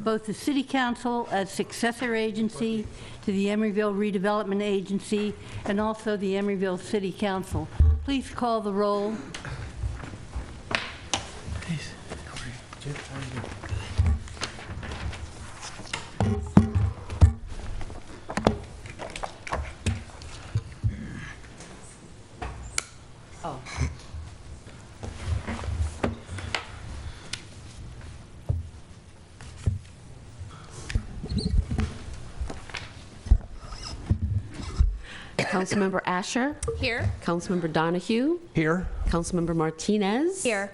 both the City Council as successor agency to the Emeryville Redevelopment Agency and also the Emeryville City Council. Please call the roll. Oh. Councilmember Asher? Here. Councilmember Donahue? Here. Councilmember Martinez? Here.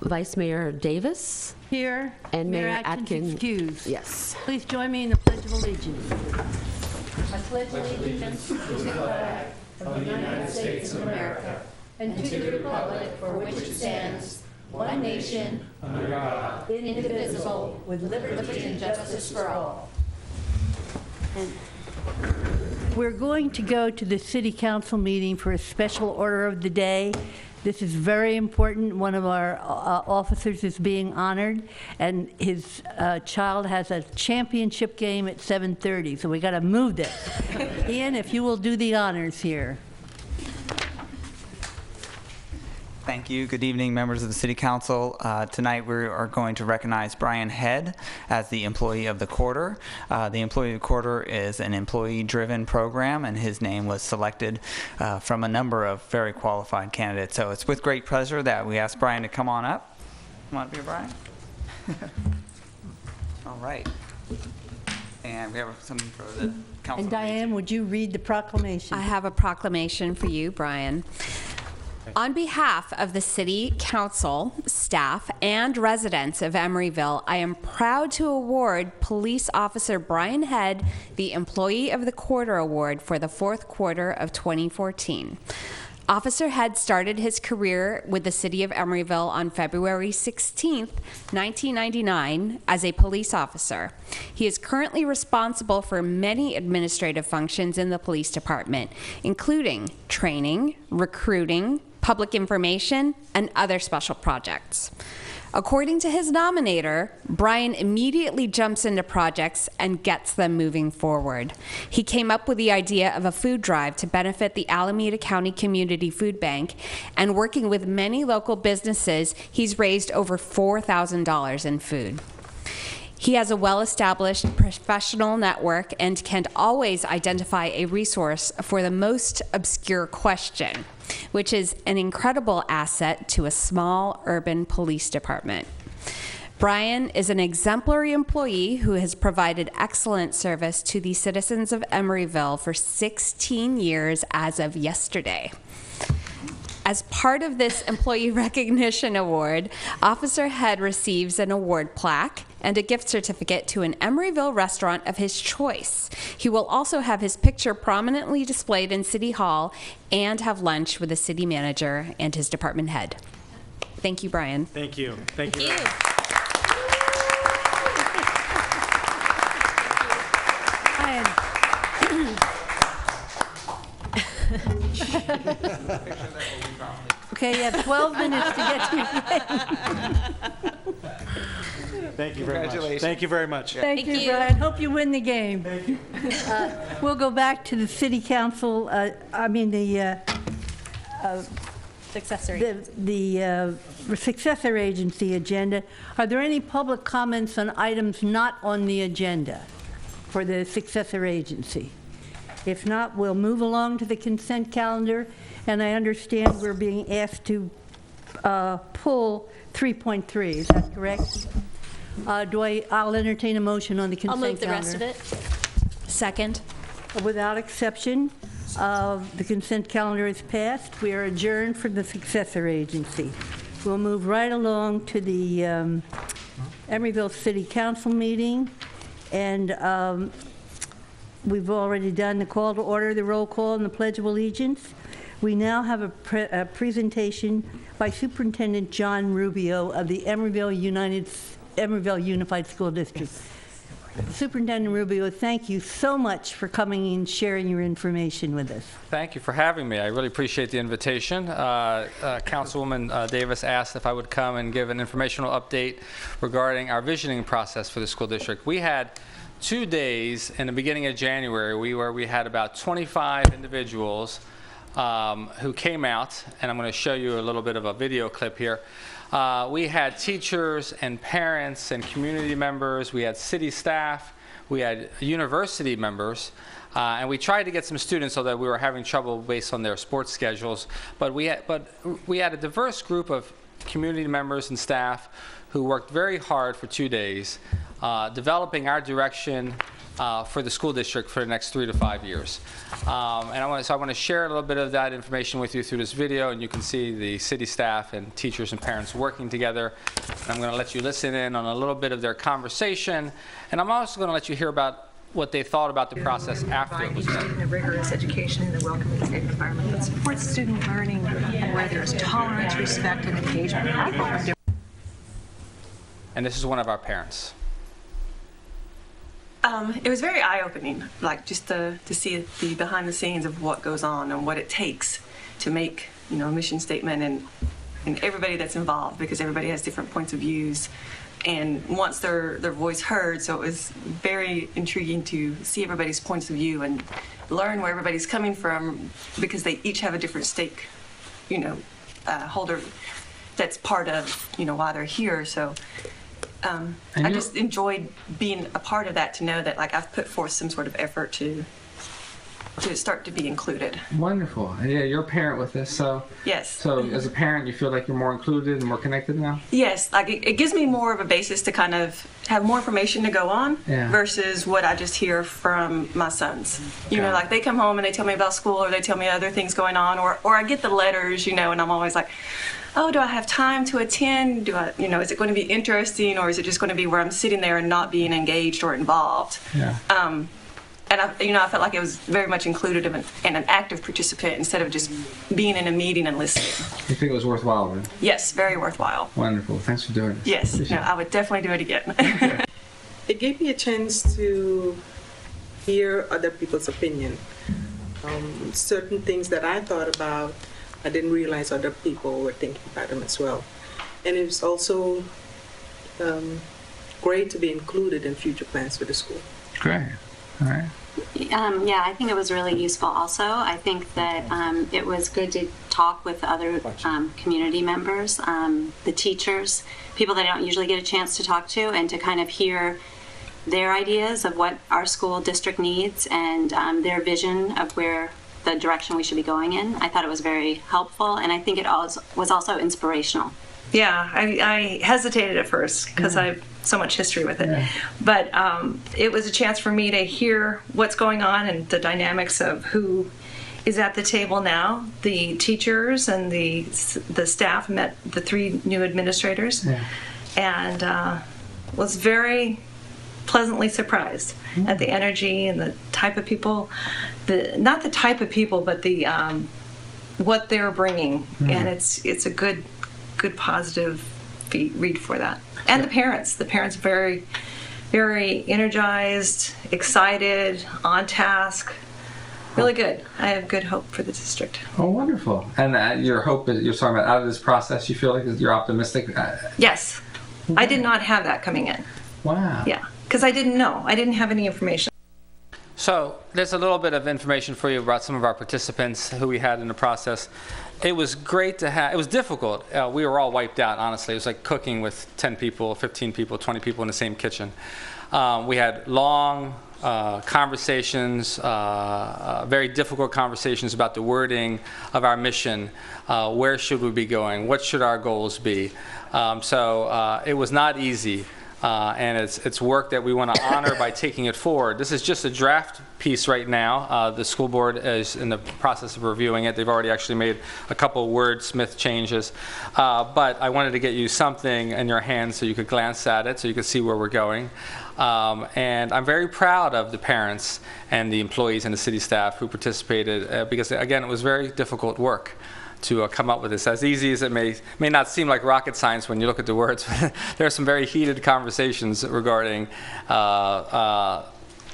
Vice Mayor Davis? Here. And Mayor Atkins. Excused. Yes. Please join me in the Pledge of Allegiance. I pledge allegiance to the flag of the United States of America and to the republic for which it stands, one nation, under God, indivisible, with liberty and justice for all. And we're going to go to the City Council meeting for a special order of the day. This is very important. One of our officers is being honored, and his child has a championship game at 7:30, so we got to move this. Ian, if you will do the honors here. Thank you. Good evening, members of the City Council. Tonight we are going to recognize Brian Head as the Employee of the Quarter. The Employee of the Quarter is an employee-driven program, and his name was selected from a number of very qualified candidates. So it's with great pleasure that we ask Brian to come on up. Come on up here, Brian. All right. And we have something for the council. And Diane, would you read the proclamation? I have a proclamation for you, Brian. On behalf of the City Council, staff, and residents of Emeryville, I am proud to award Police Officer Brian Head the Employee of the Quarter Award for the fourth quarter of 2014. Officer Head started his career with the City of Emeryville on February 16, 1999, as a police officer. He is currently responsible for many administrative functions in the police department, including training, recruiting, public information, and other special projects. According to his nominator, Brian immediately jumps into projects and gets them moving forward. He came up with the idea of a food drive to benefit the Alameda County Community Food Bank, and working with many local businesses, he's raised over $4,000 in food. He has a well-established professional network and can always identify a resource for the most obscure question, which is an incredible asset to a small urban police department. Brian is an exemplary employee who has provided excellent service to the citizens of Emeryville for 16 years as of yesterday. As part of this Employee Recognition Award, Officer Head receives an award plaque and a gift certificate to an Emeryville restaurant of his choice. He will also have his picture prominently displayed in City Hall and have lunch with the city manager and his department head. Thank you, Brian. Thank you. Thank you. Thank you. Okay, you have 12 minutes to get to your game. Thank you very much. Congratulations. Thank you very much. Thank you, you. Brian. Hope you win the game. Thank you. We'll go back to the City Council, Successor. the successor agency agenda. Are there any public comments on items not on the agenda for the successor agency? If not, we'll move along to the consent calendar, and I understand we're being asked to pull 3.3. Is that correct? I'll entertain a motion on the consent calendar. I'll move the rest of it. Second. Without exception, the consent calendar is passed. We are adjourned for the successor agency. We'll move right along to the Emeryville City Council meeting, and we've already done the call to order, the roll call, and the Pledge of Allegiance. We now have a presentation by Superintendent John Rubio of the Emeryville Unified School District. Superintendent Rubio, thank you so much for coming and sharing your information with us. Thank you for having me. I really appreciate the invitation. Councilwoman Davis asked if I would come and give an informational update regarding our visioning process for the school district. We had 2 days in the beginning of January where we had about 25 individuals who came out, and I'm going to show you a little bit of a video clip here. We had teachers and parents and community members. We had city staff. We had university members. And we tried to get some students, although we were having trouble based on their sports schedules. But we had a diverse group of community members and staff who worked very hard for 2 days, developing our direction for the school district for the next 3 to 5 years. I want to share a little bit of that information with you through this video, and you can see the city staff and teachers and parents working together. And I'm going to let you listen in on a little bit of their conversation, and I'm also going to let you hear about what they thought about the process after it was done. A rigorous education in a welcoming, safe environment that supports student learning and where there's tolerance, respect, and engagement with people. And this is one of our parents. It was very eye-opening, like just to see the behind the scenes of what goes on and what it takes to make, a mission statement and everybody that's involved, because everybody has different points of views and wants their voice heard. So it was very intriguing to see everybody's points of view and learn where everybody's coming from, because they each have a different stake, holder that's part of, why they're here. So I just enjoyed being a part of that, to know that I've put forth some sort of effort to start to be included. Wonderful. And yeah, you're a parent with this, so yes. So as a parent, you feel like you're more included and more connected now? Yes, it gives me more of a basis to kind of have more information to go on versus what I just hear from my sons. They come home and they tell me about school, or they tell me other things going on, or I get the letters, and I'm always like, oh, do I have time to attend? Do I, is it going to be interesting, or is it just going to be where I'm sitting there and not being engaged or involved? Yeah. And I felt like it was very much included and an active participant instead of just being in a meeting and listening. You think it was worthwhile then? Yes, very worthwhile. Wonderful. Thanks for doing this. Yes, I would definitely do it again. Okay. It gave me a chance to hear other people's opinion. Certain things that I thought about, I didn't realize other people were thinking about them as well. And it was also great to be included in future plans for the school. Great. All right. Yeah, I think it was really useful also. I think that it was good to talk with other community members, the teachers, people that I don't usually get a chance to talk to, and to kind of hear their ideas of what our school district needs and their vision of where the direction we should be going in. I thought it was very helpful, and I think it was also inspirational. Yeah, I hesitated at first because I have so much history with it. Yeah. But it was a chance for me to hear what's going on and the dynamics of who is at the table now. The teachers and the staff met the 3 new administrators, and was very pleasantly surprised at the energy and the type of people, not the type of people, but the what they're bringing. And it's a good positive read for that. And the parents very, very energized, excited, on task. Really good. I have good hope for the district. Oh, wonderful. And your hope is, you're talking about out of this process, you feel like you're optimistic? Yes. I did not have that coming in. Wow. Yeah, because I didn't know. I didn't have any information. So there's a little bit of information for you about some of our participants who we had in the process. It was great to have. It was difficult. We were all wiped out, honestly. It was like cooking with 10 people, 15 people, 20 people in the same kitchen. We had long conversations, very difficult conversations about the wording of our mission. Where should we be going? What should our goals be? So it was not easy. And it's work that we want to honor by taking it forward. This is just a draft piece right now. The school board is in the process of reviewing it. They've already actually made a couple wordsmith changes. But I wanted to get you something in your hands so you could glance at it, so you could see where we're going. And I'm very proud of the parents and the employees and the city staff who participated because, again, it was very difficult work to come up with this. As easy as it may not seem like rocket science when you look at the words, there are some very heated conversations regarding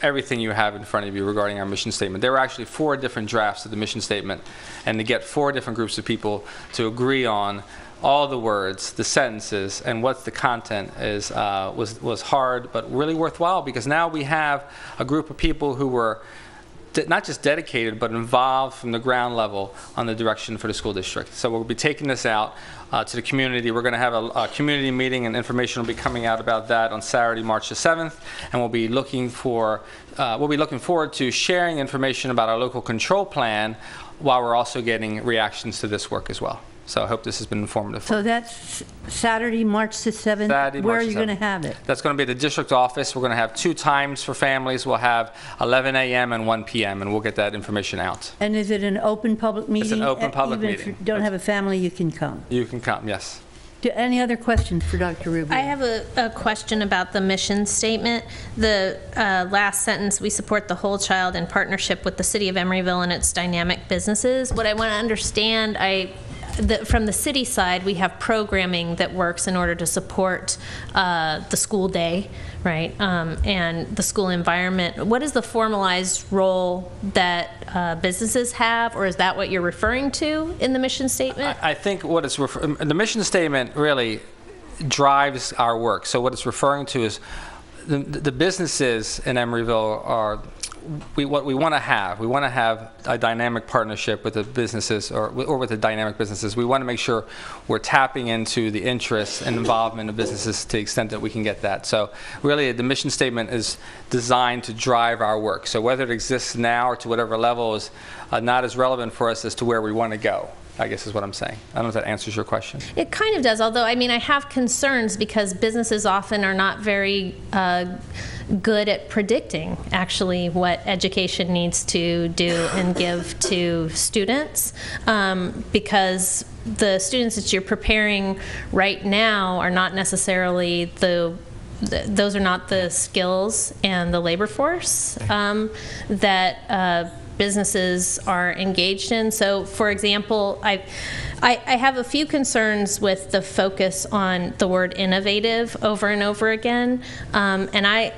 everything you have in front of you regarding our mission statement. There were actually 4 different drafts of the mission statement, and to get 4 different groups of people to agree on all the words, the sentences, and what the content is was hard, but really worthwhile, because now we have a group of people who were not just dedicated, but involved from the ground level on the direction for the school district. So we'll be taking this out to the community. We're going to have a community meeting, and information will be coming out about that on Saturday, March the 7th. And we'll be looking forward to sharing information about our local control plan, while we're also getting reactions to this work as well. So I hope this has been informative. So that's Saturday, March the 7th? Saturday, Where March are you the going to 7th. have it? That's going to be at the district office. We're going to have 2 times for families. We'll have 11 a.m. and 1 p.m., and we'll get that information out. And is it an open public meeting? It's an open public Even meeting. if you don't have a family, you can come? You can come, yes. Any other questions for Dr. Rubio? I have a question about the mission statement. The last sentence, we support the whole child in partnership with the City of Emeryville and its dynamic businesses. What I want to understand, from the city side, we have programming that works in order to support the school day, right, and the school environment. What is the formalized role that businesses have, or is that what you're referring to in the mission statement? I think what it's the mission statement really drives our work. So what it's referring to is the businesses in Emeryville are what we want to have. We want to have a dynamic partnership with the businesses, or with the dynamic businesses. We want to make sure we're tapping into the interests and involvement of businesses to the extent that we can get that. So really, the mission statement is designed to drive our work. So whether it exists now or to whatever level is not as relevant for us as to where we want to go, I guess is what I'm saying. I don't know if that answers your question. It kind of does, although, I mean, I have concerns because businesses often are not very good at predicting actually what education needs to do and give to students, because the students that you're preparing right now are not necessarily those are not the skills and the labor force that businesses are engaged in. So, for example, I have a few concerns with the focus on the word innovative over and over again, and I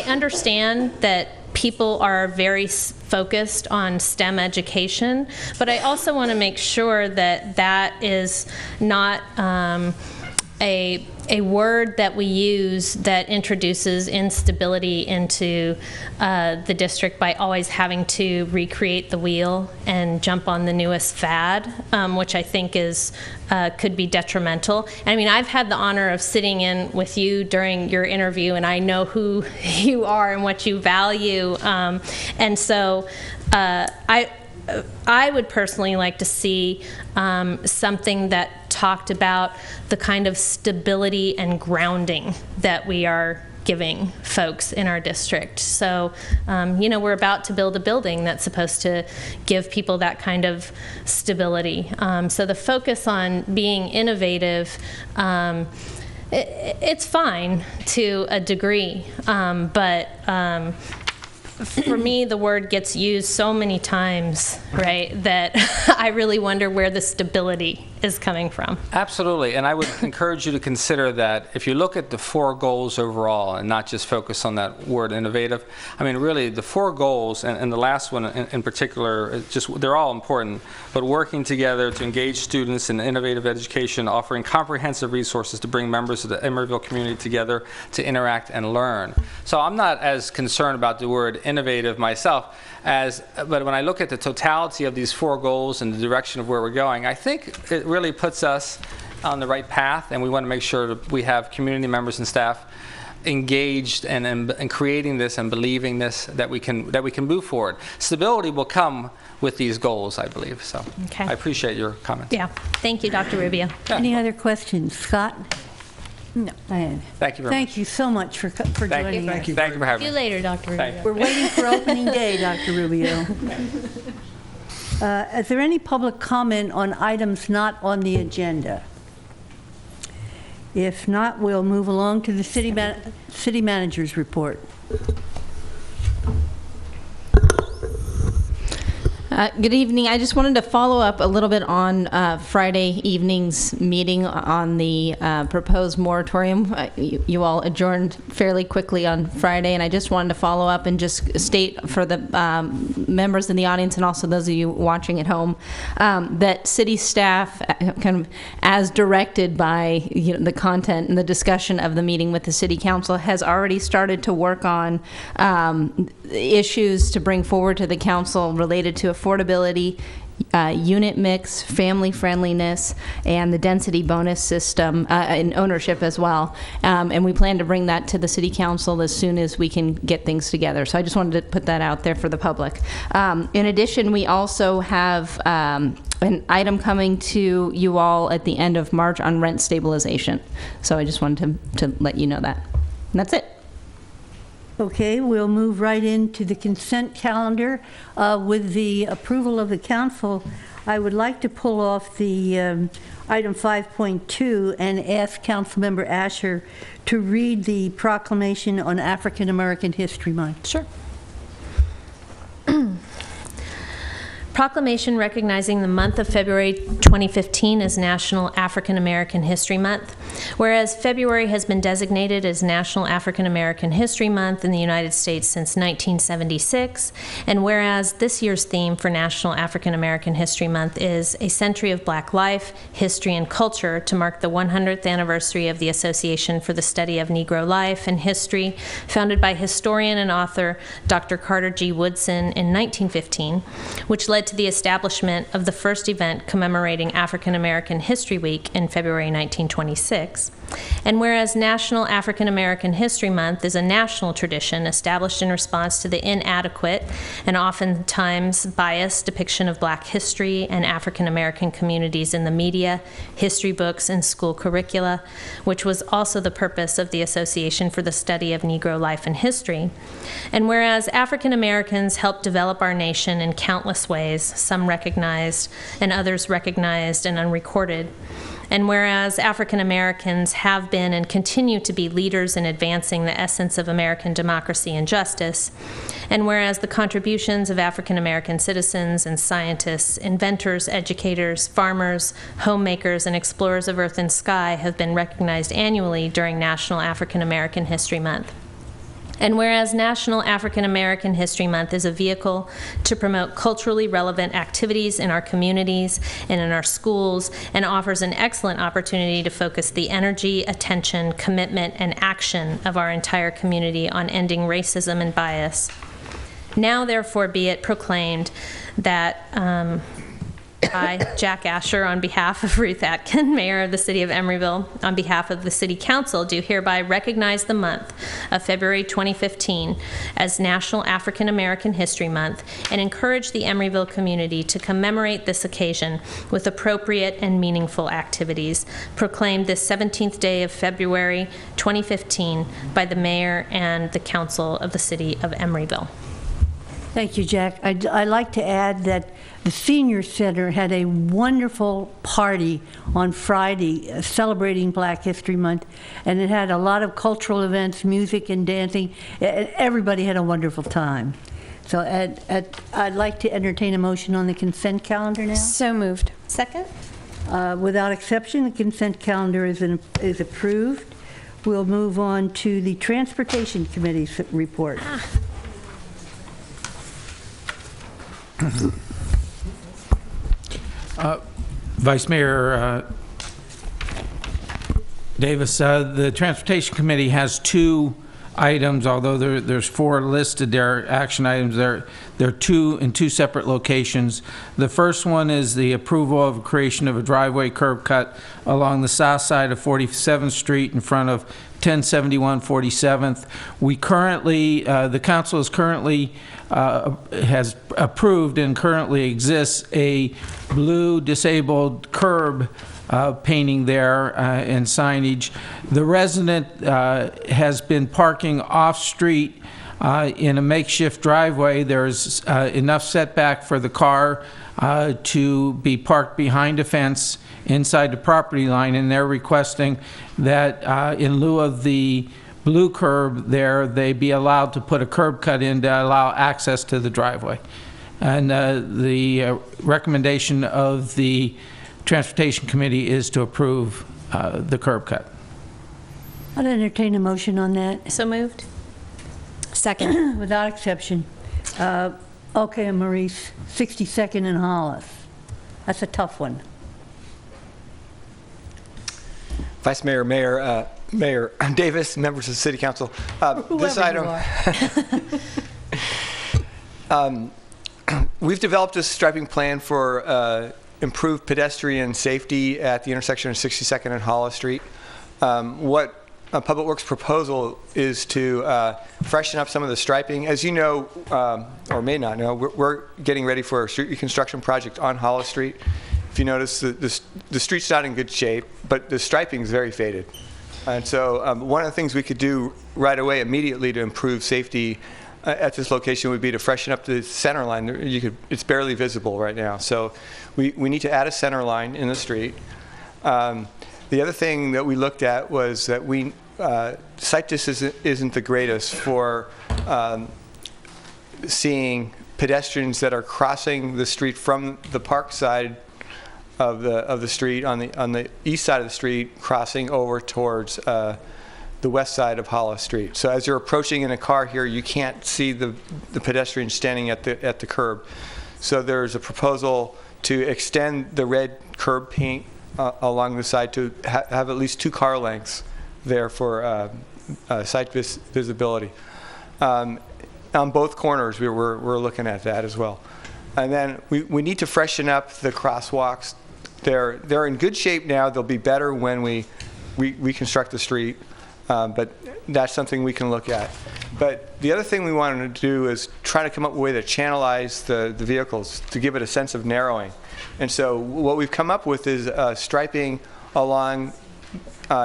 understand that people are very focused on STEM education, but I also want to make sure that that is not a word that we use that introduces instability into the district by always having to recreate the wheel and jump on the newest fad, which I think is could be detrimental. I mean, I've had the honor of sitting in with you during your interview, and I know who you are and what you value, and so I would personally like to see something that talked about the kind of stability and grounding that we are giving folks in our district. So, we're about to build a building that's supposed to give people that kind of stability. So the focus on being innovative, it's fine to a degree, but for me, the word gets used so many times, right, that I really wonder where the stability is coming from. Absolutely, and I would encourage you to consider that if you look at the 4 goals overall and not just focus on that word innovative, I mean, really, the 4 goals, and the last one in particular, they're all important, but working together to engage students in innovative education, offering comprehensive resources to bring members of the Emeryville community together to interact and learn. So I'm not as concerned about the word innovative myself, but when I look at the totality of these 4 goals and the direction of where we're going, I think it really puts us on the right path, and we want to make sure that we have community members and staff engaged and creating this and believing this, that we can move forward. Stability will come with these goals, I believe. So okay. I appreciate your comments. Yeah, thank you, Dr. Rubio. Yeah. Any other questions? Scott? No. Diane. Thank you very much. Thank you so much for joining us. Thank you for having me. See you later, Dr. Rubio. We're waiting for opening day, Dr. Rubio. Is there any public comment on items not on the agenda? If not, we'll move along to the city manager's report. Good evening. I just wanted to follow up a little bit on Friday evening's meeting on the proposed moratorium. You all adjourned fairly quickly on Friday, and I just wanted to follow up and just state for the members in the audience and also those of you watching at home that city staff, kind of as directed by the content and the discussion of the meeting with the city council, has already started to work on issues to bring forward to the council related to affordability, unit mix, family friendliness, and the density bonus system and ownership as well. And we plan to bring that to the city council as soon as we can get things together. So I just wanted to put that out there for the public. In addition, we also have an item coming to you all at the end of March on rent stabilization. So I just wanted to let you know that. And that's it. Okay, we'll move right into the consent calendar. With the approval of the council, I would like to pull off the item 5.2 and ask Councilmember Asher to read the proclamation on African American History Month. Sure. Proclamation recognizing the month of February 2015 as National African American History Month. Whereas February has been designated as National African American History Month in the United States since 1976, and whereas this year's theme for National African American History Month is A Century of Black Life, History, and Culture to mark the 100th anniversary of the Association for the Study of Negro Life and History, founded by historian and author Dr. Carter G. Woodson in 1915, which led to the establishment of the first event commemorating African American History Week in February 1926. And whereas National African American History Month is a national tradition established in response to the inadequate and oftentimes biased depiction of Black history and African American communities in the media, history books, and school curricula, which was also the purpose of the Association for the Study of Negro Life and History. And whereas African Americans helped develop our nation in countless ways, some recognized and others recognized and unrecorded. And whereas African Americans have been and continue to be leaders in advancing the essence of American democracy and justice, and whereas the contributions of African American citizens and scientists, inventors, educators, farmers, homemakers, and explorers of earth and sky have been recognized annually during National African American History Month. And whereas National African American History Month is a vehicle to promote culturally relevant activities in our communities and in our schools, and offers an excellent opportunity to focus the energy, attention, commitment, and action of our entire community on ending racism and bias. Now, therefore, be it proclaimed that I, Jack Asher, on behalf of Ruth Atkin, Mayor of the City of Emeryville, on behalf of the City Council, do hereby recognize the month of February 2015 as National African American History Month and encourage the Emeryville community to commemorate this occasion with appropriate and meaningful activities. Proclaimed this 17th day of February 2015 by the Mayor and the Council of the City of Emeryville. Thank you, Jack. I'd like to add that the Senior Center had a wonderful party on Friday celebrating Black History Month, and it had a lot of cultural events, music and dancing. Everybody had a wonderful time. So I'd like to entertain a motion on the consent calendar now. So moved. Second? Without exception, the consent calendar is approved. We'll move on to the Transportation Committee's report. Vice Mayor Davis, the Transportation Committee has two items, although there's four listed there, action items. They're two in two separate locations. The first one is the approval of creation of a driveway curb cut along the south side of 47th Street in front of 1071 47th. We currently, the council is currently has approved and currently exists a blue disabled curb painting there and signage. The resident has been parking off-street in a makeshift driveway. There's enough setback for the car to be parked behind a fence inside the property line, and they're requesting that in lieu of the blue curb there, they be allowed to put a curb cut in to allow access to the driveway. And the recommendation of the Transportation Committee is to approve the curb cut. I'd entertain a motion on that. So moved. Second. Without exception. Okay, Maurice, 62nd and Hollis. That's a tough one. Vice Mayor, Mayor Davis, members of the City Council. This item, we've developed a striping plan for improved pedestrian safety at the intersection of 62nd and Hollis Street. What Public Works proposal is to freshen up some of the striping. As you know, or may not know, we're getting ready for a street reconstruction project on Hollis Street. If you notice, the street's not in good shape, but the striping is very faded. And so one of the things we could do right away, immediately, to improve safety at this location would be to freshen up the center line. It's barely visible right now. So we need to add a center line in the street. The other thing that we looked at was that sight distance isn't the greatest for seeing pedestrians that are crossing the street from the park side of the street on the east side of the street, crossing over towards the west side of Hollis Street. So as you're approaching in a car here, you can't see the pedestrian standing at the curb. So there's a proposal to extend the red curb paint along the side to have at least 2 car lengths there for sight visibility. On both corners, we're looking at that as well. And then we need to freshen up the crosswalks. They're in good shape now. They'll be better when we reconstruct the street, but that's something we can look at. But the other thing we wanted to do is try to come up with a way to channelize the vehicles to give it a sense of narrowing. And so what we've come up with is striping along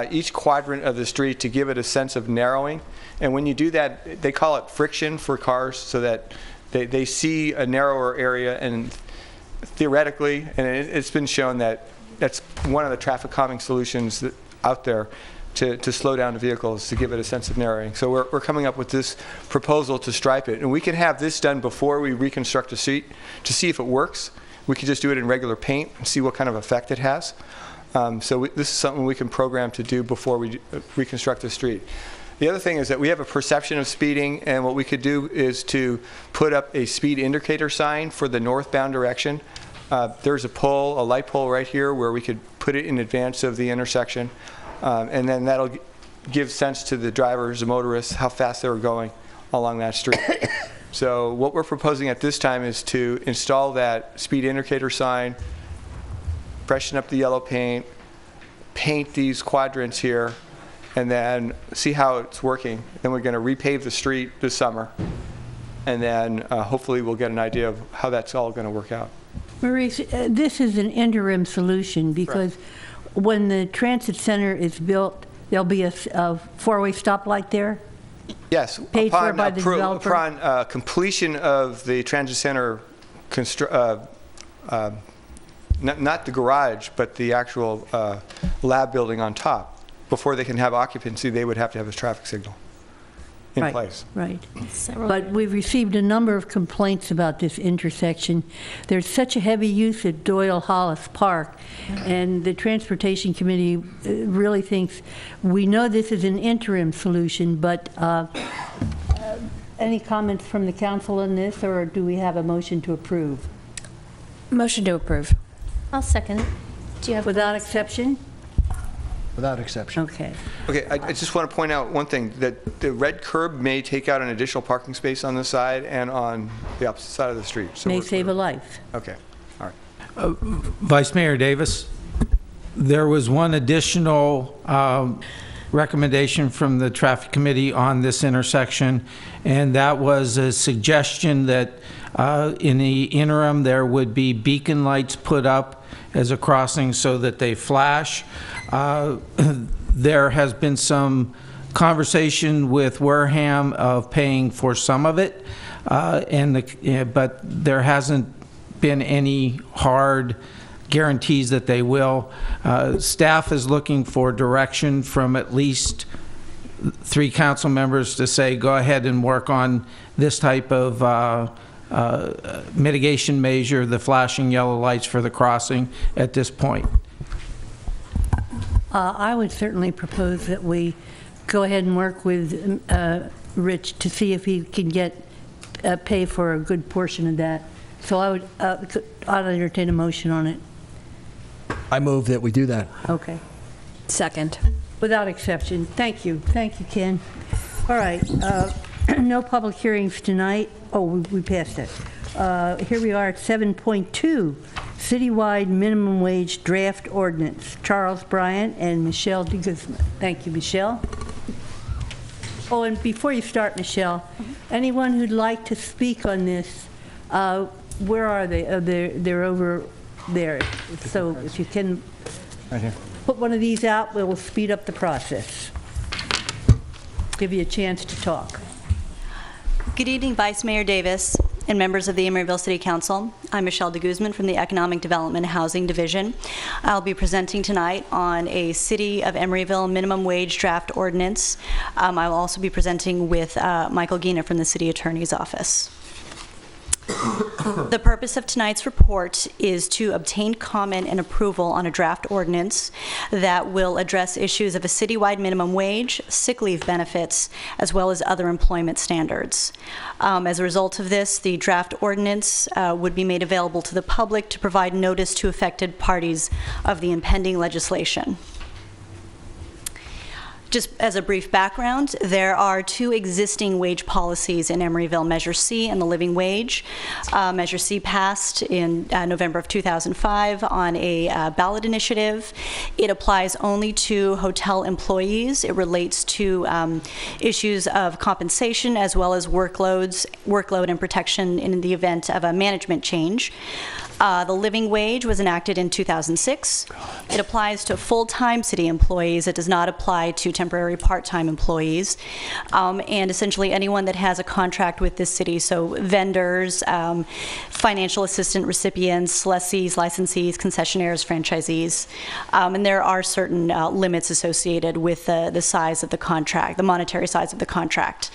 each quadrant of the street to give it a sense of narrowing. And when you do that, they call it friction for cars, so that they see a narrower area, and theoretically, and it's been shown that that's one of the traffic calming solutions out there to slow down the vehicles, to give it a sense of narrowing. So we're coming up with this proposal to stripe it. And we can have this done before we reconstruct the street to see if it works. We can just do it in regular paint and see what kind of effect it has. So this is something we can program to do before we reconstruct the street. The other thing is that we have a perception of speeding, and what we could do is to put up a speed indicator sign for the northbound direction. There's a light pole right here where we could put it in advance of the intersection, and then that'll give sense to the drivers, the motorists, how fast they were going along that street. So what we're proposing at this time is to install that speed indicator sign, freshen up the yellow paint, paint these quadrants here, and then see how it's working. Then we're going to repave the street this summer, and then hopefully we'll get an idea of how that's all going to work out. Maurice, this is an interim solution because when the transit center is built, there'll be a four-way stoplight there? Yes, paid for by the developer? Upon completion of the transit center, not the garage, but the actual lab building on top, before they can have occupancy, they would have to have a traffic signal in place. Right. But we've received a number of complaints about this intersection. There's such a heavy use at Doyle Hollis Park, and the Transportation Committee really thinks, we know this is an interim solution, but any comments from the council on this, or do we have a motion to approve? Motion to approve. I'll second. Do you have without exception? Without exception. Okay. Okay, I just want to point out one thing, that the red curb may take out an additional parking space on the side and on the opposite side of the street. So may save a life. Okay, all right. Vice Mayor Davis, there was one additional recommendation from the Traffic Committee on this intersection, and that was a suggestion that in the interim there would be beacon lights put up as a crossing so that they flash. There has been some conversation with Wareham of paying for some of it, but there hasn't been any hard guarantees that they will. Staff is looking for direction from at least 3 council members to say, go ahead and work on this type of mitigation measure the flashing yellow lights for the crossing at this point? I would certainly propose that we go ahead and work with Rich to see if he can get pay for a good portion of that. So I'll entertain a motion on it. I move that we do that. Okay. Second. Without exception. Thank you, Ken. All right. No public hearings tonight. Oh, we passed it. Here we are at 7.2, Citywide Minimum Wage Draft Ordinance. Charles Bryant and Michelle de Guzman. Thank you, Michelle. Oh, and before you start, Michelle, anyone who'd like to speak on this, where are they? They're over there. So if you can Right here. put one of these out, we'll speed up the process. Give you a chance to talk. Good evening, Vice Mayor Davis and members of the Emeryville City Council. I'm Michelle de Guzman from the Economic Development and Housing Division. I'll be presenting tonight on a City of Emeryville minimum wage draft ordinance. I will also be presenting with Michael Gina from the City Attorney's Office. The purpose of tonight's report is to obtain comment and approval on a draft ordinance that will address issues of a citywide minimum wage, sick leave benefits, as well as other employment standards. As a result of this, the draft ordinance would be made available to the public to provide notice to affected parties of the impending legislation. Just as a brief background, there are two existing wage policies in Emeryville, Measure C and the living wage. Measure C passed in November of 2005 on a ballot initiative. It applies only to hotel employees. It relates to issues of compensation as well as workload and protection in the event of a management change. The living wage was enacted in 2006. It applies to full-time city employees. It does not apply to temporary part-time employees. And essentially anyone that has a contract with this city, so vendors, financial assistant recipients, lessees, licensees, concessionaires, franchisees. And there are certain limits associated with the size of the contract, the monetary size of the contract.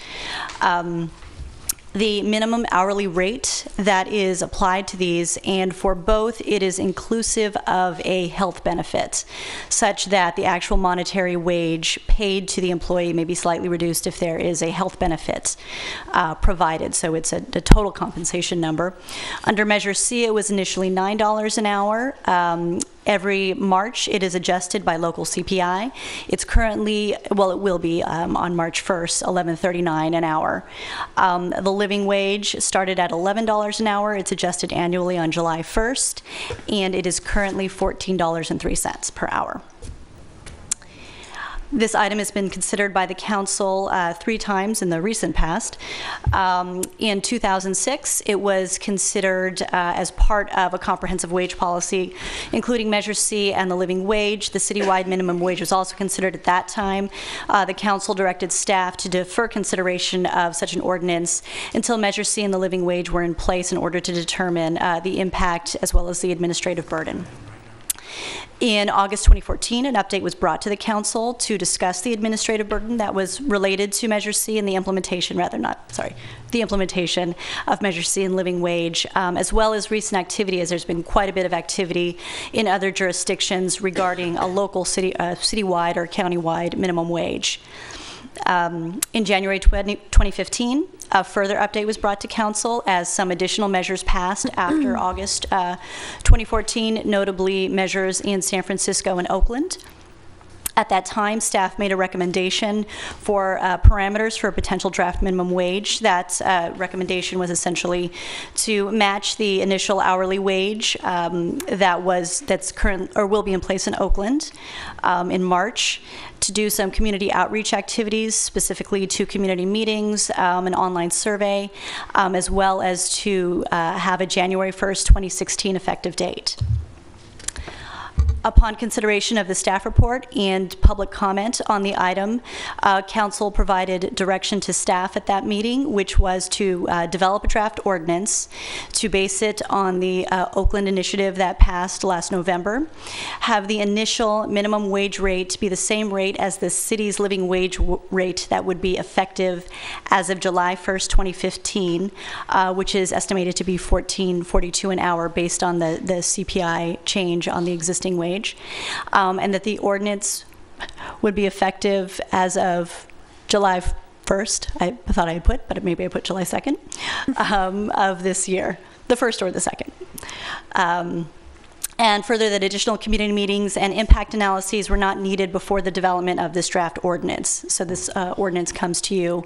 The minimum hourly rate that is applied to these, and for both, it is inclusive of a health benefit, such that the actual monetary wage paid to the employee may be slightly reduced if there is a health benefit provided. So it's a total compensation number. Under Measure C, it was initially $9 an hour. Every March, it is adjusted by local CPI. It's currently, well, it will be on March 1st, $11.39 an hour. The living wage started at $11 an hour. It's adjusted annually on July 1st, and it is currently $14.03 per hour. This item has been considered by the council 3 times in the recent past. In 2006, it was considered as part of a comprehensive wage policy, including Measure C and the living wage. The citywide minimum wage was also considered at that time. The council directed staff to defer consideration of such an ordinance until Measure C and the living wage were in place in order to determine the impact as well as the administrative burden. In August 2014, an update was brought to the council to discuss the administrative burden that was related to Measure C and the implementation, the implementation of Measure C and living wage, as well as recent activity, as there's been quite a bit of activity in other jurisdictions regarding a local citywide or countywide minimum wage. In January 2015, a further update was brought to council as some additional measures passed after August 2014, notably measures in San Francisco and Oakland. At that time, staff made a recommendation for parameters for a potential draft minimum wage. That recommendation was essentially to match the initial hourly wage that's current or will be in place in Oakland in March, to do some community outreach activities, specifically to community meetings, an online survey, as well as to have a January 1st, 2016 effective date. Upon consideration of the staff report and public comment on the item, council provided direction to staff at that meeting, which was to develop a draft ordinance to base it on the Oakland initiative that passed last November, have the initial minimum wage rate be the same rate as the city's living wage rate that would be effective as of July 1st, 2015, which is estimated to be $14.42 an hour based on the CPI change on the existing wage. And that the ordinance would be effective as of July 1st, I thought I had put, but maybe I put July 2nd, of this year, the 1st or the 2nd. And further, that additional community meetings and impact analyses were not needed before the development of this draft ordinance. So this ordinance comes to you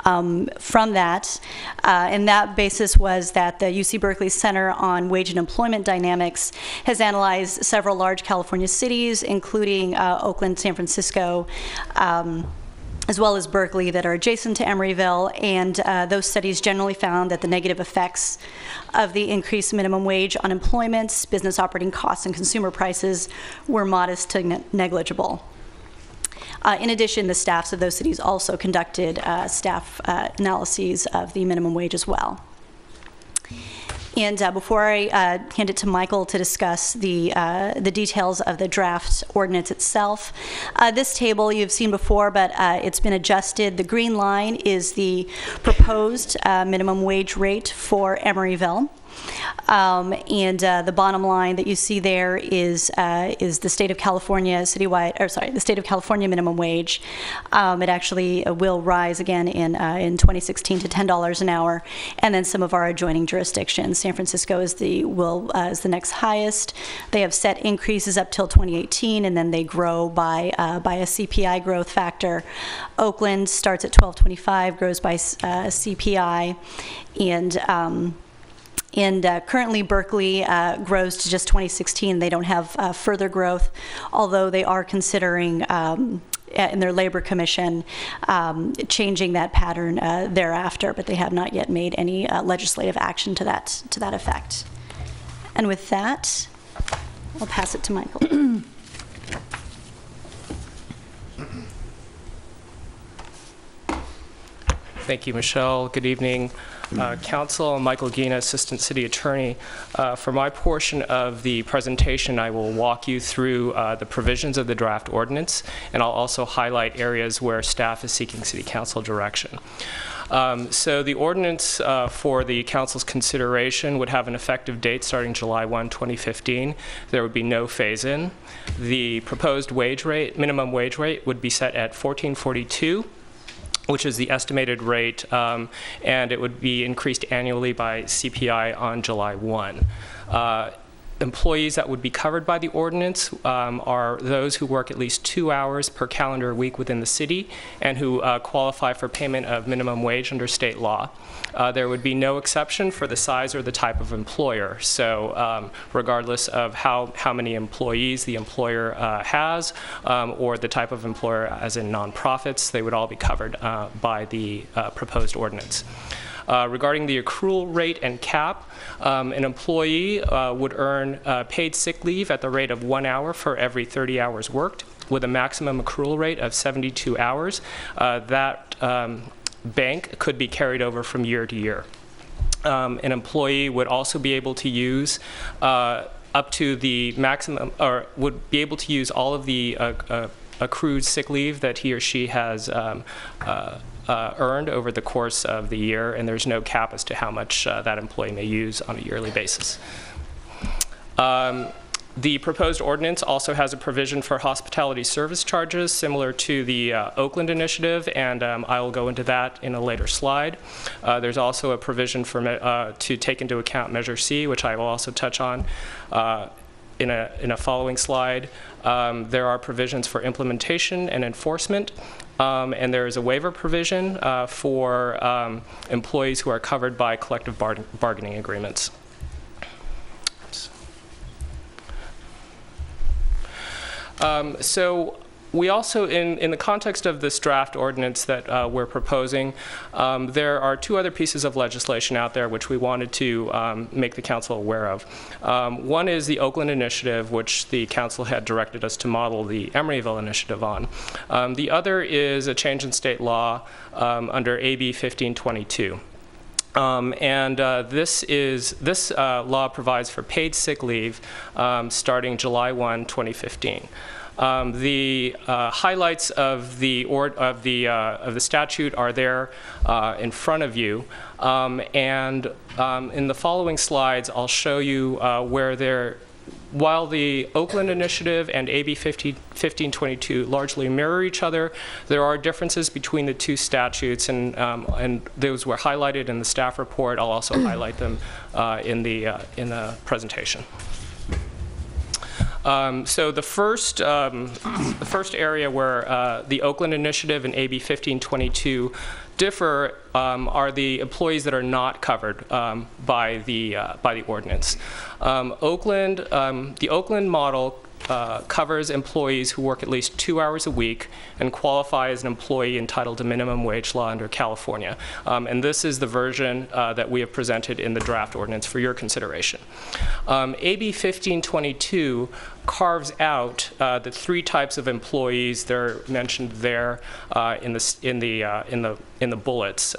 from that. And that basis was that the UC Berkeley Center on Wage and Employment Dynamics has analyzed several large California cities, including Oakland, San Francisco, as well as Berkeley, that are adjacent to Emeryville, and those studies generally found that the negative effects of the increased minimum wage on employment, business operating costs, and consumer prices were modest to negligible. In addition, the staffs of those cities also conducted staff analyses of the minimum wage as well. And before I hand it to Michael to discuss the details of the draft ordinance itself, this table you've seen before, but it's been adjusted. The green line is the proposed minimum wage rate for Emeryville. And the bottom line that you see there is the state of California the state of California minimum wage. It actually will rise again in 2016 to $10 an hour, and then some of our adjoining jurisdictions. San Francisco is the next highest. They have set increases up till 2018, and then they grow by a CPI growth factor. Oakland starts at $12.25, grows by CPI, and currently, Berkeley grows to just 2016. They don't have further growth, although they are considering, in their labor commission, changing that pattern thereafter, but they have not yet made any legislative action to that effect. And with that, I'll pass it to Michael. Thank you, Michelle. Good evening, Council. I'm Michael Guina, Assistant City Attorney. For my portion of the presentation, I will walk you through the provisions of the draft ordinance, and I'll also highlight areas where staff is seeking City Council direction. So the ordinance for the Council's consideration would have an effective date starting July 1, 2015. There would be no phase-in. The proposed wage rate, minimum wage rate, would be set at $14.42. Which is the estimated rate, and it would be increased annually by CPI on July 1. Employees that would be covered by the ordinance are those who work at least 2 hours per calendar week within the city and who qualify for payment of minimum wage under state law. There would be no exception for the size or the type of employer. So regardless of how many employees the employer has or the type of employer, as in nonprofits, they would all be covered by the proposed ordinance. Regarding the accrual rate and cap, an employee would earn paid sick leave at the rate of 1 hour for every 30 hours worked, with a maximum accrual rate of 72 hours. That bank could be carried over from year to year. An employee would also be able to use up to the maximum, or would be able to use all of the accrued sick leave that he or she has earned over the course of the year, and there's no cap as to how much that employee may use on a yearly basis. The proposed ordinance also has a provision for hospitality service charges similar to the Oakland initiative, and I will go into that in a later slide. There's also a provision for to take into account Measure C, which I will also touch on in a following slide. There are provisions for implementation and enforcement, and there is a waiver provision for employees who are covered by collective bargaining agreements. So We also, in the context of this draft ordinance that we're proposing, there are two other pieces of legislation out there which we wanted to make the council aware of. One is the Oakland Initiative, which the council had directed us to model the Emeryville Initiative on. The other is a change in state law under AB 1522. This law provides for paid sick leave starting July 1, 2015. The highlights of the statute are there in front of you, in the following slides, I'll show you where while the Oakland Initiative and AB 1522 largely mirror each other, there are differences between the two statutes, and those were highlighted in the staff report. I'll also highlight them in the presentation. So the first area where the Oakland Initiative and AB 1522 differ are the employees that are not covered by the ordinance. The Oakland model covers employees who work at least 2 hours a week and qualify as an employee entitled to minimum wage law under California. And this is the version that we have presented in the draft ordinance for your consideration. AB 1522 carves out the three types of employees that are mentioned there in the bullets.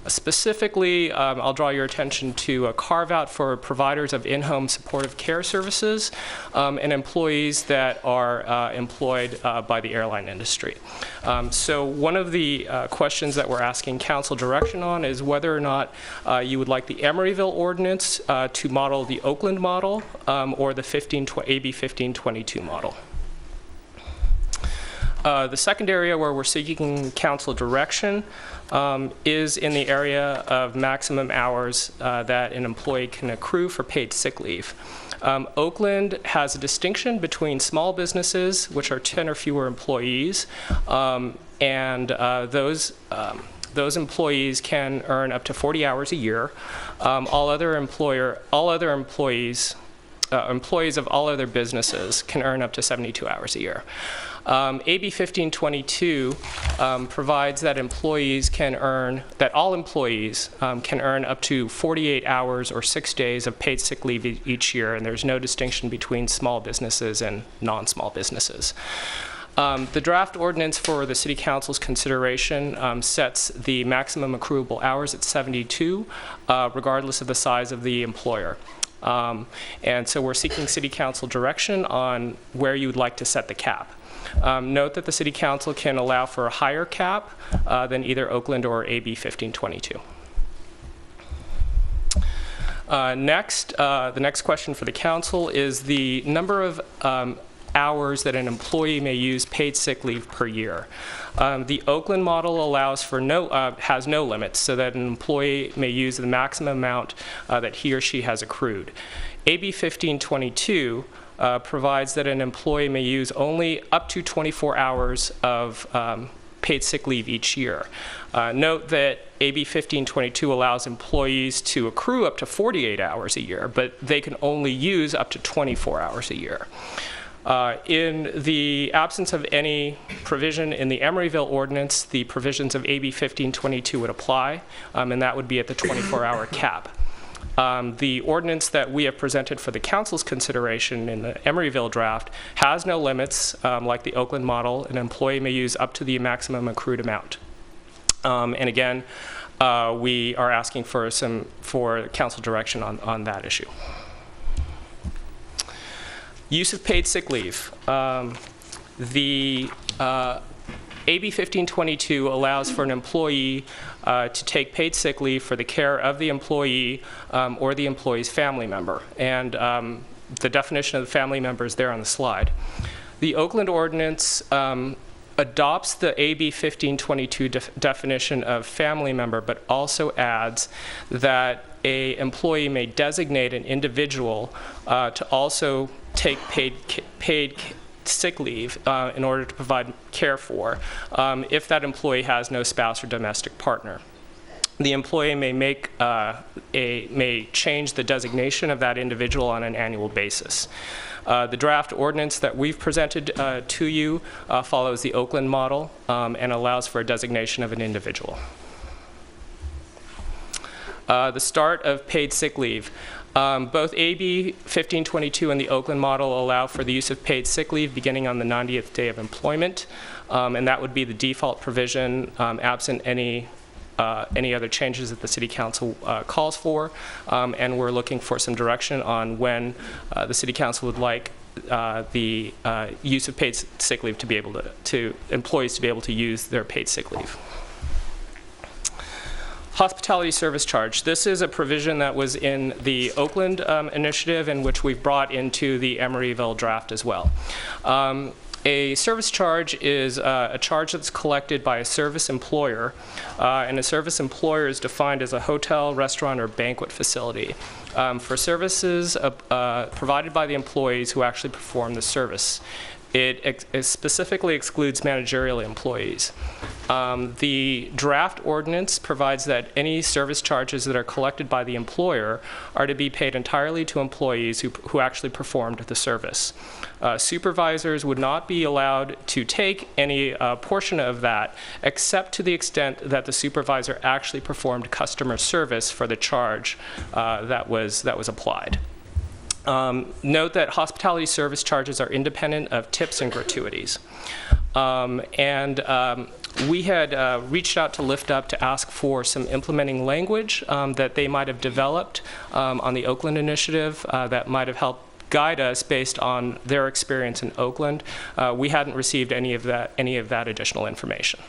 Specifically, I'll draw your attention to a carve-out for providers of in-home supportive care services and employees that are employed by the airline industry. So one of the questions that we're asking council direction on is whether or not you would like the Emeryville ordinance to model the Oakland model or the AB 1522 model. The second area where we're seeking council direction is in the area of maximum hours that an employee can accrue for paid sick leave. Oakland has a distinction between small businesses, which are 10 or fewer employees, and those employees can earn up to 40 hours a year. Employees of all other businesses can earn up to 72 hours a year. AB 1522 provides that all employees can earn up to 48 hours or 6 days of paid sick leave each year, and there's no distinction between small businesses and non-small businesses. The draft ordinance for the City Council's consideration sets the maximum accruable hours at 72, regardless of the size of the employer. And so we're seeking City Council direction on where you would like to set the cap. Note that the City Council can allow for a higher cap than either Oakland or AB 1522. The next question for the Council is the number of hours that an employee may use paid sick leave per year. The Oakland model allows for has no limits, so that an employee may use the maximum amount that he or she has accrued. AB 1522 provides that an employee may use only up to 24 hours of paid sick leave each year. Note that AB 1522 allows employees to accrue up to 48 hours a year, but they can only use up to 24 hours a year. In the absence of any provision in the Emeryville ordinance, the provisions of AB 1522 would apply, and that would be at the 24-hour cap. The ordinance that we have presented for the council's consideration in the Emeryville draft has no limits, like the Oakland model. An employee may use up to the maximum accrued amount. And again, we are asking for council direction on that issue. Use of paid sick leave. The AB 1522 allows for an employee to take paid sick leave for the care of the employee or the employee's family member. And the definition of the family member is there on the slide. The Oakland ordinance adopts the AB 1522 definition of family member, but also adds that an employee may designate an individual to also take paid sick leave in order to provide care for if that employee has no spouse or domestic partner. the employee may may change the designation of that individual on an annual basis. The draft ordinance that we've presented to you follows the Oakland model and allows for a designation of an individual. The start of paid sick leave. Both AB 1522 and the Oakland model allow for the use of paid sick leave beginning on the 90th day of employment, and that would be the default provision absent any other changes that the City Council calls for, and we're looking for some direction on when the City Council would like the use of paid sick leave to be able to employees to be able to use their paid sick leave. Hospitality service charge. This is a provision that was in the Oakland initiative, and which we've brought into the Emeryville draft as well. A service charge is a charge that's collected by a service employer, and a service employer is defined as a hotel, restaurant, or banquet facility for services provided by the employees who actually perform the service. It specifically excludes managerial employees. The draft ordinance provides that any service charges that are collected by the employer are to be paid entirely to employees who actually performed the service. Supervisors would not be allowed to take any portion of that except to the extent that the supervisor actually performed customer service for the charge that was applied. Note that hospitality service charges are independent of tips and gratuities. We had reached out to Lift Up to ask for some implementing language that they might have developed on the Oakland initiative that might have helped guide us based on their experience in Oakland. We hadn't received any of that additional information.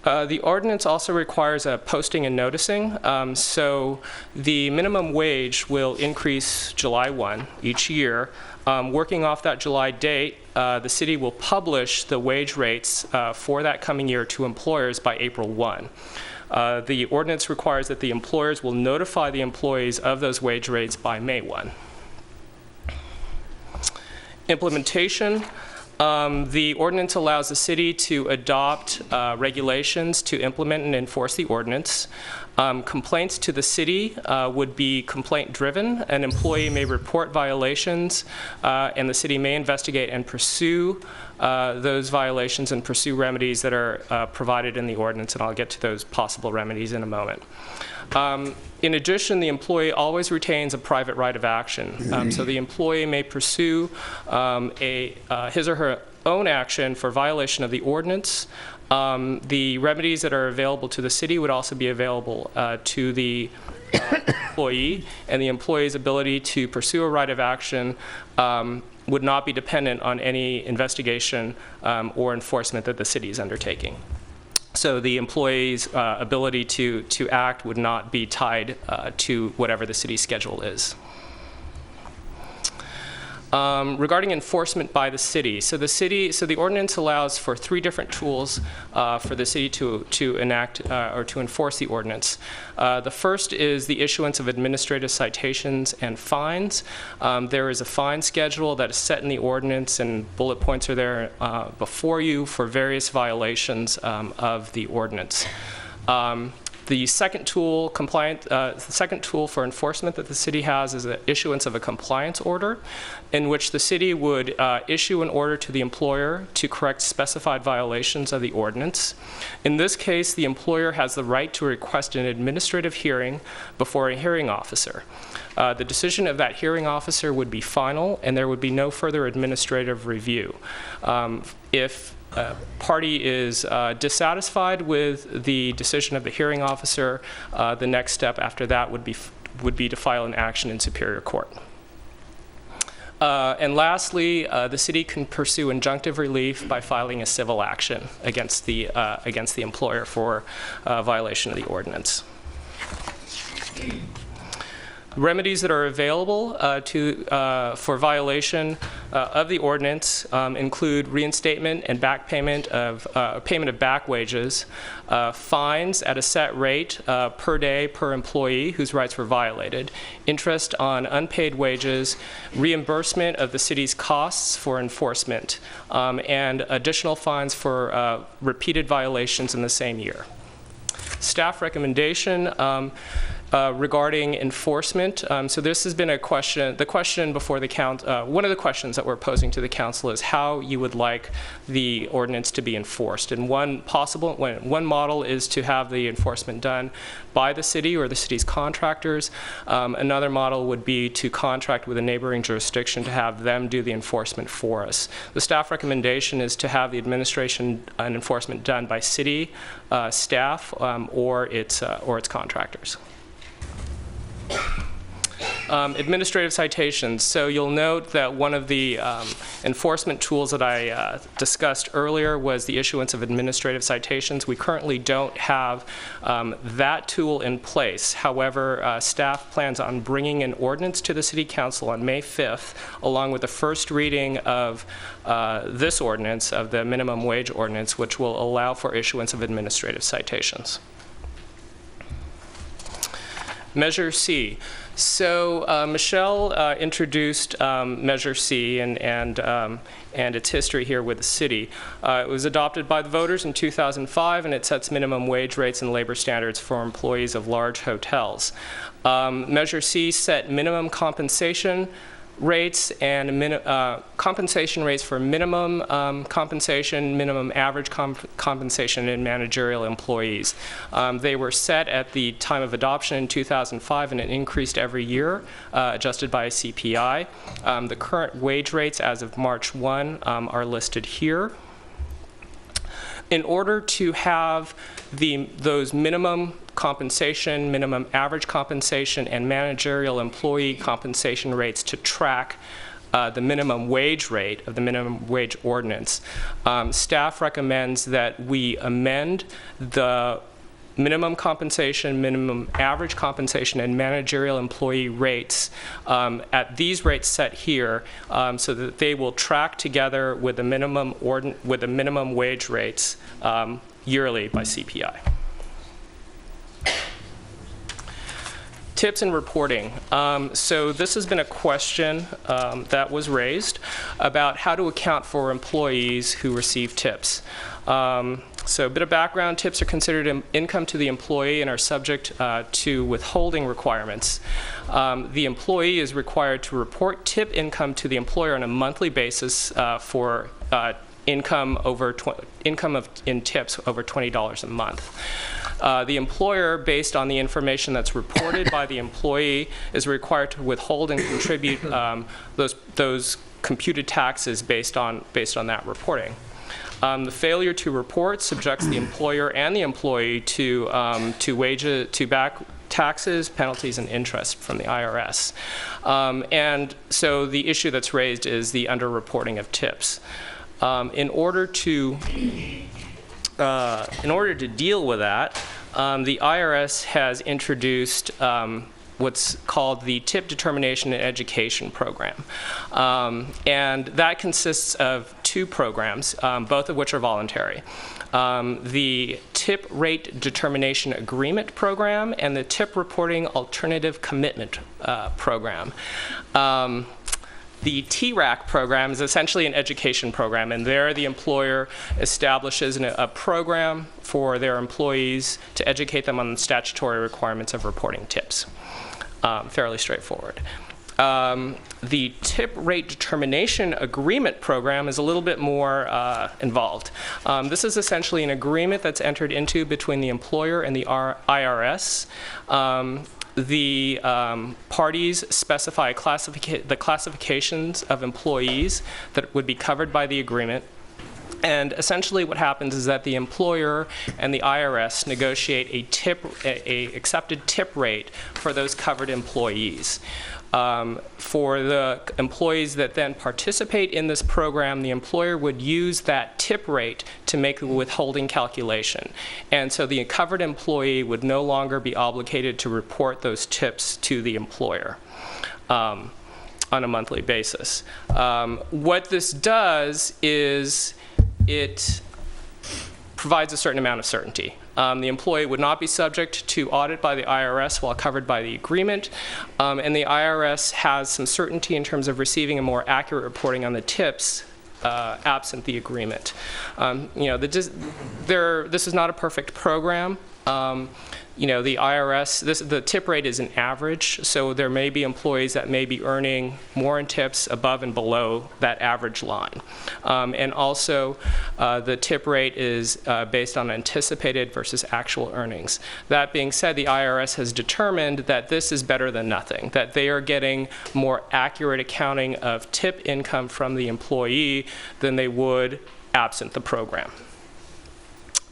The ordinance also requires a posting and noticing. So the minimum wage will increase July 1 each year. Working off that July date, the city will publish the wage rates for that coming year to employers by April 1. The ordinance requires that the employers will notify the employees of those wage rates by May 1. Implementation. The ordinance allows the city to adopt regulations to implement and enforce the ordinance. Complaints to the city would be complaint-driven. An employee may report violations, and the city may investigate and pursue those violations and pursue remedies that are provided in the ordinance, and I'll get to those possible remedies in a moment. In addition, the employee always retains a private right of action. So the employee may pursue his or her own action for violation of the ordinance. The remedies that are available to the city would also be available to the employee, and the employee's ability to pursue a right of action would not be dependent on any investigation or enforcement that the city is undertaking. So the employee's ability to act would not be tied to whatever the city's schedule is. Regarding enforcement by the city, so the ordinance allows for 3 different tools for the city to enact or to enforce the ordinance. The first is the issuance of administrative citations and fines. There is a fine schedule that is set in the ordinance, and bullet points are there before you for various violations of the ordinance. The second tool for enforcement that the city has is the issuance of a compliance order, in which the city would issue an order to the employer to correct specified violations of the ordinance. In this case, the employer has the right to request an administrative hearing before a hearing officer. The decision of that hearing officer would be final, and there would be no further administrative review. If a party is dissatisfied with the decision of the hearing officer, the next step after that would be to file an action in Superior Court. And lastly, the city can pursue injunctive relief by filing a civil action against the employer for violation of the ordinance. Remedies that are available for violation of the ordinance include reinstatement and back payment of back wages, fines at a set rate per day per employee whose rights were violated, interest on unpaid wages, reimbursement of the city's costs for enforcement, and additional fines for repeated violations in the same year. Staff recommendation regarding enforcement. So this has been a question, the question before the council, one of the questions that we're posing to the council is how you would like the ordinance to be enforced. And one model is to have the enforcement done by the city or the city's contractors. Another model would be to contract with a neighboring jurisdiction to have them do the enforcement for us. The staff recommendation is to have the administration and enforcement done by city staff or its contractors. Administrative citations. So you'll note that one of the enforcement tools that I discussed earlier was the issuance of administrative citations. We currently don't have that tool in place. However, staff plans on bringing an ordinance to the City Council on May 5th, along with the first reading of this ordinance, of the minimum wage ordinance, which will allow for issuance of administrative citations. Measure C. So Michelle introduced Measure C and its history here with the city. It was adopted by the voters in 2005, and it sets minimum wage rates and labor standards for employees of large hotels. Measure C set minimum compensation rates and compensation rates for minimum compensation, minimum average compensation, and managerial employees. They were set at the time of adoption in 2005, and it increased every year, adjusted by a CPI. The current wage rates as of March 1 are listed here. In order to have those minimum compensation, minimum average compensation, and managerial employee compensation rates to track the minimum wage rate of the minimum wage ordinance, staff recommends that we amend the minimum compensation, minimum average compensation, and managerial employee rates at these rates set here, so that they will track together with the minimum wage rates yearly by CPI. Tips and reporting. So this has been a question that was raised about how to account for employees who receive tips. So a bit of background, tips are considered income to the employee and are subject to withholding requirements. The employee is required to report tip income to the employer on a monthly basis for income in tips over $20 a month. The employer, based on the information that's reported by the employee, is required to withhold and contribute those computed taxes based on that reporting. The failure to report subjects the employer and the employee to back taxes, penalties, and interest from the IRS. And so the issue that's raised is the underreporting of tips. In order to deal with that, the IRS has introduced what's called the Tip Determination and Education Program. And that consists of two programs, both of which are voluntary. The Tip Rate Determination Agreement Program and the Tip Reporting Alternative Commitment Program. The TRAC program is essentially an education program, and there the employer establishes a program for their employees to educate them on the statutory requirements of reporting tips. Fairly straightforward. The Tip Rate Determination Agreement Program is a little bit more involved. This is essentially an agreement that's entered into between the employer and the IRS. The parties specify the classifications of employees that would be covered by the agreement. And essentially what happens is that the employer and the IRS negotiate a accepted tip rate for those covered employees. For the employees that then participate in this program, the employer would use that tip rate to make the withholding calculation. And so the covered employee would no longer be obligated to report those tips to the employer on a monthly basis. What this does is it provides a certain amount of certainty. The employee would not be subject to audit by the IRS while covered by the agreement, and the IRS has some certainty in terms of receiving a more accurate reporting on the tips absent the agreement. This is not a perfect program. The IRS, the tip rate is an average, so there may be employees that may be earning more in tips above and below that average line. And also, the tip rate is based on anticipated versus actual earnings. That being said, the IRS has determined that this is better than nothing, that they are getting more accurate accounting of tip income from the employee than they would absent the program.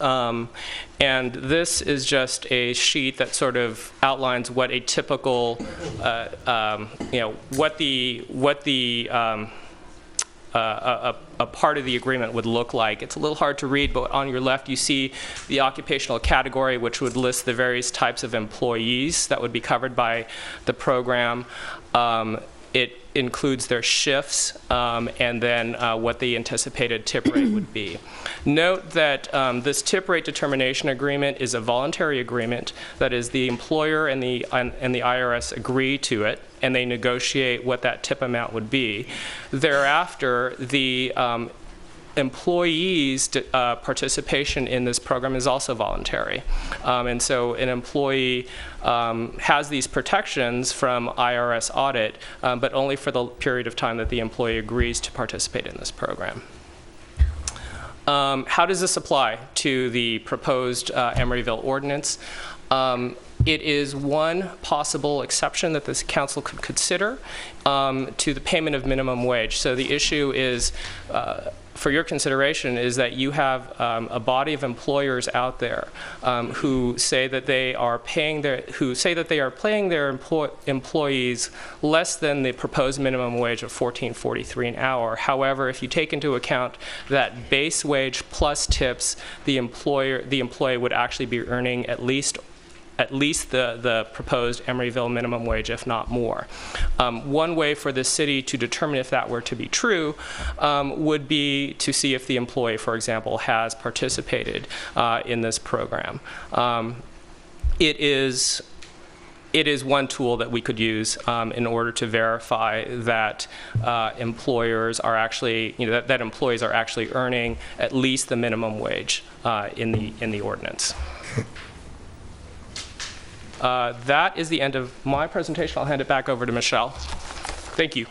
And this is just a sheet that sort of outlines what a typical, what a part of the agreement would look like. It's a little hard to read, but on your left you see the occupational category, which would list the various types of employees that would be covered by the program. It includes their shifts and then what the anticipated tip rate would be. Note that this tip rate determination agreement is a voluntary agreement. That is, the employer and the IRS agree to it, and they negotiate what that tip amount would be. Thereafter, the employees' participation in this program is also voluntary. And so an employee has these protections from IRS audit, but only for the period of time that the employee agrees to participate in this program. How does this apply to the proposed Emeryville ordinance? It is one possible exception that this council could consider to the payment of minimum wage. So the issue is, for your consideration, is that you have a body of employers out there who say that they are paying their employees less than the proposed minimum wage of $14.43 an hour. However, if you take into account that base wage plus tips, the employee would actually be earning at least the proposed Emeryville minimum wage, if not more. One way for the city to determine if that were to be true would be to see if the employee, for example, has participated in this program. It is one tool that we could use in order to verify that employers are actually, that employees are actually earning at least the minimum wage in the ordinance. That is the end of my presentation. I'll hand it back over to Michelle. Thank you.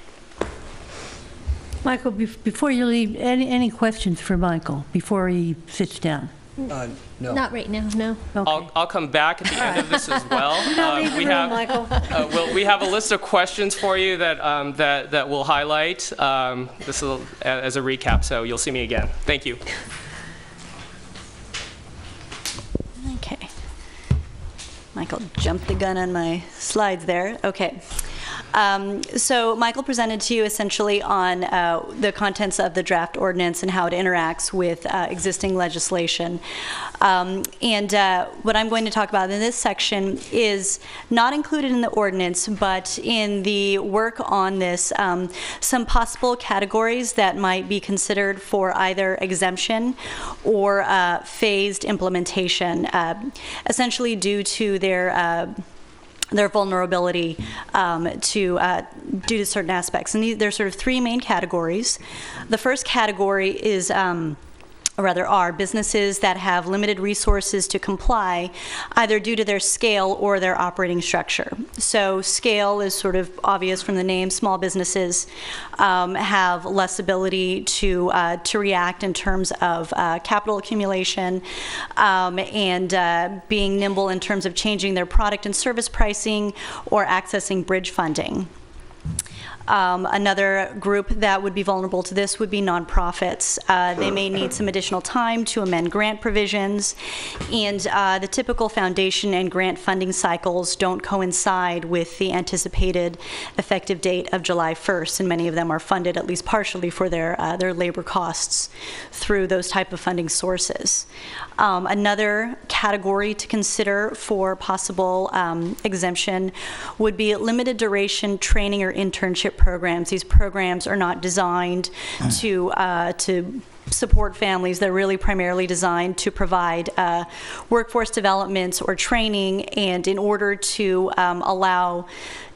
Michael, before you leave, any questions for Michael before he sits down? No. Not right now, no. Okay. I'll come back at the end of this as well. We have a list of questions for you that we'll highlight. This is as a recap, so you'll see me again. Thank you. Okay. Michael jumped the gun on my slides there. Okay. So Michael presented to you essentially on the contents of the draft ordinance and how it interacts with existing legislation. And what I'm going to talk about in this section is not included in the ordinance, but in the work on this, some possible categories that might be considered for either exemption or phased implementation, essentially due to their vulnerability due to certain aspects. And there's sort of three main categories. The first category is, are businesses that have limited resources to comply, either due to their scale or their operating structure. So scale is sort of obvious from the name. Small businesses have less ability to react in terms of capital accumulation and being nimble in terms of changing their product and service pricing or accessing bridge funding. Another group that would be vulnerable to this would be nonprofits. They may need some additional time to amend grant provisions, and the typical foundation and grant funding cycles don't coincide with the anticipated effective date of July 1st, and many of them are funded at least partially for their labor costs through those type of funding sources. Another category to consider for possible exemption would be limited duration training or internship programs. These programs are not designed to support families. They're really primarily designed to provide workforce development or training, and in order to allow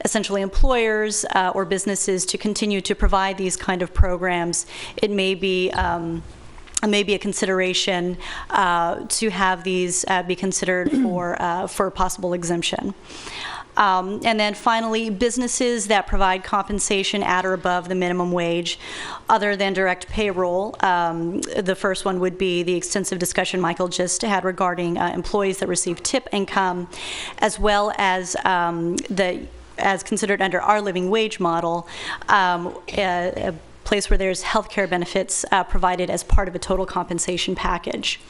essentially employers or businesses to continue to provide these kind of programs, it may be a consideration to have these be considered for possible exemption. And then finally, businesses that provide compensation at or above the minimum wage other than direct payroll. The first one would be the extensive discussion Michael just had regarding employees that receive tip income, as well as as considered under our living wage model, a place where there's health care benefits provided as part of a total compensation package.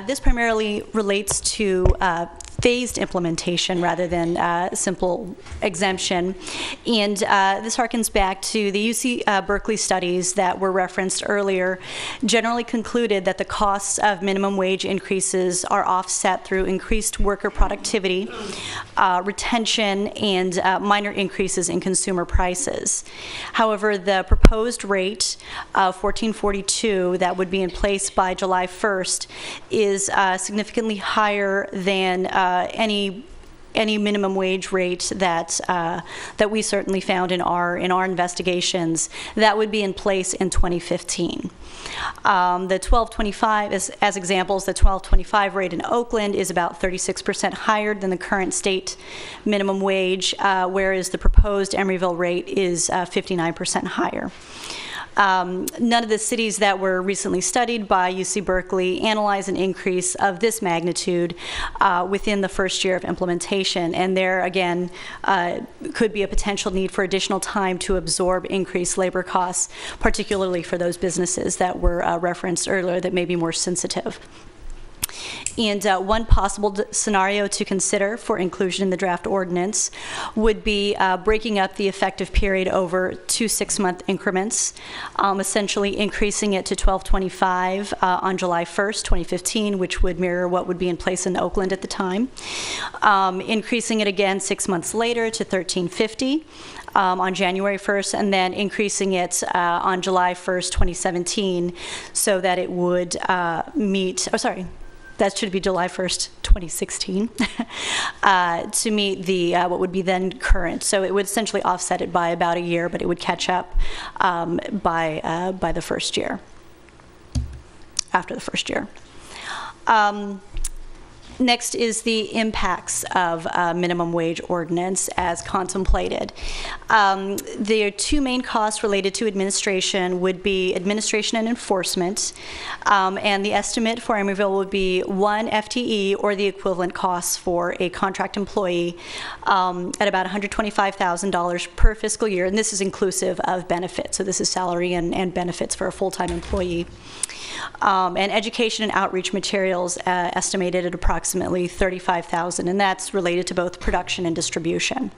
This primarily relates to phased implementation rather than simple exemption. And this harkens back to the UC Berkeley studies that were referenced earlier, generally concluded that the costs of minimum wage increases are offset through increased worker productivity, retention, and minor increases in consumer prices. However, the proposed rate of $14.42 that would be in place by July 1st is significantly higher than any minimum wage rate that we certainly found in our investigations that would be in place in 2015. The 1225, as examples, the 1225 rate in Oakland is about 36% higher than the current state minimum wage, whereas the proposed Emeryville rate is 59% higher. None of the cities that were recently studied by UC Berkeley analyze an increase of this magnitude within the first year of implementation, and there again could be a potential need for additional time to absorb increased labor costs, particularly for those businesses that were referenced earlier that may be more sensitive. And one possible scenario to consider for inclusion in the draft ordinance would be breaking up the effective period over 2 6-month increments, essentially increasing it to 1225 on July 1st, 2015, which would mirror what would be in place in Oakland at the time, increasing it again 6 months later to 1350. On January 1st, and then increasing it on July 1st, 2017, so that it would that should be July 1st, 2016, to meet the what would be then current. So it would essentially offset it by about a year, but it would catch up by the first year, after the first year. Next is the impacts of minimum wage ordinance as contemplated. The two main costs related to administration would be administration and enforcement, and the estimate for Emeryville would be 1 FTE or the equivalent costs for a contract employee at about $125,000 per fiscal year, and this is inclusive of benefits, so this is salary and benefits for a full-time employee. And education and outreach materials estimated at approximately $35,000, and that's related to both production and distribution.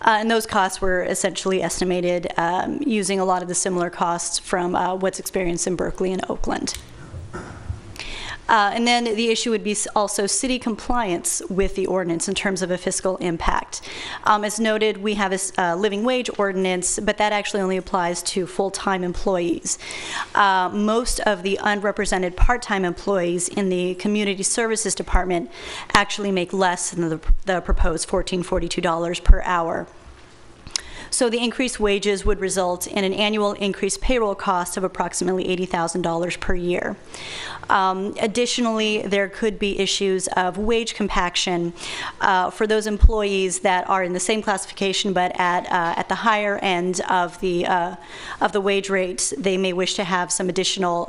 And those costs were essentially estimated using a lot of the similar costs from what's experienced in Berkeley and Oakland. And then the issue would be also city compliance with the ordinance in terms of a fiscal impact. As noted, we have a living wage ordinance, but that actually only applies to full-time employees. Most of the unrepresented part-time employees in the community services department actually make less than the proposed $14.42 per hour. So the increased wages would result in an annual increased payroll cost of approximately $80,000 per year. Additionally, there could be issues of wage compaction for those employees that are in the same classification but at the higher end of the wage rates. They may wish to have some additional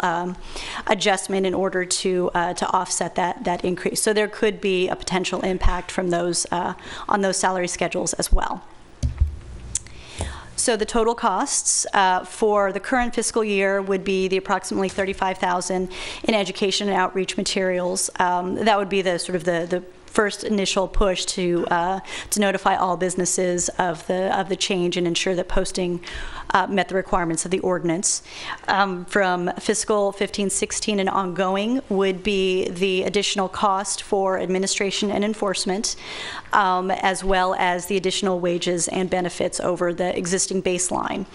adjustment in order to offset that increase. So there could be a potential impact from those on those salary schedules as well. So the total costs for the current fiscal year would be the approximately $35,000 in education and outreach materials. That would be the sort of the first initial push to notify all businesses of the change and ensure that posting met the requirements of the ordinance. From fiscal 15-16 and ongoing would be the additional cost for administration and enforcement, as well as the additional wages and benefits over the existing baseline.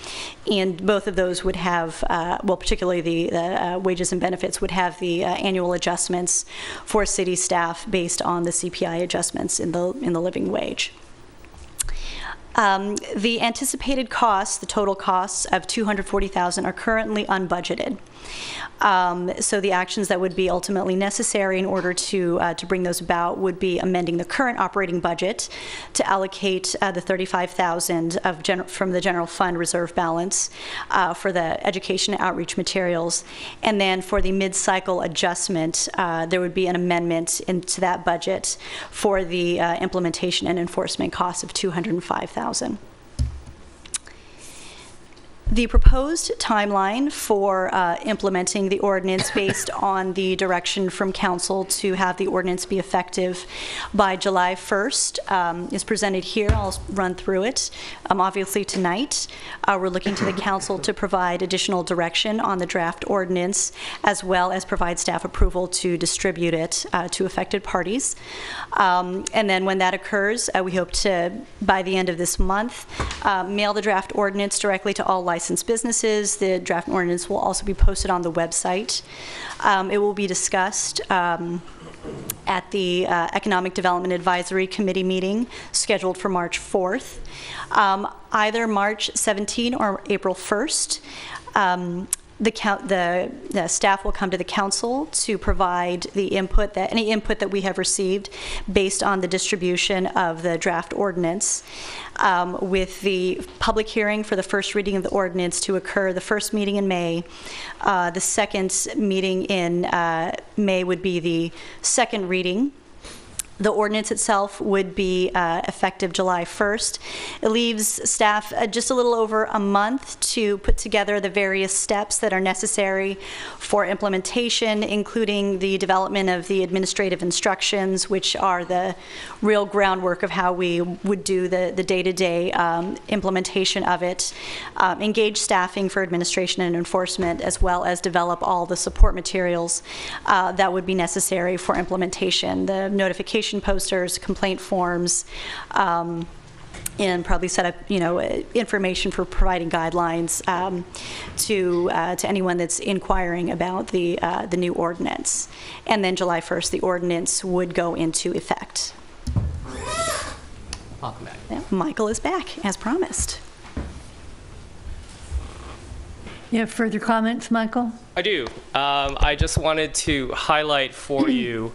And both of those would have, well, particularly the wages and benefits would have the annual adjustments for city staff based on the CPI adjustments in the living wage. The anticipated costs, the total costs of $240,000 are currently unbudgeted. So the actions that would be ultimately necessary in order to bring those about would be amending the current operating budget to allocate the $35,000 from the general fund reserve balance for the education and outreach materials, and then for the mid-cycle adjustment, there would be an amendment into that budget for the implementation and enforcement costs of $205,000. The proposed timeline for implementing the ordinance based on the direction from council to have the ordinance be effective by July 1st is presented here. I'll run through it. Obviously tonight, we're looking to the council to provide additional direction on the draft ordinance, as well as provide staff approval to distribute it to affected parties. And then when that occurs, we hope to, by the end of this month, mail the draft ordinance directly to all licensed businesses. The draft ordinance will also be posted on the website. It will be discussed at the Economic Development Advisory Committee meeting scheduled for March 4th. Either March 17 or April 1st, the staff will come to the council to provide the input any input that we have received based on the distribution of the draft ordinance, with the public hearing for the first reading of the ordinance to occur the first meeting in May. The second meeting in May would be the second reading. The ordinance itself would be effective July 1st. It leaves staff just a little over a month to put together the various steps that are necessary for implementation, including the development of the administrative instructions, which are the real groundwork of how we would do the day-to-day implementation of it, engage staffing for administration and enforcement, as well as develop all the support materials that would be necessary for implementation. The notification posters, complaint forms, and probably set up, information for providing guidelines to anyone that's inquiring about the new ordinance. And then July 1st, the ordinance would go into effect. Welcome back. Yeah, Michael is back, as promised. You have further comments, Michael? I do. I just wanted to highlight for you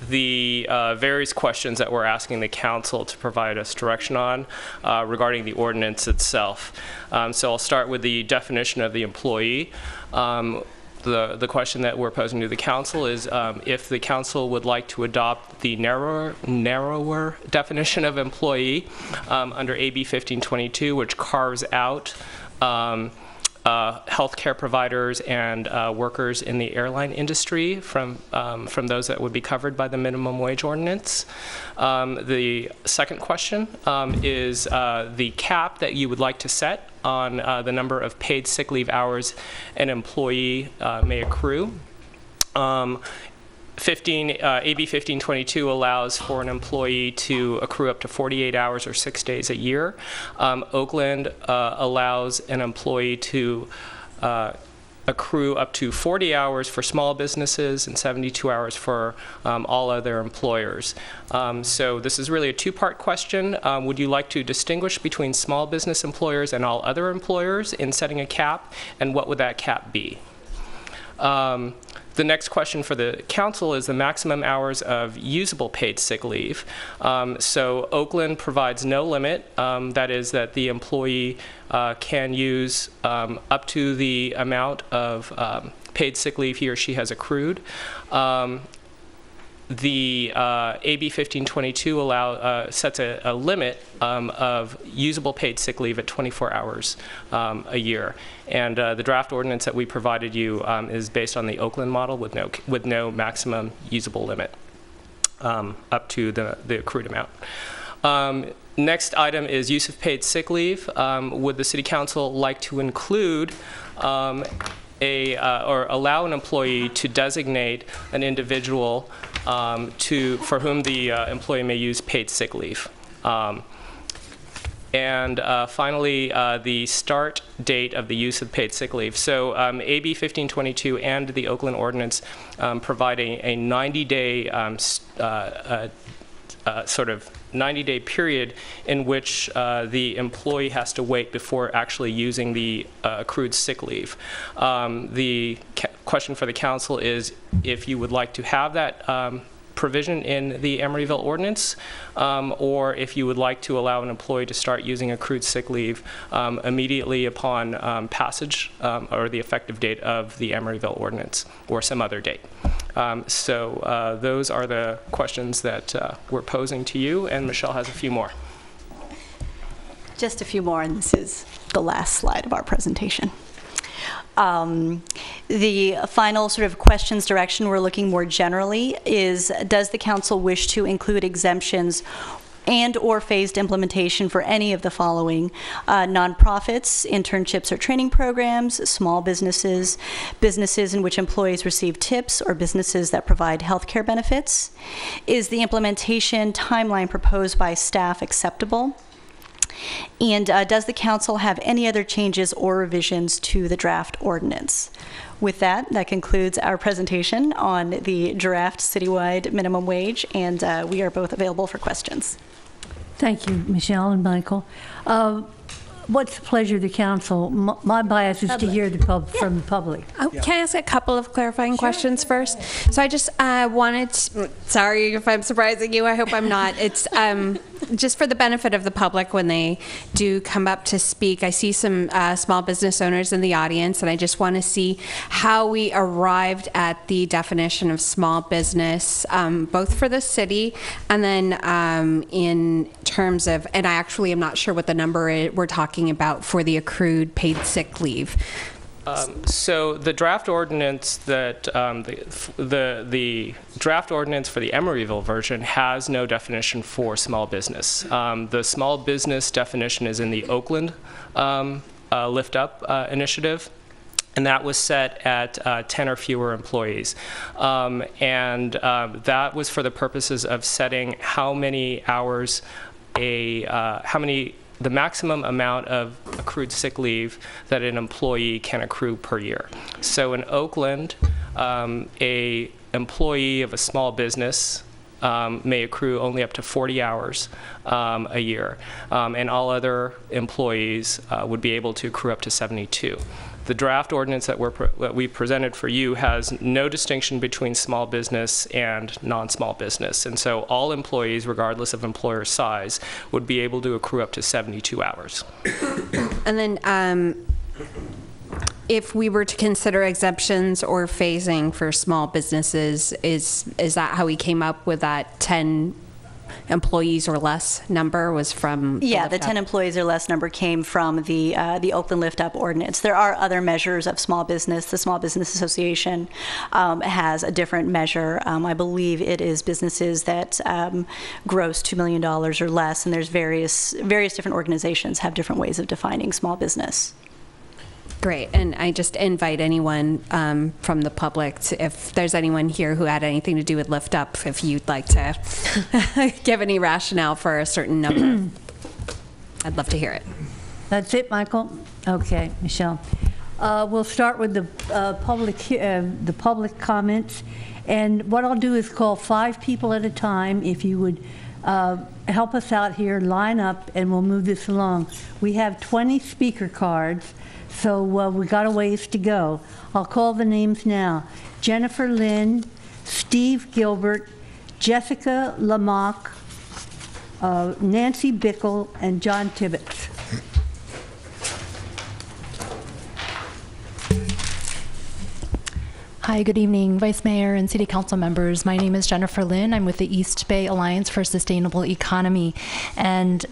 the various questions that we're asking the council to provide us direction on regarding the ordinance itself. So I'll start with the definition of the employee. The question that we're posing to the council is if the council would like to adopt the narrower definition of employee under AB 1522, which carves out healthcare providers and workers in the airline industry from those that would be covered by the minimum wage ordinance. The second question is the cap that you would like to set on the number of paid sick leave hours an employee may accrue. AB 1522 allows for an employee to accrue up to 48 hours or 6 days a year. Oakland allows an employee to accrue up to 40 hours for small businesses and 72 hours for all other employers. So this is really a two-part question. Would you like to distinguish between small business employers and all other employers in setting a cap, and what would that cap be? The next question for the council is the maximum hours of usable paid sick leave. So Oakland provides no limit. That is that the employee can use up to the amount of paid sick leave he or she has accrued. The AB 1522 sets a limit of usable paid sick leave at 24 hours a year. And the draft ordinance that we provided you is based on the Oakland model with no maximum usable limit up to the accrued amount. Next item is use of paid sick leave. Would the City Council like to include or allow an employee to designate an individual for whom the employee may use paid sick leave? And finally, the start date of the use of paid sick leave. So AB 1522 and the Oakland Ordinance provide a 90-day sort of 90-day period in which the employee has to wait before actually using the accrued sick leave. The question for the council is if you would like to have that provision in the Emeryville ordinance, or if you would like to allow an employee to start using accrued sick leave immediately upon passage or the effective date of the Emeryville ordinance, or some other date. So those are the questions that we're posing to you, and Michelle has a few more. Just a few more, and this is the last slide of our presentation. The final sort of questions direction we're looking more generally is, does the council wish to include exemptions and or phased implementation for any of the following: nonprofits, internships or training programs, small businesses, businesses in which employees receive tips, or businesses that provide health care benefits? Is the implementation timeline proposed by staff acceptable? And does the council have any other changes or revisions to the draft ordinance? With that concludes our presentation on the draft citywide minimum wage, and we are both available for questions. Thank you, Michelle and Michael. What's the pleasure of the council? My bias is to hear from the public. Can I ask a couple of clarifying questions first? So I just wanted to, sorry if I'm surprising you, I hope I'm not. It's just for the benefit of the public when they do come up to speak. I see some small business owners in the audience, and I just want to see how we arrived at the definition of small business, both for the city and then in terms of, and I actually am not sure what the number we're talking about for the accrued paid sick leave. So the draft ordinance that the draft ordinance for the Emeryville version has no definition for small business. The small business definition is in the Oakland Lift Up initiative, and that was set at 10 or fewer employees. And that was for the purposes of setting how many hours the maximum amount of accrued sick leave that an employee can accrue per year. So in Oakland, a employee of a small business may accrue only up to 40 hours a year, and all other employees would be able to accrue up to 72. The draft ordinance that we presented for you has no distinction between small business and non-small business, and so all employees, regardless of employer size, would be able to accrue up to 72 hours. And then if we were to consider exemptions or phasing for small businesses, is that how we came up with that 10 employees or less number? Was from the 10 employees or less number came from the Oakland Lift Up ordinance. There are other measures of small business. The Small Business Association has a different measure. I believe it is businesses that gross $2 million or less, and there's various different organizations have different ways of defining small business. Great, and I just invite anyone from the public, if there's anyone here who had anything to do with Lift Up, if you'd like to give any rationale for a certain number. I'd love to hear it. That's it, Michael? Okay, Michelle. We'll start with the public comments, and what I'll do is call 5 people at a time. If you would help us out here, line up, and we'll move this along. We have 20 speaker cards, so we got a ways to go. I'll call the names now: Jennifer Lynn, Steve Gilbert, Jessica Lamock, Nancy Bickle, and John Tibbetts. Hi, good evening, Vice Mayor and City Council members. My name is Jennifer Lynn. I'm with the East Bay Alliance for a Sustainable Economy, and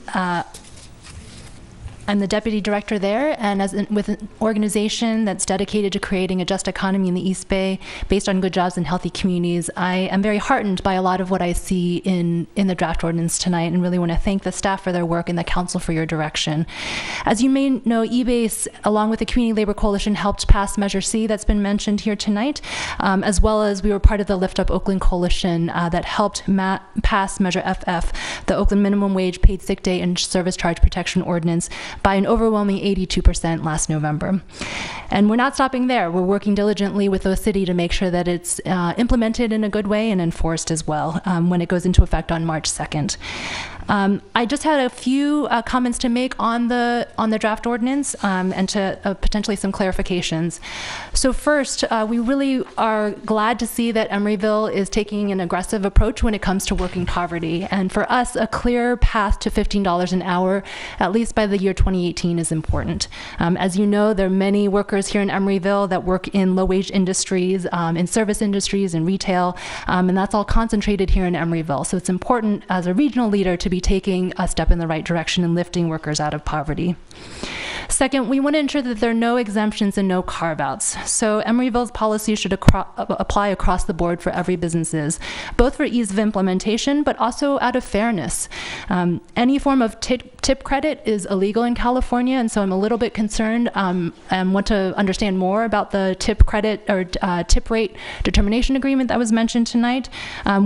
I'm the deputy director there, and with an organization that's dedicated to creating a just economy in the East Bay based on good jobs and healthy communities. I am very heartened by a lot of what I see in the draft ordinance tonight, and really want to thank the staff for their work and the council for your direction. As you may know, eBase, along with the Community Labor Coalition, helped pass Measure C that's been mentioned here tonight, as well as we were part of the Lift Up Oakland Coalition that helped pass Measure FF, the Oakland Minimum Wage, Paid Sick Day, and Service Charge Protection Ordinance, by an overwhelming 82% last November. And we're not stopping there. We're working diligently with the city to make sure that it's implemented in a good way and enforced as well when it goes into effect on March 2nd. I just had a few comments to make on the draft ordinance and to potentially some clarifications. So first, we really are glad to see that Emeryville is taking an aggressive approach when it comes to working poverty. And for us, a clear path to $15 an hour, at least by the year 2018, is important. As you know, there are many workers here in Emeryville that work in low-wage industries, in service industries, and retail, and that's all concentrated here in Emeryville. So it's important as a regional leader to be taking a step in the right direction and lifting workers out of poverty. Second, we want to ensure that there are no exemptions and no carve-outs. So Emeryville's policy should apply across the board for every businesses, both for ease of implementation, but also out of fairness. Any form of tip credit is illegal in California, and so I'm a little bit concerned and want to understand more about the tip credit or tip rate determination agreement that was mentioned tonight.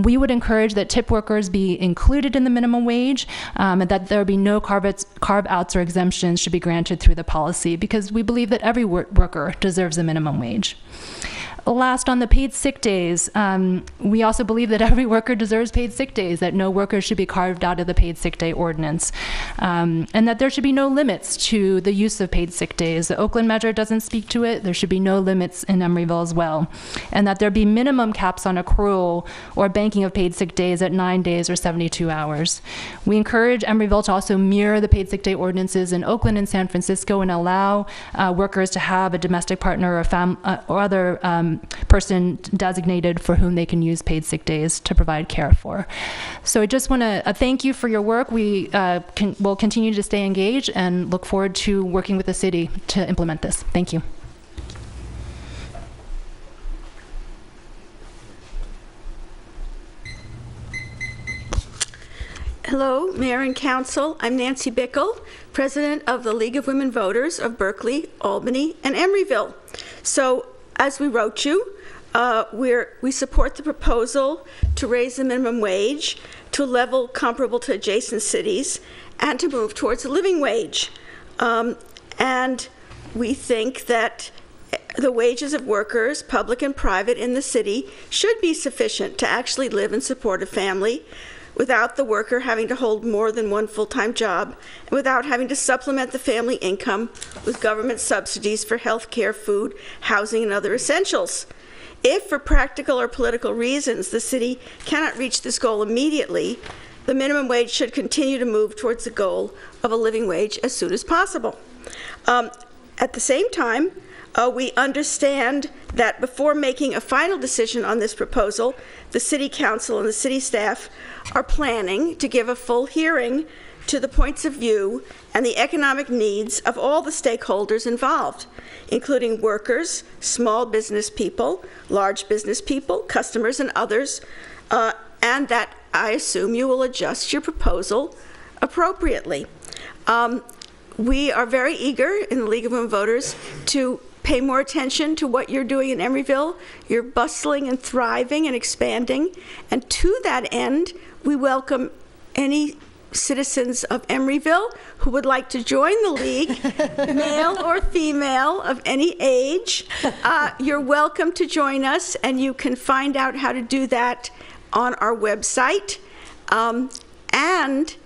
We would encourage that tip workers be included in the minimum wage, and that there be no carve-outs or exemptions should be granted through the policy, because we believe that every worker deserves a minimum wage. Last, on the paid sick days, we also believe that every worker deserves paid sick days, that no worker should be carved out of the paid sick day ordinance, and that there should be no limits to the use of paid sick days. The Oakland measure doesn't speak to it. There should be no limits in Emeryville as well, and that there be minimum caps on accrual or banking of paid sick days at 9 days or 72 hours. We encourage Emeryville to also mirror the paid sick day ordinances in Oakland and San Francisco and allow workers to have a domestic partner or other person designated for whom they can use paid sick days to provide care for. So I just want to thank you for your work. We will continue to stay engaged and look forward to working with the city to implement this. Thank you. Hello, Mayor and Council. I'm Nancy Bickle, President of the League of Women Voters of Berkeley, Albany, and Emeryville. So, as we wrote you, we support the proposal to raise the minimum wage to a level comparable to adjacent cities and to move towards a living wage. And we think that the wages of workers, public and private, in the city should be sufficient to actually live and support a family without the worker having to hold more than one full-time job and without having to supplement the family income with government subsidies for health care, food, housing, and other essentials. If, for practical or political reasons, the city cannot reach this goal immediately, the minimum wage should continue to move towards the goal of a living wage as soon as possible. At the same time, we understand that before making a final decision on this proposal, the City Council and the city staff are planning to give a full hearing to the points of view and the economic needs of all the stakeholders involved, including workers, small business people, large business people, customers, and others, and that I assume you will adjust your proposal appropriately. We are very eager in the League of Women Voters to pay more attention to what you're doing in Emeryville. You're bustling and thriving and expanding, and to that end, we welcome any citizens of Emeryville who would like to join the league, male or female of any age, you're welcome to join us, and you can find out how to do that on our website. And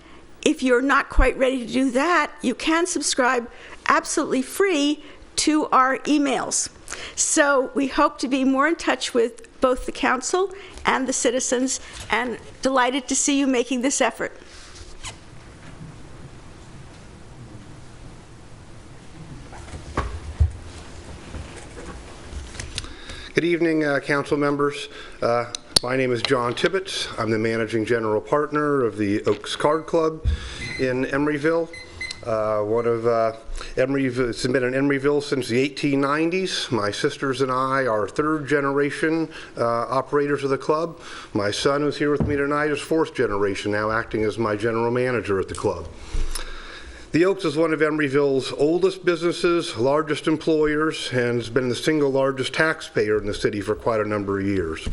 if you're not quite ready to do that, you can subscribe absolutely free to our emails. So we hope to be more in touch with both the council and the citizens, and delighted to see you making this effort. Good evening, council members. My name is John Tibbetts. I'm the managing general partner of the Oaks Card Club in Emeryville. It's been in Emeryville since the 1890s. My sisters and I are third generation operators of the club. My son, who's here with me tonight, is fourth generation, now acting as my general manager at the club. The Oaks is one of Emeryville's oldest businesses, largest employers, and has been the single largest taxpayer in the city for quite a number of years.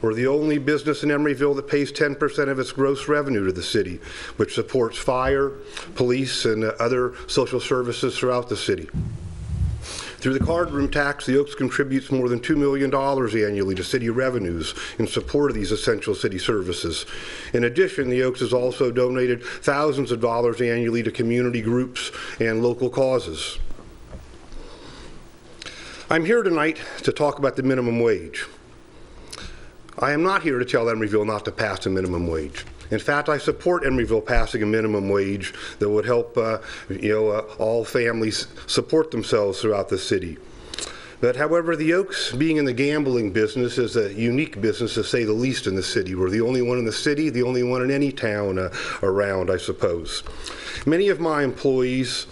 We're the only business in Emeryville that pays 10% of its gross revenue to the city, which supports fire, police, and other social services throughout the city. Through the card room tax, the Oaks contributes more than $2 million annually to city revenues in support of these essential city services. In addition, the Oaks has also donated thousands of dollars annually to community groups and local causes. I'm here tonight to talk about the minimum wage. I am not here to tell Emeryville not to pass a minimum wage. In fact, I support Emeryville passing a minimum wage that would help all families support themselves throughout the city. But however, the Oaks, being in the gambling business, is a unique business to say the least in the city. We're the only one in the city, the only one in any town around, I suppose. Many of my employees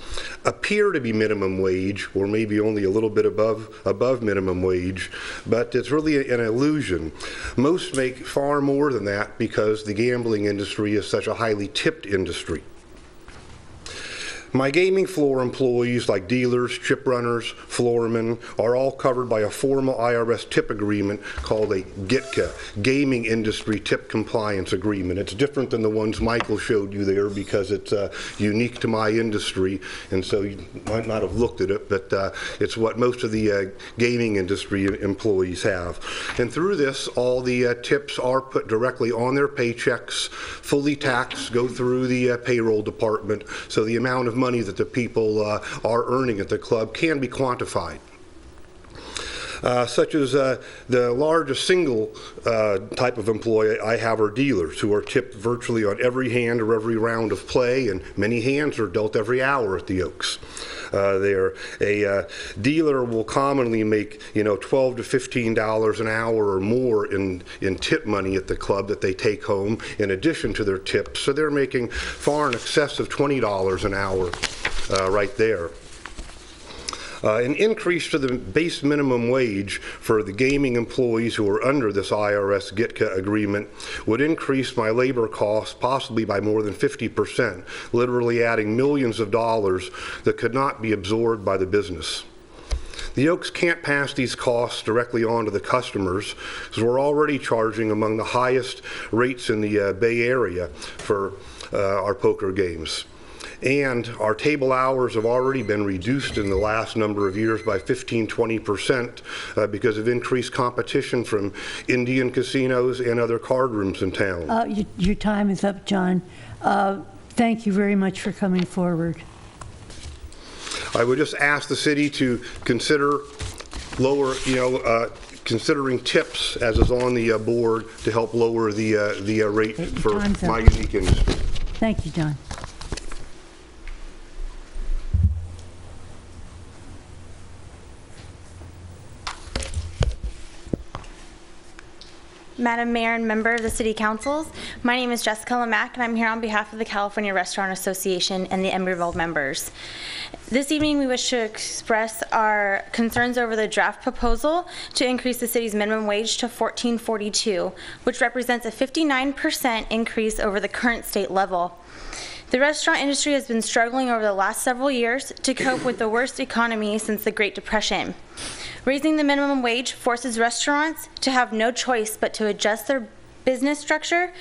appear to be minimum wage, or maybe only a little bit above minimum wage, but it's really an illusion. Most make far more than that because the gambling industry is such a highly tipped industry. My gaming floor employees, like dealers, chip runners, floormen, are all covered by a formal IRS tip agreement called a GITCA, Gaming Industry Tip Compliance Agreement. It's different than the ones Michael showed you there because it's unique to my industry, and so you might not have looked at it, but it's what most of the gaming industry employees have. And through this, all the tips are put directly on their paychecks, fully taxed, go through the payroll department, so the amount of money that the people are earning at the club can be quantified. Such as the largest single type of employee I have are dealers who are tipped virtually on every hand or every round of play, and many hands are dealt every hour at the Oaks. A dealer will commonly make $12 to $15 an hour or more in tip money at the club that they take home in addition to their tips, so they're making far in excess of $20 an hour right there. An increase to the base minimum wage for the gaming employees who are under this IRS GITCA agreement would increase my labor costs possibly by more than 50%, literally adding millions of dollars that could not be absorbed by the business. The Oaks can't pass these costs directly on to the customers because we're already charging among the highest rates in the Bay Area for our poker games. And our table hours have already been reduced in the last number of years by 15-20% because of increased competition from Indian casinos and other card rooms in town. Your time is up, John. Thank you very much for coming forward. I would just ask the city to consider considering tips, as is on the board, to help lower the rate for my unique industry. Thank you, John. Madam Mayor and member of the City Councils, my name is Jessica Lamack, and I'm here on behalf of the California Restaurant Association and the Emeryville members. This evening, we wish to express our concerns over the draft proposal to increase the city's minimum wage to $14.42, which represents a 59% increase over the current state level. The restaurant industry has been struggling over the last several years to cope with the worst economy since the Great Depression. Raising the minimum wage forces restaurants to have no choice but to adjust their business structure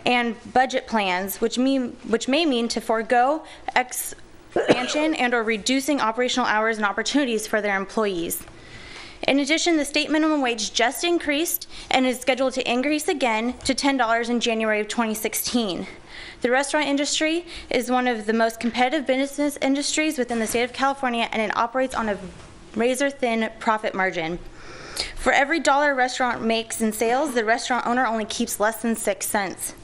and budget plans, which may mean to forego expansion and or reducing operational hours and opportunities for their employees. In addition, the state minimum wage just increased and is scheduled to increase again to $10 in January of 2016. The restaurant industry is one of the most competitive business industries within the state of California, and it operates on a razor-thin profit margin. For every dollar a restaurant makes in sales, the restaurant owner only keeps less than 6 cents.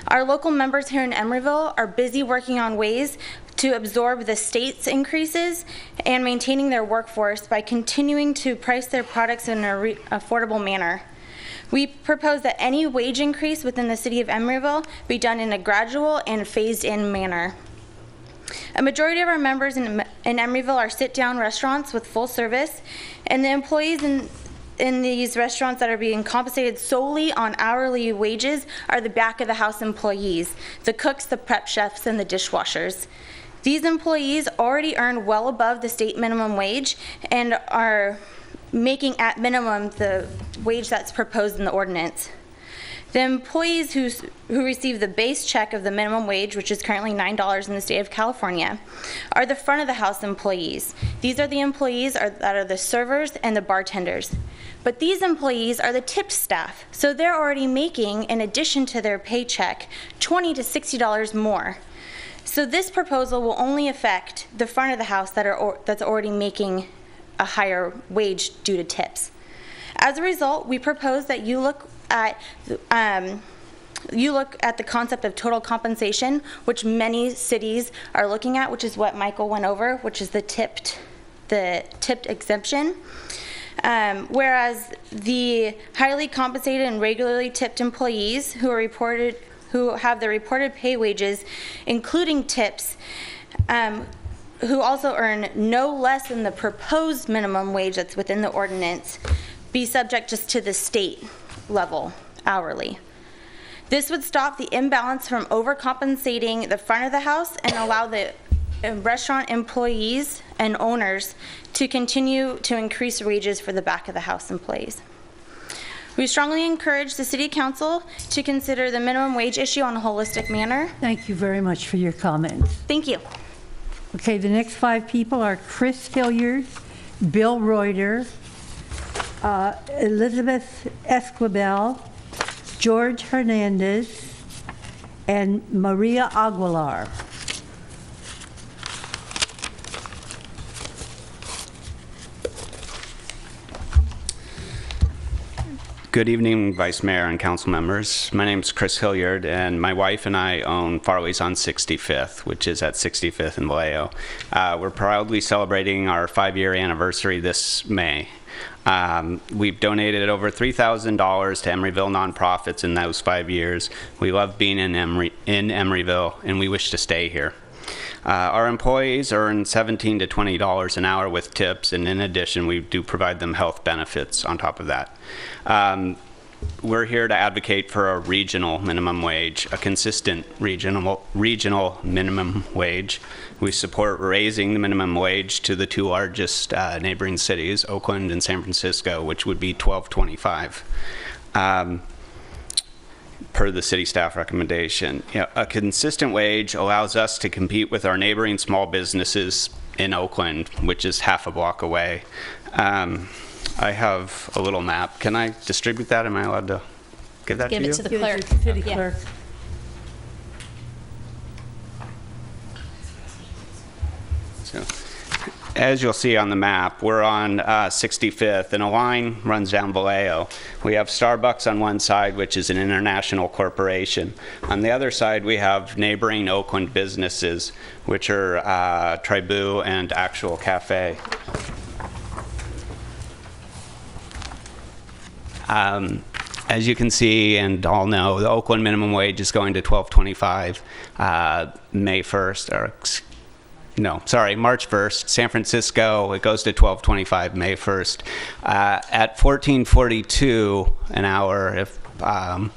Our local members here in Emeryville are busy working on ways to absorb the state's increases and maintaining their workforce by continuing to price their products in an affordable manner. We propose that any wage increase within the city of Emeryville be done in a gradual and phased-in manner. A majority of our members in Emeryville are sit-down restaurants with full service, and the employees in these restaurants that are being compensated solely on hourly wages are the back-of-the-house employees, the cooks, the prep chefs, and the dishwashers. These employees already earn well above the state minimum wage and are making at minimum the wage that's proposed in the ordinance. The employees who receive the base check of the minimum wage, which is currently $9 in the state of California, are the front of the house employees. These are the employees that are the servers and the bartenders. But these employees are the tipped staff, so they're already making, in addition to their paycheck, $20 to $60 more. So this proposal will only affect the front of the house that's already making a higher wage due to tips. As a result, we propose that you look at the concept of total compensation, which many cities are looking at, which is what Michael went over, which is the tipped exemption. Whereas the highly compensated and regularly tipped employees who have the reported pay wages, including tips, who also earn no less than the proposed minimum wage that's within the ordinance, be subject just to the state level hourly. This would stop the imbalance from overcompensating the front of the house and allow the restaurant employees and owners to continue to increase wages for the back of the house employees. We strongly encourage the City Council to consider the minimum wage issue on a holistic manner. Thank you very much for your comments. Thank you. Okay, the next 5 people are Chris Hilliard, Bill Reuter, Elizabeth Esquivel, George Hernandez, and Maria Aguilar. Good evening, Vice Mayor and council members. My name is Chris Hilliard, and my wife and I own Farley's on 65th, which is at 65th and Vallejo. We're proudly celebrating our 5-year anniversary this May. We've donated over $3,000 to Emeryville nonprofits in those 5 years. We love being in Emeryville, and we wish to stay here. Our employees earn $17 to $20 an hour with tips, and in addition, we do provide them health benefits on top of that. We're here to advocate for a regional minimum wage, a consistent regional minimum wage. We support raising the minimum wage to the 2 largest neighboring cities, Oakland and San Francisco, which would be $12.25. Per the city staff recommendation. A consistent wage allows us to compete with our neighboring small businesses in Oakland, which is half a block away. I have a little map. Can I distribute that? Am I allowed to give that to you? Give it to the clerk. Give it to the city clerk. So, as you'll see on the map, we're on 65th, and a line runs down Vallejo. We have Starbucks on one side, which is an international corporation. On the other side, we have neighboring Oakland businesses, which are Tribu and Actual Cafe. As you can see and all know, the Oakland minimum wage is going to $12.25 May 1st, or March 1st. San Francisco, it goes to $12.25 May 1st. At $14.42 an hour, if the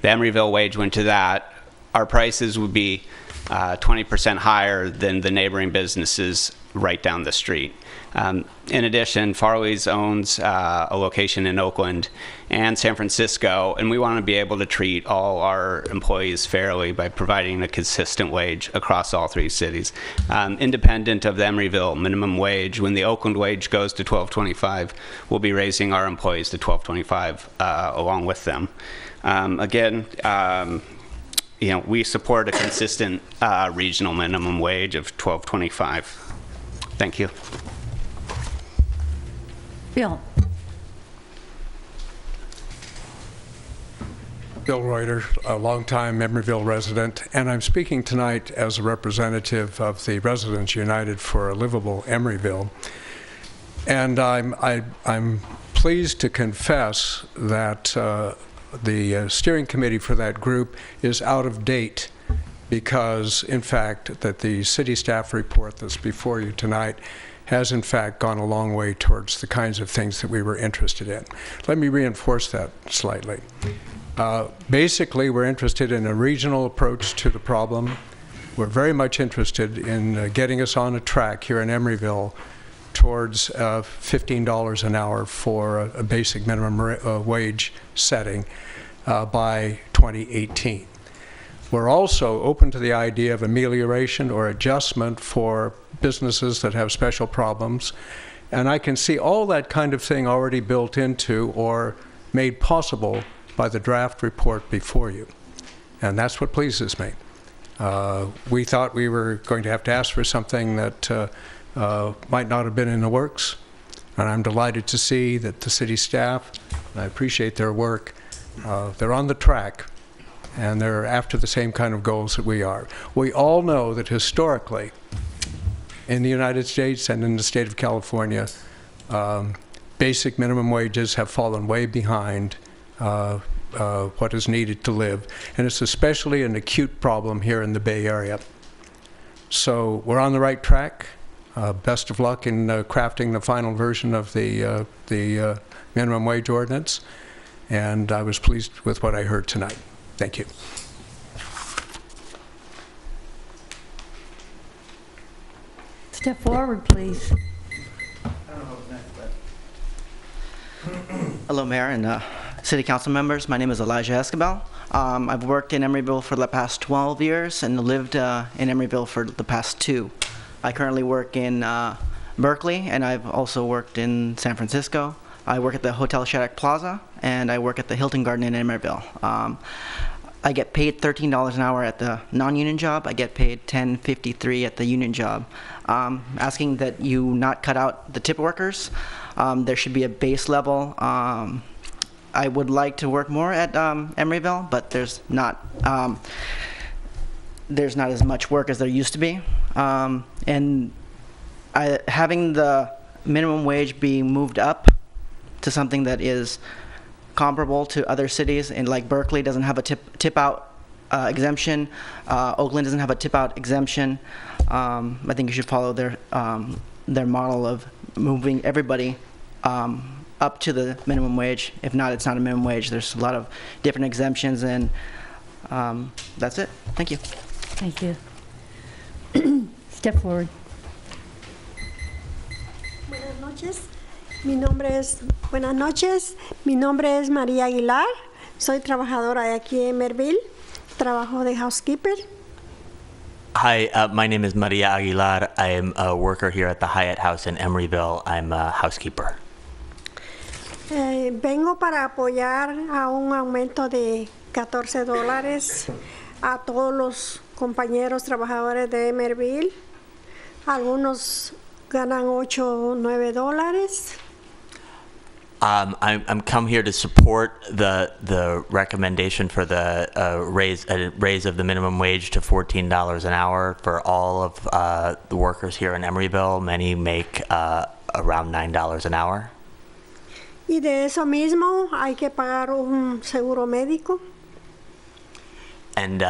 Emeryville wage went to that, our prices would be 20% higher than the neighboring businesses right down the street. In addition, Farley's owns a location in Oakland and San Francisco, and we want to be able to treat all our employees fairly by providing a consistent wage across all three cities. Independent of the Emeryville minimum wage, when the Oakland wage goes to $12.25, we'll be raising our employees to $12.25 along with them. Again, we support a consistent regional minimum wage of $12.25. Thank you. Bill. Bill Reuter, a longtime Emeryville resident, and I'm speaking tonight as a representative of the Residents United for a Livable Emeryville. And I'm pleased to confess that the steering committee for that group is out of date, because, in fact, that the city staff report that's before you tonight has, in fact, gone a long way towards the kinds of things that we were interested in. Let me reinforce that slightly. Basically, we're interested in a regional approach to the problem. We're very much interested in getting us on a track here in Emeryville towards $15 an hour for a basic minimum wage setting by 2018. We're also open to the idea of amelioration or adjustment for businesses that have special problems. And I can see all that kind of thing already built into or made possible by the draft report before you. And that's what pleases me. We thought we were going to have to ask for something that might not have been in the works. And I'm delighted to see that the city staff, and I appreciate their work, they're on the track. And they're after the same kind of goals that we are. We all know that historically, in the United States and in the state of California, basic minimum wages have fallen way behind what is needed to live. And it's especially an acute problem here in the Bay Area. So we're on the right track. Best of luck in crafting the final version of the minimum wage ordinance. And I was pleased with what I heard tonight. Thank you. Step forward, please. Hello, Mayor and City Council members. My name is Elijah Escobar. I've worked in Emeryville for the past 12 years and lived in Emeryville for the past 2. I currently work in Berkeley, and I've also worked in San Francisco. I work at the Hotel Shattuck Plaza, and I work at the Hilton Garden in Emeryville. I get paid $13 an hour at the non-union job. I get paid $10.53 at the union job. Asking that you not cut out the tip workers. There should be a base level. I would like to work more at Emeryville, but there's not as much work as there used to be. And having the minimum wage be moved up to something that is comparable to other cities, and like Berkeley doesn't have a tip out exemption. Oakland doesn't have a tip out exemption. I think you should follow their model of moving everybody up to the minimum wage. If not, it's not a minimum wage. There's a lot of different exemptions, and that's it. Thank you. Thank you. Step forward. Buenas noches. Buenas noches. Mi nombre es María Aguilar. Soy trabajadora de aquí en Emeryville. Trabajo de housekeeper. Hi, my name is Maria Aguilar. I am a worker here at the Hyatt House in Emeryville. I'm a housekeeper. Vengo para apoyar a un aumento de $14 a todos los compañeros trabajadores de Emeryville. Algunos ganan $8 o $9. I'm come here to support the recommendation for the raise of the minimum wage to $14 an hour for all of the workers here in Emeryville. Many make around $9 an hour. Y de eso mismo hay que pagar un seguro médico. And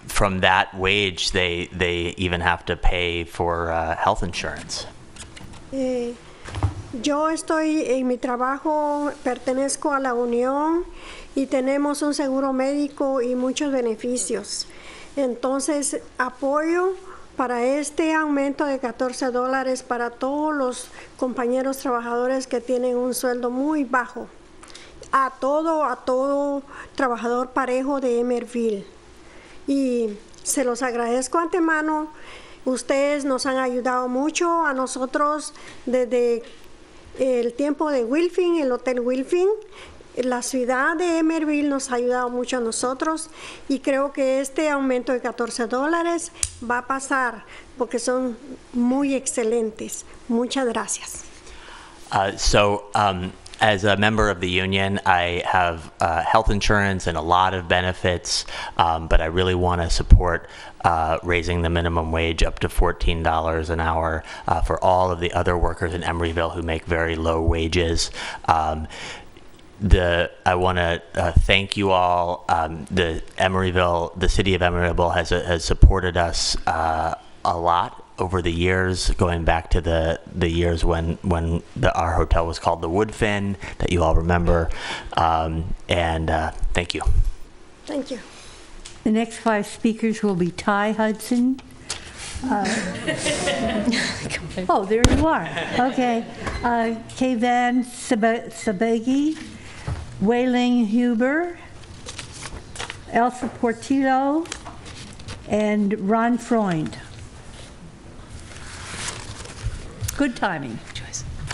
from that wage, they even have to pay for health insurance. Yo estoy en mi trabajo, pertenezco a la Unión y tenemos un seguro médico y muchos beneficios. Entonces, apoyo para este aumento de $14 para todos los compañeros trabajadores que tienen un sueldo muy bajo. A todo trabajador parejo de Emeryville. Y se los agradezco antemano. Ustedes nos han ayudado mucho a nosotros desde el tiempo de Wilfing, el Hotel Wilfing. La ciudad de Emeryville nos ha ayudado mucho a nosotros y creo que este aumento de $14 va a pasar porque son muy excelentes. Muchas gracias. As a member of the union, I have health insurance and a lot of benefits, but I really want to support raising the minimum wage up to $14 an hour for all of the other workers in Emeryville who make very low wages. I want to thank you all. The city of Emeryville has supported us a lot over the years, going back to the years when our hotel was called the Woodfin, that you all remember. Thank you. Thank you. The next 5 speakers will be Ty Hudson. Oh, there you are. Okay. Kayvan Sabegi, Wei-Ling Huber, Elsa Portillo, and Ron Freund. Good timing.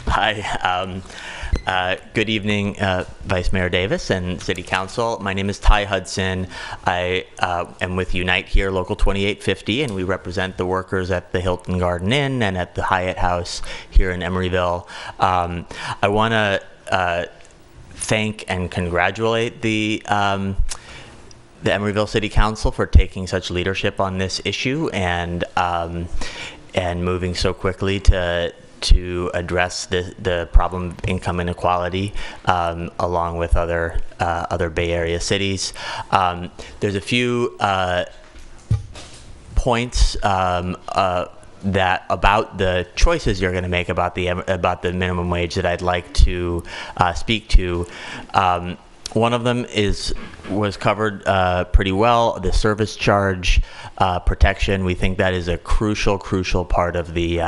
Hi. Good evening, Vice Mayor Davis and City Council. My name is Ty Hudson. I am with Unite Here, Local 2850, and we represent the workers at the Hilton Garden Inn and at the Hyatt House here in Emeryville. I want to thank and congratulate the Emeryville City Council for taking such leadership on this issue and moving so quickly to address the problem of income inequality along with other Bay Area cities. There's a few points that about the choices you're going to make about the minimum wage that I'd like to speak to. One of them was covered pretty well, the service charge protection. We think that is a crucial part of the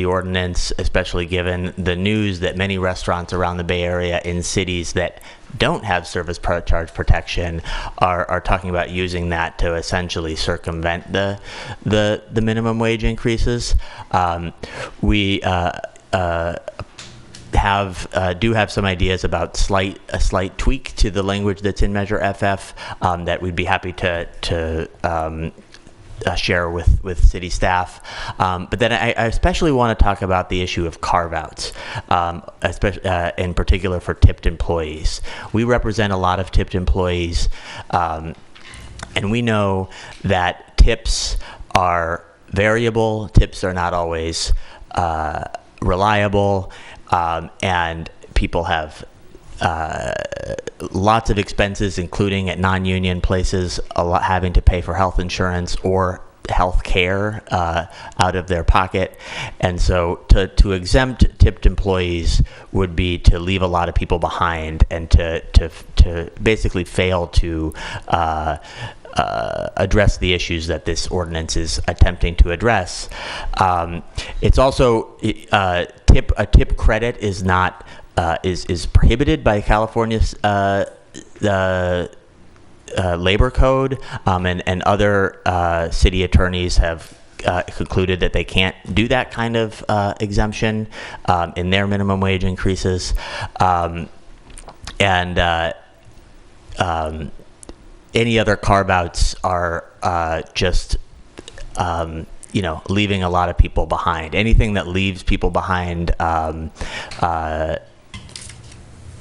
ordinance, especially given the news that many restaurants around the Bay Area in cities that don't have service charge protection are talking about using that to essentially circumvent the minimum wage increases. We do have some ideas about a slight tweak to the language that's in Measure FF that we'd be happy to share with city staff. But then I especially want to talk about the issue of carve-outs, especially in particular for tipped employees. We represent a lot of tipped employees, and we know that tips are variable. Tips are not always reliable. And people have lots of expenses, including at non-union places, having to pay for health insurance or health care out of their pocket. And so to exempt tipped employees would be to leave a lot of people behind and to basically fail to address the issues that this ordinance is attempting to address. It's also a tip credit is not is prohibited by California's labor code, and other city attorneys have concluded that they can't do that kind of exemption in their minimum wage increases, any other carve-outs are just, leaving a lot of people behind. Anything that leaves people behind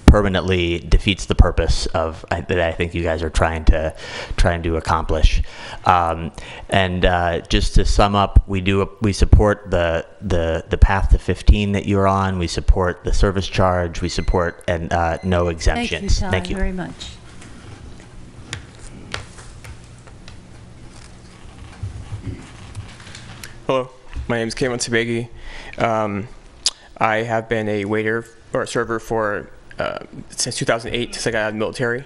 permanently defeats the purpose that I think you guys are trying to accomplish. Just to sum up, we support the path to 15 that you're on. We support the service charge. We support no exemptions. Thank you, Ty, very much. Hello, my name is Kayvan Sabegi. I have been a waiter or a server since 2008, since I got out of the military.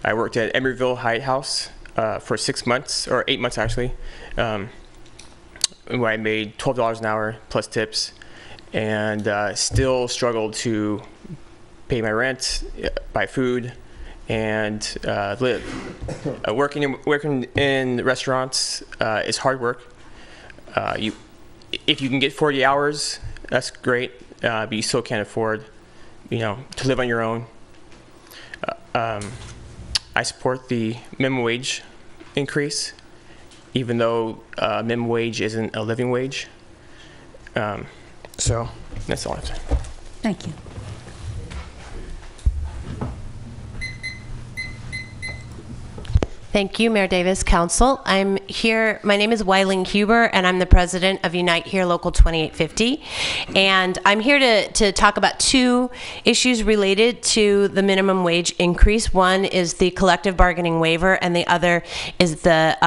I worked at Emeryville Hyatt House for 6 months, or 8 months actually, where I made $12 an hour plus tips, and still struggled to pay my rent, buy food, and live. Working in restaurants is hard work. If you can get 40 hours, that's great, but you still can't afford, to live on your own. I support the minimum wage increase, even though minimum wage isn't a living wage. So that's all I have to say. Thank you. Thank you, Mayor Davis, Council. I'm here, my name is Weiling Huber, and I'm the president of Unite Here Local 2850. And I'm here to talk about two issues related to the minimum wage increase. One is the collective bargaining waiver, and the other is the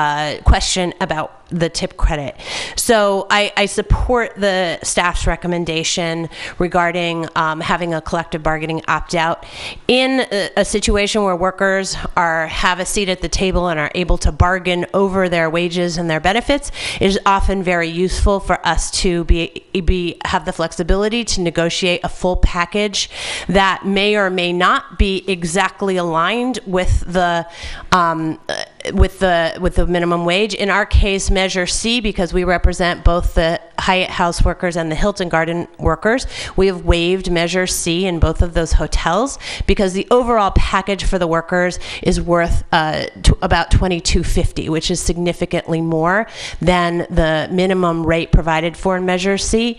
question about the tip credit. So I support the staff's recommendation regarding having a collective bargaining opt-out. In a situation where workers have a seat at the table and are able to bargain over their wages and their benefits, it is often very useful for us to have the flexibility to negotiate a full package that may or may not be exactly aligned with the minimum wage. In our case, Measure C, because we represent both the Hyatt House workers and the Hilton Garden workers, we have waived Measure C in both of those hotels because the overall package for the workers is worth about $22.50, which is significantly more than the minimum rate provided for in Measure C.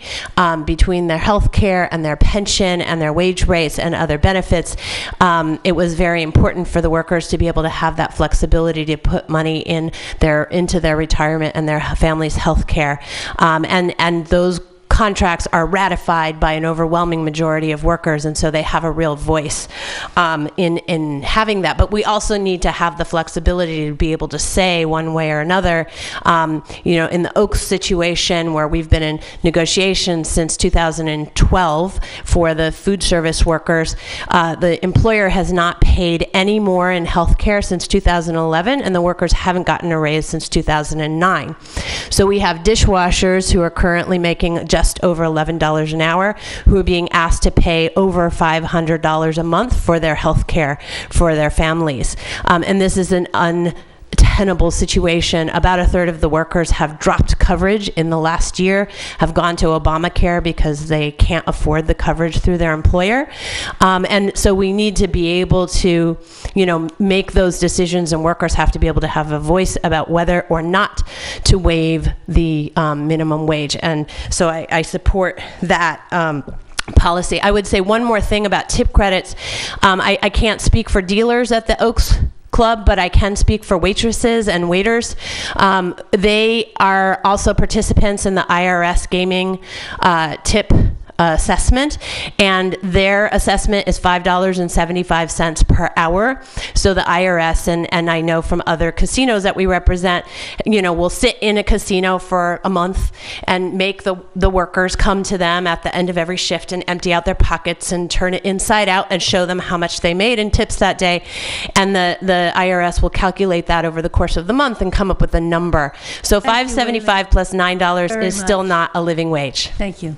Between their health care and their pension and their wage rates and other benefits, it was very important for the workers to be able to have that flexibility to put money into their retirement and their family's health care. And those contracts are ratified by an overwhelming majority of workers, and so they have a real voice in having that. But we also need to have the flexibility to be able to say one way or another. In the Oaks situation, where we've been in negotiations since 2012 for the food service workers, the employer has not paid any more in health care since 2011, and the workers haven't gotten a raise since 2009. So we have dishwashers who are currently making just over $11 an hour, who are being asked to pay over $500 a month for their health care for their families. And this is an untenable situation. About a third of the workers have dropped coverage in the last year, have gone to Obamacare because they can't afford the coverage through their employer. And so we need to be able to, make those decisions, and workers have to be able to have a voice about whether or not to waive the minimum wage. And so I support that policy. I would say one more thing about tip credits. I can't speak for dealers at the Oaks Club, but I can speak for waitresses and waiters. They are also participants in the IRS gaming tip assessment, and their assessment is $5.75 per hour. So the IRS, and I know from other casinos that we represent, will sit in a casino for a month and make the workers come to them at the end of every shift and empty out their pockets and turn it inside out and show them how much they made in tips that day. And the IRS will calculate that over the course of the month and come up with a number. So $5.75 plus $9 is still not a living wage. Thank you.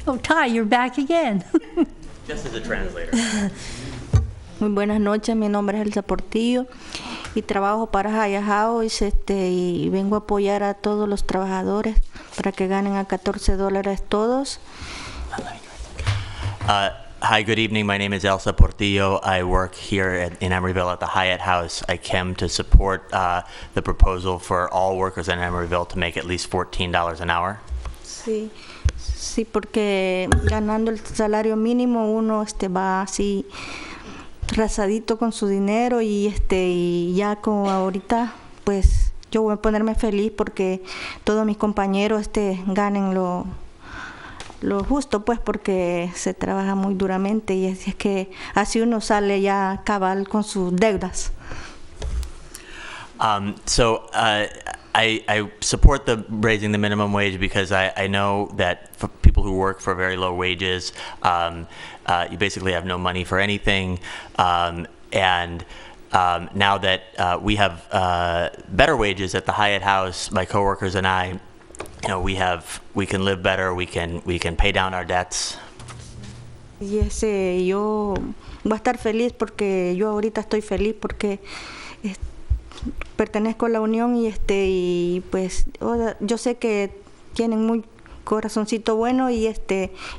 Oh, Ty, you're back again. Just as a translator. Muy buenas noches, mi nombre es Elsa Portillo y trabajo para Hyatt House y vengo a apoyar a todos los trabajadores para que ganen a $14 todos. Hi, good evening. My name is Elsa Portillo. I work here in Emeryville at the Hyatt House. I came to support the proposal for all workers in Emeryville to make at least $14 an hour. Sí, porque ganando el salario mínimo uno va así rasadito con su dinero y ya como ahorita pues yo voy a ponerme feliz porque todos mis compañeros ganen lo justo, pues porque se trabaja muy duramente y es que así uno sale ya cabal con sus deudas. I support the raising the minimum wage because I know that for people who work for very low wages, you basically have no money for anything, and now that we have better wages at the Hyatt House, my coworkers and I, we can live better, we can pay down our debts. Y yo voy a estar feliz porque yo ahorita estoy feliz porque pertenezco a la unión y pues yo sé que tienen muy corazoncito bueno y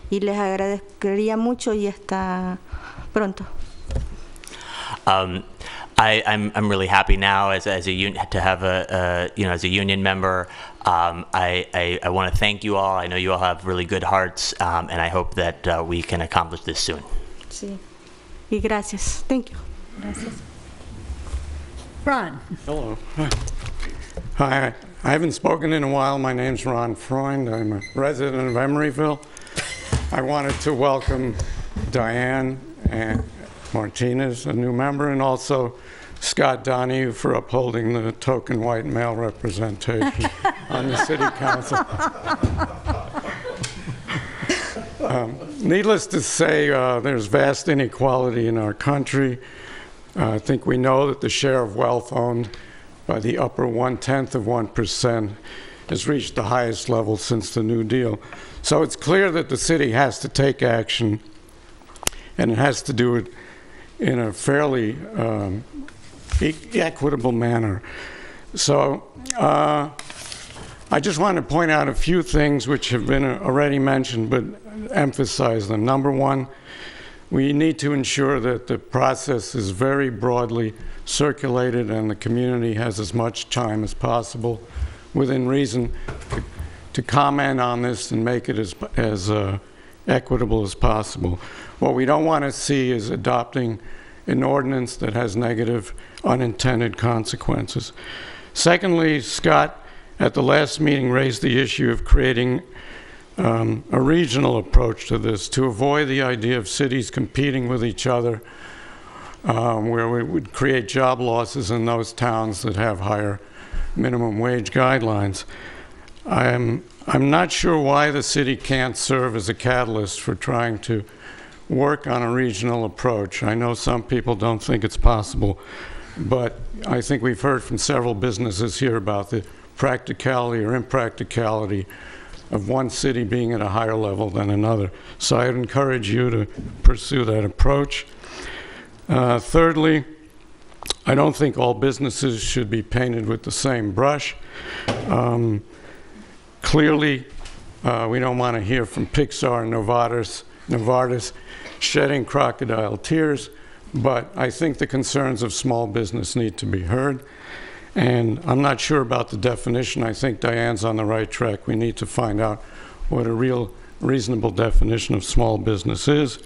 les agradecería mucho y hasta pronto. I'm really happy now as a to have as a union member. I want to thank you all. I know you all have really good hearts, and I hope that we can accomplish this soon. Sí. Y gracias. Thank you. Gracias. Ron. Hello. Hi. I haven't spoken in a while. My name's Ron Freund. I'm a resident of Emeryville. I wanted to welcome Diane and Martinez, a new member, and also Scott Donahue for upholding the token white male representation on the city council. Needless to say, there's vast inequality in our country. I think we know that the share of wealth owned by the upper 1/10% has reached the highest level since the New Deal. So it's clear that the city has to take action, and it has to do it in a fairly equitable manner. So I just want to point out a few things which have been already mentioned, but emphasize them. Number one, we need to ensure that the process is very broadly circulated and the community has as much time as possible within reason to comment on this and make it as equitable as possible. What we don't want to see is adopting an ordinance that has negative unintended consequences. Secondly, Scott at the last meeting raised the issue of creating a regional approach to this to avoid the idea of cities competing with each other, where we would create job losses in those towns that have higher minimum wage guidelines. I'm not sure why the city can't serve as a catalyst for trying to work on a regional approach. I know some people don't think it's possible, but I think we've heard from several businesses here about the practicality or impracticality of one city being at a higher level than another. So I'd encourage you to pursue that approach. Thirdly, I don't think all businesses should be painted with the same brush. Clearly, we don't want to hear from Pixar and Novartis shedding crocodile tears, but I think the concerns of small business need to be heard. And I'm not sure about the definition. I think Diane's on the right track. We need to find out what a real reasonable definition of small business is.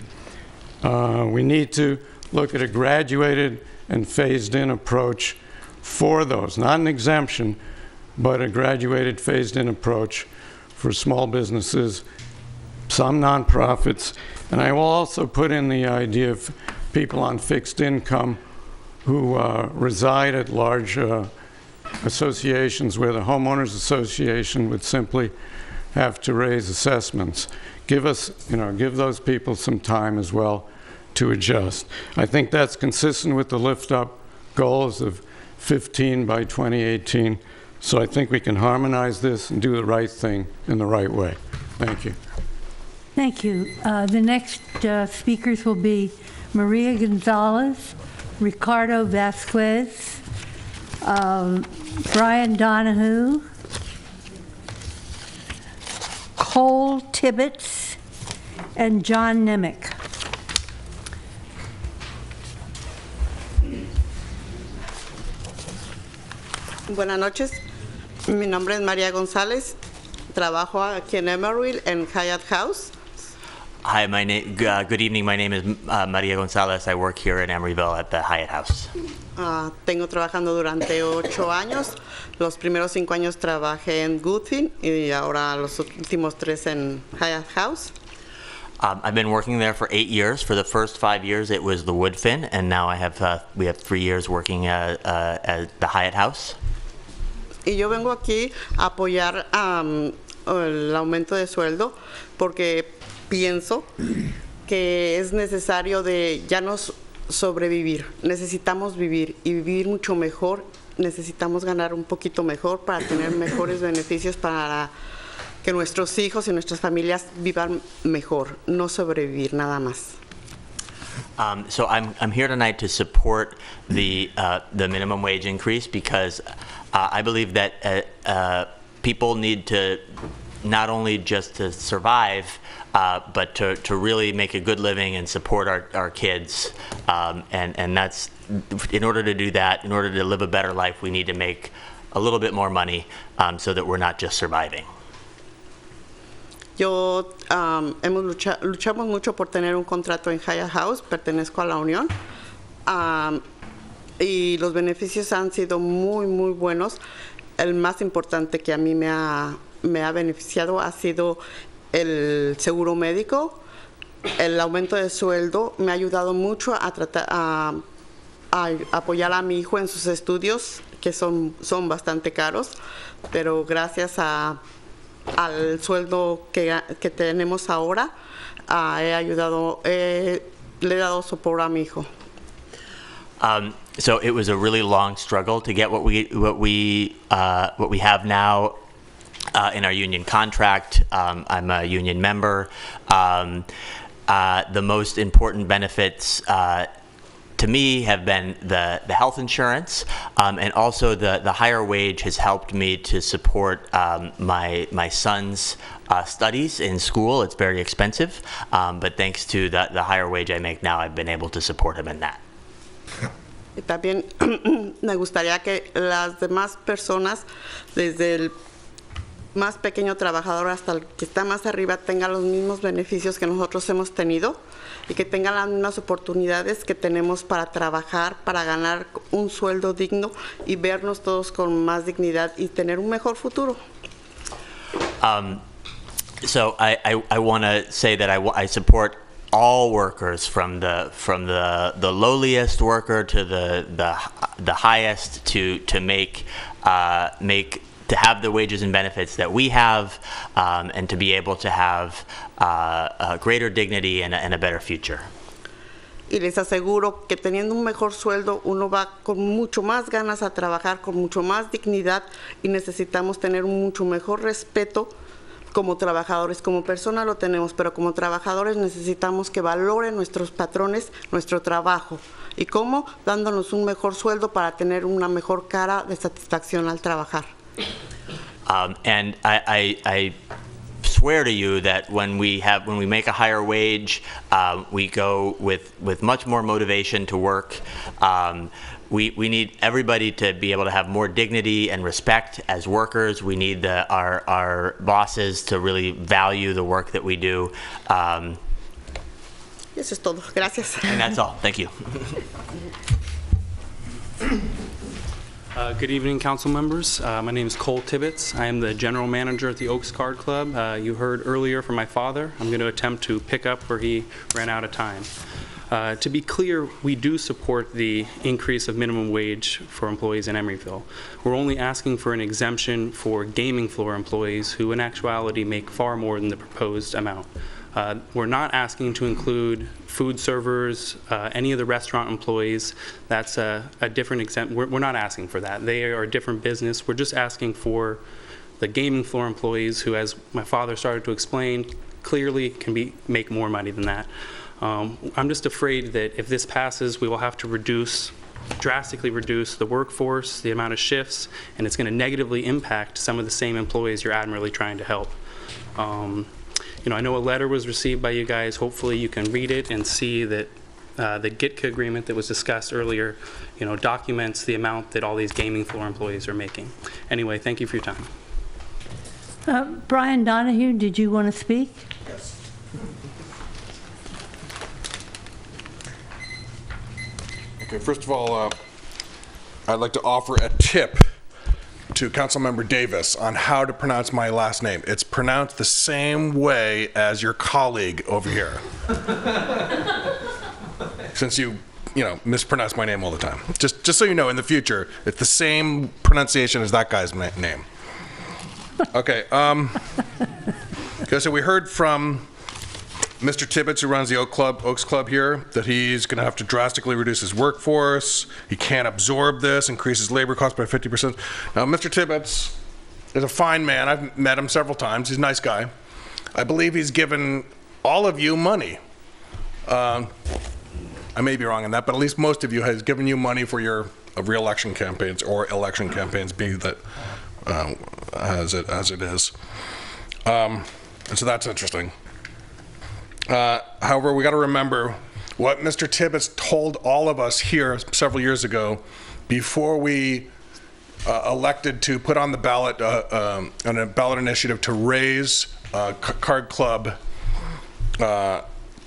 We need to look at a graduated and phased-in approach for those, not an exemption, but a graduated phased-in approach for small businesses, some nonprofits, and I will also put in the idea of people on fixed income who reside at large associations where the homeowners association would simply have to raise assessments. Give those people some time as well to adjust. I think that's consistent with the lift up goals of 15 by 2018. So I think we can harmonize this and do the right thing in the right way. Thank you. Thank you. The next speakers will be Maria Gonzalez, Ricardo Vasquez, Brian Donahue, Cole Tibbetts, and John Nemick. Buenas noches. Mi nombre es María González. Trabajo aquí en Emeryville en Hyatt House. Hi, good evening. My name is Maria Gonzalez. I work here in Emeryville at the Hyatt House. Tengo trabajando durante 8 años. Los primeros 5 años trabajé en Goodfin y ahora los últimos 3 en Hyatt House. I've been working there for 8 years. For the first 5 years, it was the Woodfin, and now we have 3 years working at the Hyatt House. Y yo vengo aquí a apoyar el aumento de sueldo porque pienso que es necesario de ya no sobrevivir, necesitamos vivir y vivir mucho mejor, necesitamos ganar un poquito mejor para tener mejores beneficios para que nuestros hijos y nuestras familias vivan mejor, no sobrevivir nada más. So I'm here tonight to support the minimum wage increase because I believe that people need to not only just to survive, but to really make a good living and support our kids. And that's, in order to do that, in order to live a better life, we need to make a little bit more money so that we're not just surviving. Yo luchamos mucho por tener un contrato en Hyatt House, pertenezco a la Unión, y los beneficios han sido muy, muy buenos. El más importante que a mí me ha beneficiado ha sido el seguro médico. El aumento de sueldo me ha ayudado mucho a apoyar a mi hijo en sus estudios, que son bastante caros, pero gracias al sueldo que tenemos ahora, le he dado soporte a mi hijo. So it was a really long struggle to get what we have now in our union contract. I'm a union member. The most important benefits to me have been the health insurance, and also the higher wage has helped me to support my son's studies in school. It's very expensive, but thanks to the higher wage I make now, I've been able to support him in that. Y también me gustaría que las demás personas, desde el más pequeño trabajador hasta el que está más arriba, tengan los mismos beneficios que nosotros hemos tenido y que tengan las mismas oportunidades que tenemos para trabajar, para ganar un sueldo digno y vernos todos con más dignidad y tener un mejor futuro. So I want to say that I support all workers, from the lowliest worker to the highest, to make to have the wages and benefits that we have, and to be able to have a greater dignity and a better future. Y les aseguro que teniendo un mejor sueldo uno va con mucho más ganas a trabajar, con mucho más dignidad, y necesitamos tener un mucho mejor respeto como trabajadores. Como personas lo tenemos, pero como trabajadores necesitamos que valoren nuestros patrones nuestro trabajo. ¿Y cómo? Dándonos un mejor sueldo para tener una mejor cara de satisfacción al trabajar. And I swear to you that when we make a higher wage, we go with much more motivation to work. We need everybody to be able to have more dignity and respect as workers. We need our bosses to really value the work that we do. Eso es todo. Gracias. And that's all. Thank you. Good evening, council members. My name is Cole Tibbetts. I am the general manager at the Oaks Card Club. You heard earlier from my father. I'm going to attempt to pick up where he ran out of time. To be clear, we do support the increase of minimum wage for employees in Emeryville. We're only asking for an exemption for gaming floor employees who in actuality make far more than the proposed amount. We're not asking to include food servers, any of the restaurant employees. That's a different exemption. We're not asking for that. They are a different business. We're just asking for the gaming floor employees who, as my father started to explain, clearly can make more money than that. I'm just afraid that if this passes, we will have to drastically reduce the workforce, the amount of shifts, and it's going to negatively impact some of the same employees you're admirably trying to help. I know a letter was received by you guys. Hopefully you can read it and see that the GITCA agreement that was discussed earlier, documents the amount that all these gaming floor employees are making. Anyway, thank you for your time. Brian Donahue, did you want to speak? Yes. Okay, first of all, I'd like to offer a tip to Councilmember Davis on how to pronounce my last name. It's pronounced the same way as your colleague over here. Since you mispronounce my name all the time. Just so you know, in the future, it's the same pronunciation as that guy's name. Okay. Okay, so we heard from Mr. Tibbetts, who runs the Oaks Club here, that he's going to have to drastically reduce his workforce. He can't absorb this, increase his labor costs by 50%. Now, Mr. Tibbetts is a fine man. I've met him several times. He's a nice guy. I believe he's given all of you money. I may be wrong on that, but at least most of you has given you money for your re-election campaigns or election campaigns, be that as it is. And so that's interesting. However, we got to remember what Mr. Tibbetts told all of us here several years ago before we elected to put on the ballot on a ballot initiative to raise card club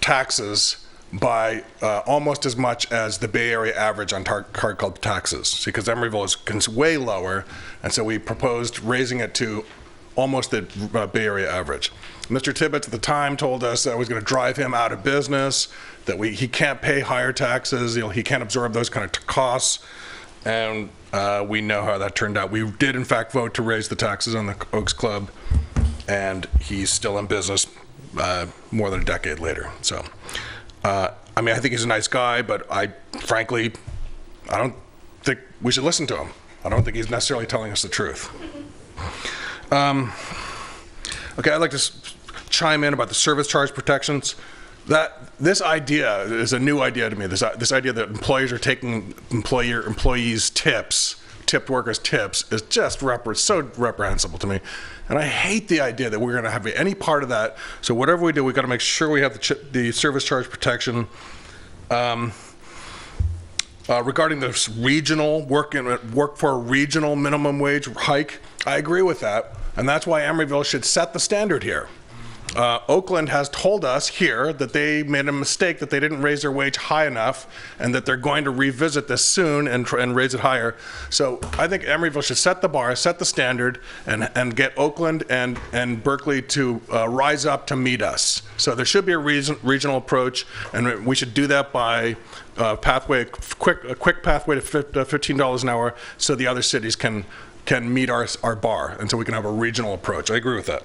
taxes by almost as much as the Bay Area average on card club taxes, because Emeryville is way lower, and so we proposed raising it to almost the Bay Area average. Mr. Tibbetts at the time told us that it was going to drive him out of business, that he can't pay higher taxes, he can't absorb those kind of costs, and we know how that turned out. We did, in fact, vote to raise the taxes on the Oaks Club, and he's still in business more than a decade later. So, I think he's a nice guy, but frankly, I don't think we should listen to him. I don't think he's necessarily telling us the truth. Okay, I'd like to chime in about the service charge protections. This idea is a new idea to me. This idea that employers are taking employees' tipped workers' tips, is just so reprehensible to me. And I hate the idea that we're going to have any part of that. So whatever we do, we've got to make sure we have the service charge protection. Regarding this regional work for a regional minimum wage hike, I agree with that, and that's why Emeryville should set the standard here. Oakland has told us here that they made a mistake, that they didn't raise their wage high enough, and that they're going to revisit this soon and raise it higher. So I think Emeryville should set the bar, set the standard, and get Oakland and Berkeley to rise up to meet us. So there should be a regional approach, and we should do that by a quick pathway to $15 an hour, so the other cities can meet our bar, and so we can have a regional approach. I agree with that.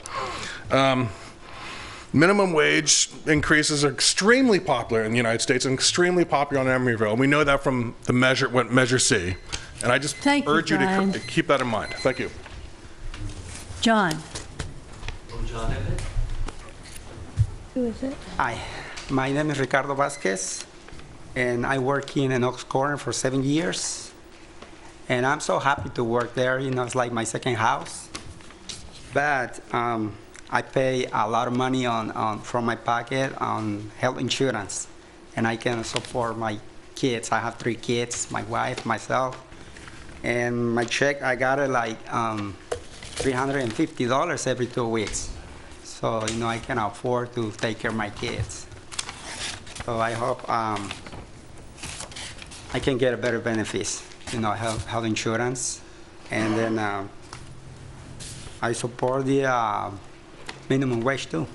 Minimum wage increases are extremely popular in the United States and extremely popular in Emeryville. We know that from the Measure C. And I just urge you to keep that in mind. Thank you. John. Who is it? Hi, my name is Ricardo Vasquez, and I work in Oaks Corner for 7 years. And I'm so happy to work there. It's like my second house. But I pay a lot of money from my pocket on health insurance, and I can support my kids. I have 3 kids, my wife, myself, and my check, I got it like $350 every 2 weeks. So, I can afford to take care of my kids. So I hope I can get a better benefits, health insurance, and then I support the minimum wage too.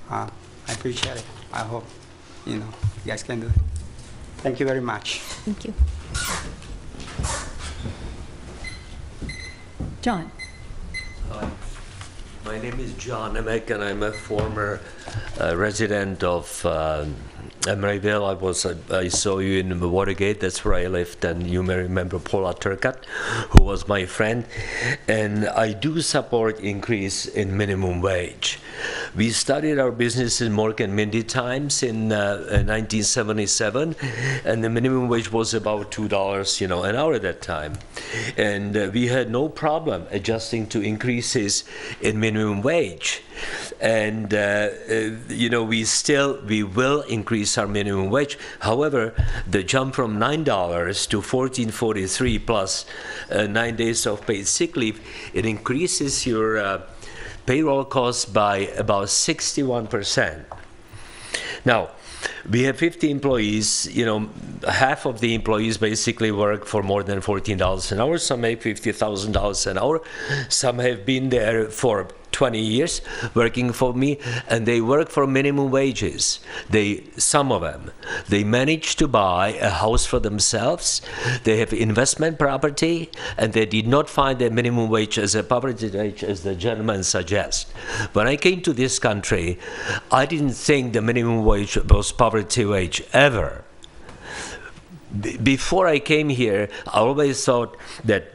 I appreciate it. I hope you guys can do it. Thank you very much. Thank you. John. Hi. My name is John Emek, and I'm a former resident of Emeryville. I saw you in Watergate. That's where I lived, and you may remember Paula Turcat, who was my friend. And I do support increase in minimum wage. We started our business in Morgan Mindy times in 1977, and the minimum wage was about $2, an hour at that time. And we had no problem adjusting to increases in minimum wage. And we will increase our minimum wage. However, the jump from $9 to $14.43 plus 9 days of paid sick leave, it increases your payroll costs by about 61%. Now, we have 50 employees. Half of the employees basically work for more than $14 an hour. Some make $50,000 an hour. Some have been there for 20 years working for me, and they work for minimum wages. Some of them, they managed to buy a house for themselves. They have investment property, and they did not find the minimum wage as a poverty wage, as the gentleman suggests. When I came to this country, I didn't think the minimum wage was poverty wage ever. Before I came here, I always thought that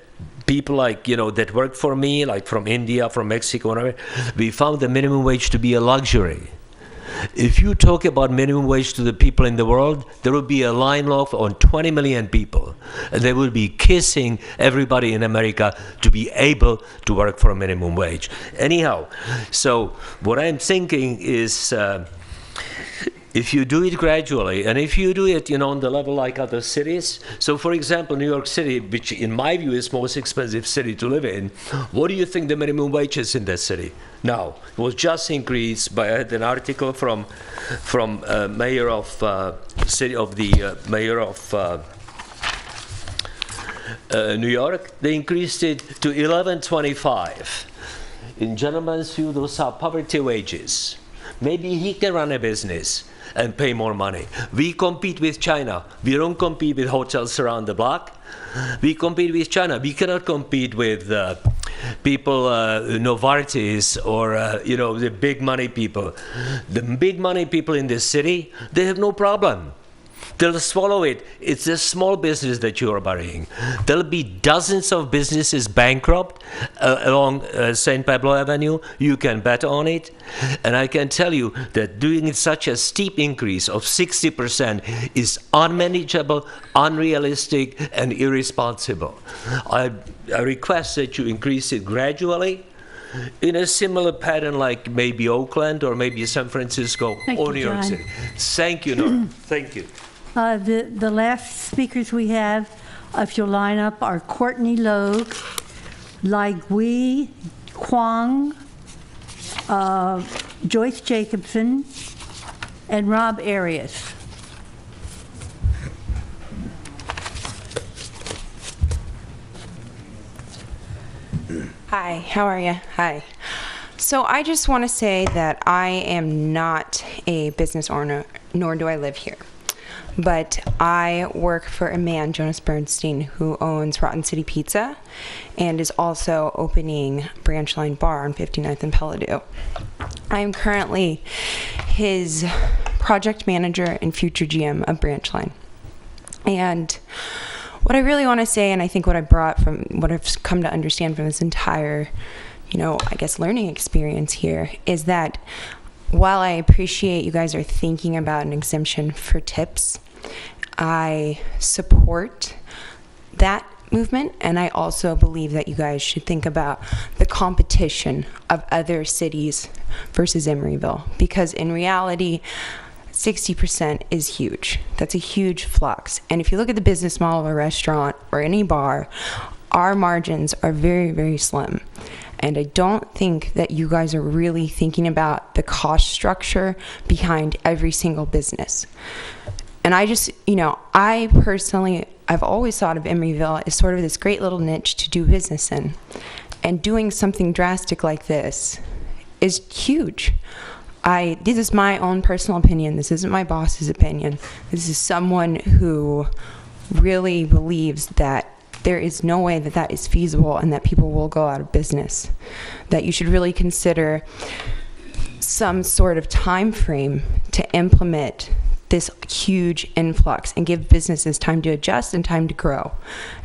people like, that work for me, like from India, from Mexico, whatever, we found the minimum wage to be a luxury. If you talk about minimum wage to the people in the world, there will be a line off on 20 million people, and they will be kissing everybody in America to be able to work for a minimum wage. Anyhow, so what I'm thinking is, if you do it gradually, and if you do it, on the level like other cities. So, for example, New York City, which in my view is the most expensive city to live in, what do you think the minimum wage is in that city? Now, it was just increased by, I had an article from mayor of mayor of New York. They increased it to $11.25. In gentleman's view, those are poverty wages. Maybe he can run a business and pay more money. We compete with China. We don't compete with hotels around the block. We compete with China. We cannot compete with people, Novartis or, the big money people. The big money people in this city, they have no problem. They'll swallow it. It's a small business that you are burying. There'll be dozens of businesses bankrupt along St. Pablo Avenue. You can bet on it. And I can tell you that doing such a steep increase of 60% is unmanageable, unrealistic, and irresponsible. I request that you increase it gradually in a similar pattern like maybe Oakland or maybe San Francisco or New York City. Thank you, Nora. Thank you. The last speakers we have, if you'll line up, are Courtney Logue, Lai Gui, Kwong, Joyce Jacobson, and Rob Arias. Hi, how are you? Hi. So I just want to say that I am not a business owner, nor do I live here. But I work for a man, Jonas Bernstein, who owns Rotten City Pizza and is also opening Branch Line Bar on 59th and Pelledu. I am currently his project manager and future GM of Branch Line. And what I really want to say, and I think what I brought from what I've come to understand from this entire, learning experience here, is that while I appreciate you guys are thinking about an exemption for tips, I support that movement, and I also believe that you guys should think about the competition of other cities versus Emeryville, because in reality, 60% is huge. That's a huge flux. And if you look at the business model of a restaurant or any bar, our margins are very, very slim. And I don't think that you guys are really thinking about the cost structure behind every single business. And I just, I personally, I've always thought of Emeryville as sort of this great little niche to do business in. And doing something drastic like this is huge. This is my own personal opinion. This isn't my boss's opinion. This is someone who really believes that there is no way that that is feasible and that people will go out of business. That you should really consider some sort of time frame to implement this huge influx and give businesses time to adjust and time to grow.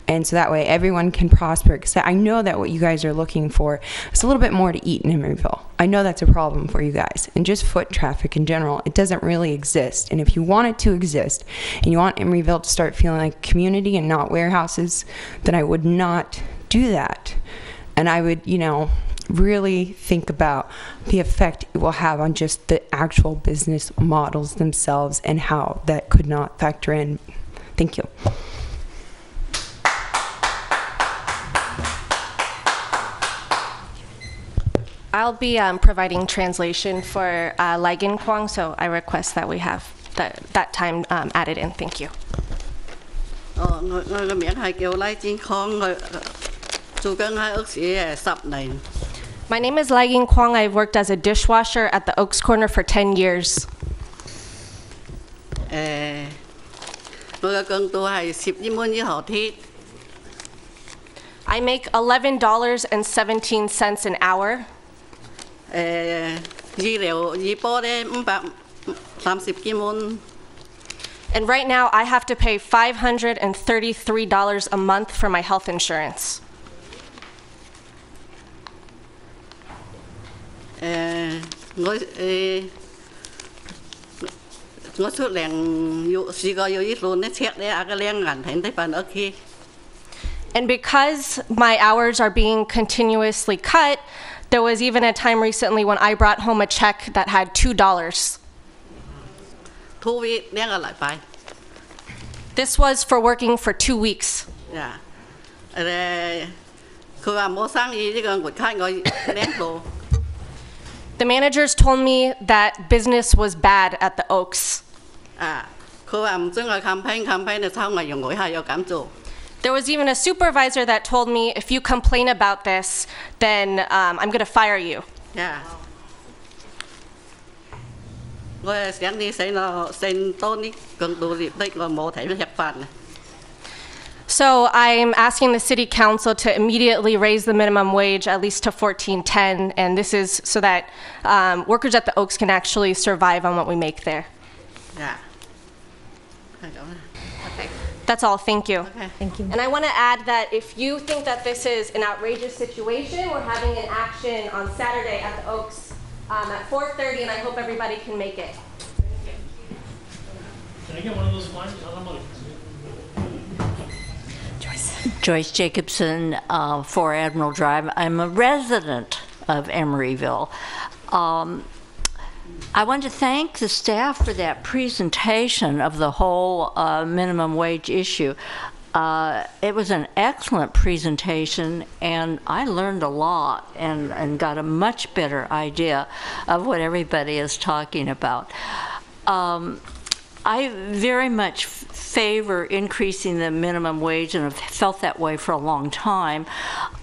And so that way everyone can prosper. Because I know that what you guys are looking for is a little bit more to eat in Emeryville. I know that's a problem for you guys. And just foot traffic in general, it doesn't really exist. And if you want it to exist and you want Emeryville to start feeling like a community and not warehouses, then I would not do that. And I would, really think about the effect it will have on just the actual business models themselves and how that could not factor in. Thank you. I'll be providing translation for Lai Gin Kwong, so I request that we have that time added in. Thank you. My name is Lai Ying Kwong. I've worked as a dishwasher at the Oaks Corner for 10 years. 我嘅工作係11蚊一小時， I make $11.17 an hour. 醫療醫保咧530幾蚊， And right now, I have to pay $533 a month for my health insurance. 我出糧要試過有啲數咧 check 咧，阿個兩銀睇睇翻屋企。 And because my hours are being continuously cut, there was even a time recently when I brought home a check that had $2. 2 week 兩個禮拜。 This was for working for 2 weeks. 佢話冇生意，呢個月卡我兩度。 The managers told me that business was bad at the Oaks. 佢話唔准我 campaign 就抄我用我係要咁做。 There was even a supervisor that told me, if you complain about this, then I'm going to fire you. 我係想你使多啲工作力，我冇睇到吃飯。 So I'm asking the city council to immediately raise the minimum wage at least to $14.10, and this is so that workers at the Oaks can actually survive on what we make there. Okay. That's all. Thank you. Okay. Thank you. And I want to add that if you think that this is an outrageous situation, we're having an action on Saturday at the Oaks at 4:30, and I hope everybody can make it. Can I get one of those flyers? Joyce Jacobson, 4 Admiral Drive. I'm a resident of Emeryville. I want to thank the staff for that presentation of the whole minimum wage issue. It was an excellent presentation, and I learned a lot and got a much better idea of what everybody is talking about. I very much favor increasing the minimum wage, and have felt that way for a long time.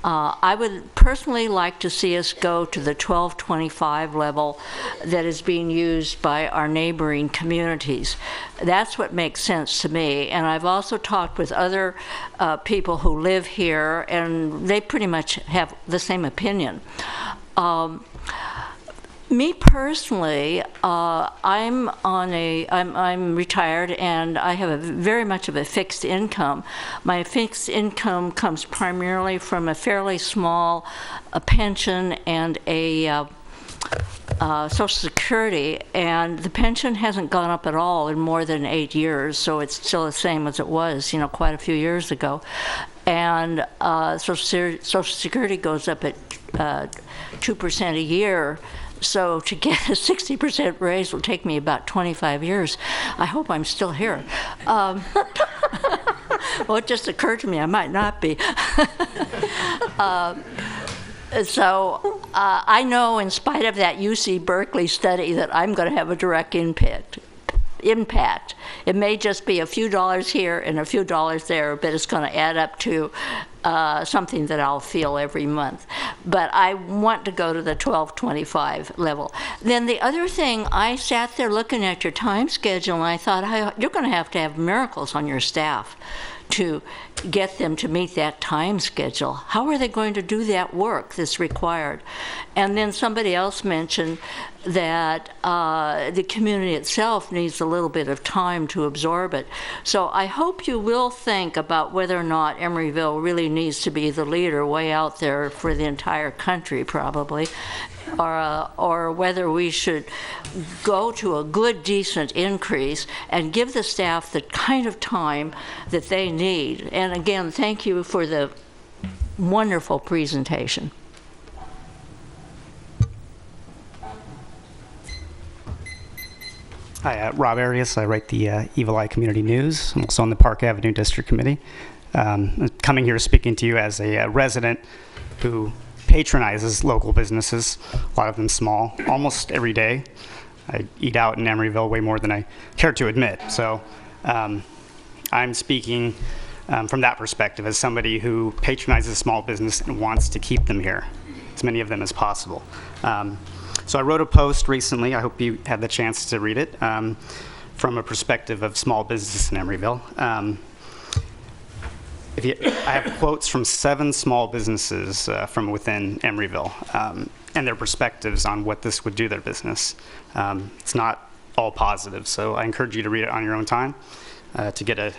I would personally like to see us go to the $12.25 level that is being used by our neighboring communities. That's what makes sense to me. And I've also talked with other people who live here, and they pretty much have the same opinion. Me personally, I'm retired, and I have very much of a fixed income. My fixed income comes primarily from a fairly small pension and a Social Security, and the pension hasn't gone up at all in more than 8 years, so it's still the same as it was, quite a few years ago. And Social Security goes up at 2% a year. So to get a 60% raise will take me about 25 years. I hope I'm still here. Well, it just occurred to me I might not be. I know, in spite of that UC Berkeley study, that I'm going to have a direct impact. It may just be a few dollars here and a few dollars there, but it's going to add up to something that I'll feel every month. But I want to go to the $12.25 level. Then the other thing, I sat there looking at your time schedule, and I thought, you're going to have miracles on your staff to get them to meet that time schedule. How are they going to do that work that's required? And then somebody else mentioned that the community itself needs a little bit of time to absorb it. So I hope you will think about whether or not Emeryville really needs to be the leader way out there for the entire country, probably, or whether we should go to a good, decent increase and give the staff the kind of time that they need. And again, thank you for the wonderful presentation. Hi, Rob Arias. I write the Evil Eye Community News. I'm also on the Park Avenue District Committee. I'm coming here speaking to you as a resident who patronizes local businesses, a lot of them small, almost every day. I eat out in Emeryville way more than I care to admit. So I'm speaking from that perspective as somebody who patronizes small business and wants to keep them here. as many of them as possible. So I wrote a post recently, I hope you had the chance to read it, from a perspective of small business in Emeryville. I have quotes from 7 small businesses from within Emeryville and their perspectives on what this would do to their business. It's not all positive, so I encourage you to read it on your own time to get the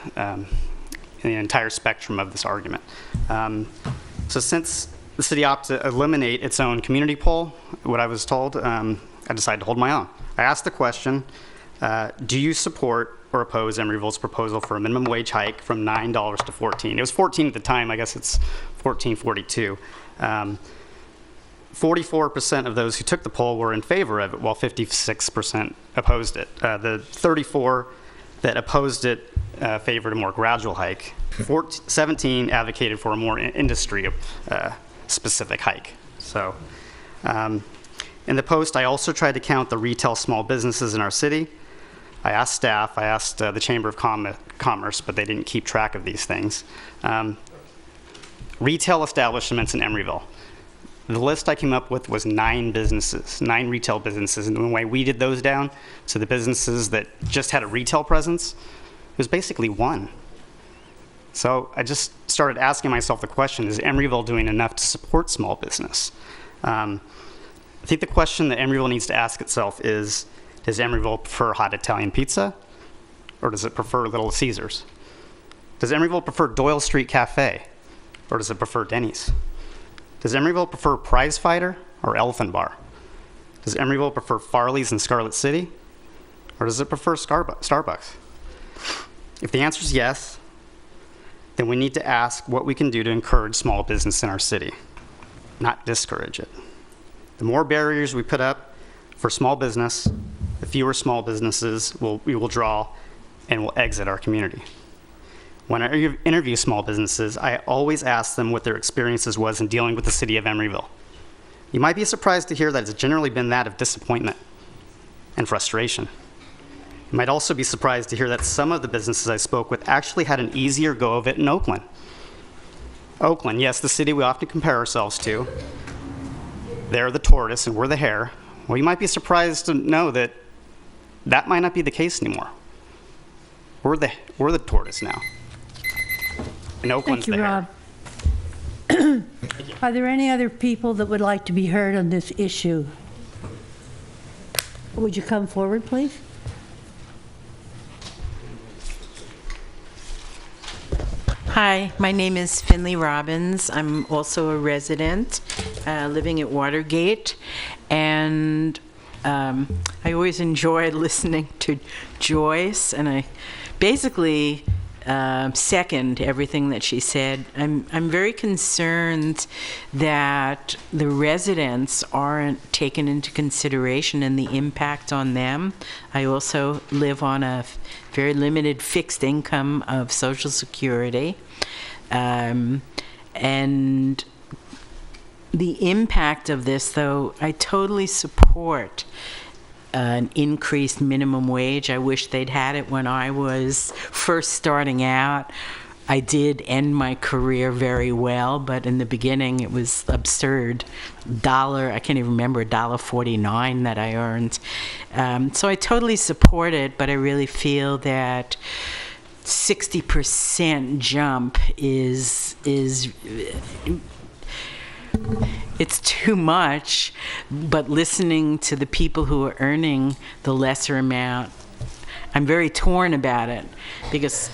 entire spectrum of this argument. So since the city opted to eliminate its own community poll, what I was told, I decided to hold my own. I asked the question, do you support or oppose Emeryville's proposal for a minimum wage hike from $9 to $14? It was $14 at the time, I guess it's $14.42. 44% of those who took the poll were in favor of it, while 56% opposed it. The 34 that opposed it favored a more gradual hike. 17 advocated for a more industry-specific hike. So, in the post, I also tried to count the retail small businesses in our city. I asked staff, I asked the Chamber of Commerce, but they didn't keep track of these things. Retail establishments in Emeryville. The list I came up with was 9 businesses, 9 retail businesses, and the way we did those down to the businesses that just had a retail presence, it was basically 1. So I just started asking myself the question, is Emeryville doing enough to support small business? I think the question that Emeryville needs to ask itself is, does Emeryville prefer hot Italian pizza, or does it prefer Little Caesars? Does Emeryville prefer Doyle Street Cafe, or does it prefer Denny's? Does Emeryville prefer Prize Fighter or Elephant Bar? Does Emeryville prefer Farley's in Scarlet City, or does it prefer Starbucks? If the answer is yes, then we need to ask what we can do to encourage small business in our city, not discourage it. The more barriers we put up for small business, the fewer small businesses we will draw and will exit our community. When I interview small businesses, I always ask them what their experiences was in dealing with the city of Emeryville. You might be surprised to hear that it's generally been that of disappointment and frustration. You might also be surprised to hear that some of the businesses I spoke with actually had an easier go of it in Oakland. Oakland, yes, the city we often compare ourselves to. They're the tortoise and we're the hare. Well, you might be surprised to know that that might not be the case anymore. We're the tortoise now. And Oakland's Thank you, the Rob. hare. Are there any other people that would like to be heard on this issue? Would you come forward, please? Hi, my name is Finley Robbins. I'm also a resident living at Watergate, and I always enjoy listening to Joyce, and I basically second everything that she said. I'm very concerned that the residents aren't taken into consideration and the impact on them. I also live on a very limited fixed income of Social Security, and the impact of this, though, I totally support an increased minimum wage. I wish they'd had it when I was first starting out. I did end my career very well, but in the beginning it was absurd. I can't even remember, $1.49 that I earned. So I totally support it, but I really feel that 60% jump is it's too much, but listening to the people who are earning the lesser amount, I'm very torn about it, because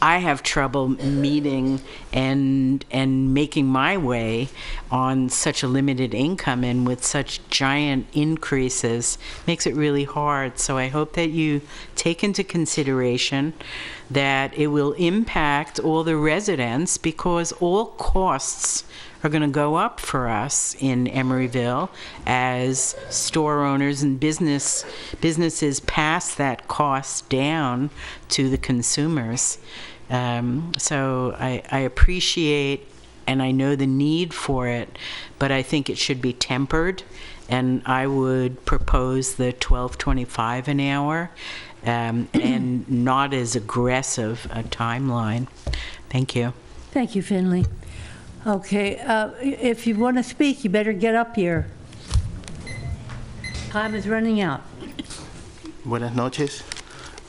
I have trouble meeting and making my way on such a limited income, and with such giant increases makes it really hard. So I hope that you take into consideration that it will impact all the residents, because all costs are going to go up for us in Emeryville as store owners and businesses pass that cost down to the consumers. So I appreciate and I know the need for it, but I think it should be tempered, and I would propose the $12.25 an hour and not as aggressive a timeline. Thank you. Thank you, Finley. Okay, if you want to speak, you better get up here. Time is running out. Buenas noches,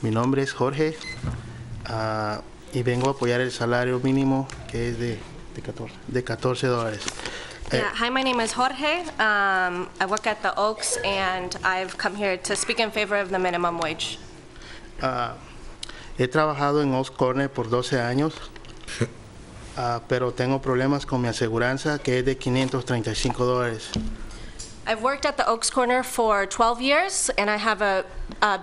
mi nombre es Jorge y vengo a apoyar el salario mínimo que es de $14. Yeah, hi, my name is Jorge. I work at the Oaks, and I've come here to speak in favor of the minimum wage. He trabajado en Oaks Corner por 12 años, pero tengo problemas con mi aseguranza que es de $535. I've worked at the Oaks Corner for 12 years, and I have a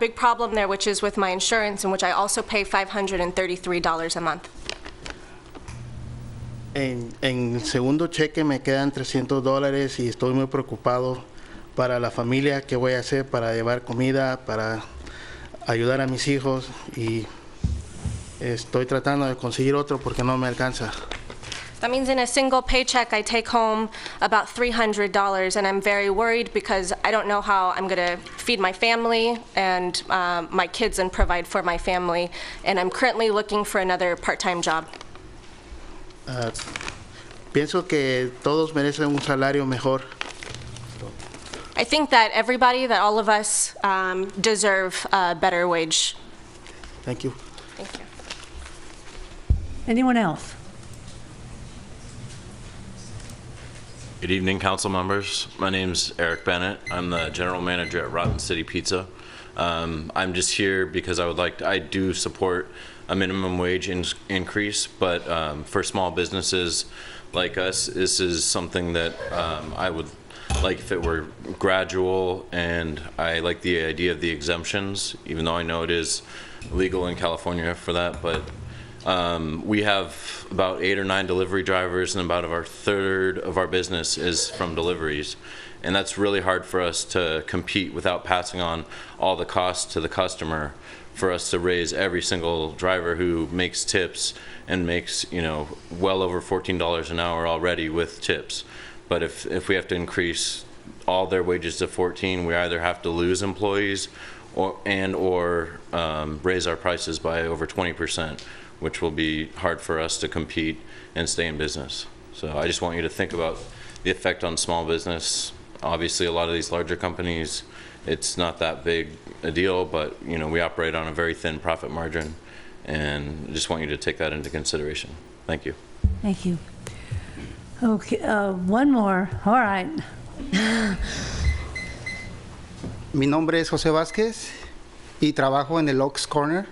big problem there, which is with my insurance, in which I also pay $533 a month. En el segundo cheque me quedan $300 y estoy muy preocupado para la familia, qué voy a hacer para llevar comida, para ayudar a mis hijos, y estoy tratando de conseguir otro porque no me alcanza. That means in a single paycheck, I take home about $300, and I'm very worried because I don't know how I'm going to feed my family and my kids and provide for my family, and I'm currently looking for another part-time job. Pienso que todos merecen un salario mejor. I think that everybody, that all of us deserve a better wage. Thank you. Thank you. Anyone else? Good evening, council members. My name's Eric Bennett. I'm the general manager at Rotten City Pizza. I'm just here because I do support a minimum wage increase, but for small businesses like us, this is something that I would like if it were gradual, and I like the idea of the exemptions, even though I know it is legal in California for that, but we have about 8 or 9 delivery drivers, and about a third of our business is from deliveries. And that's really hard for us to compete without passing on all the costs to the customer, for us to raise every single driver who makes tips and makes, well over $14 an hour already with tips. But if we have to increase all their wages to 14, we either have to lose employees or raise our prices by over 20%, which will be hard for us to compete and stay in business. So I just want you to think about the effect on small business. Obviously, a lot of these larger companies, it's not that big a deal, but we operate on a very thin profit margin, and I just want you to take that into consideration. Thank you. Thank you. Okay, one more. All right. Mi nombre es José Vázquez y trabajo en el Oaks Corner.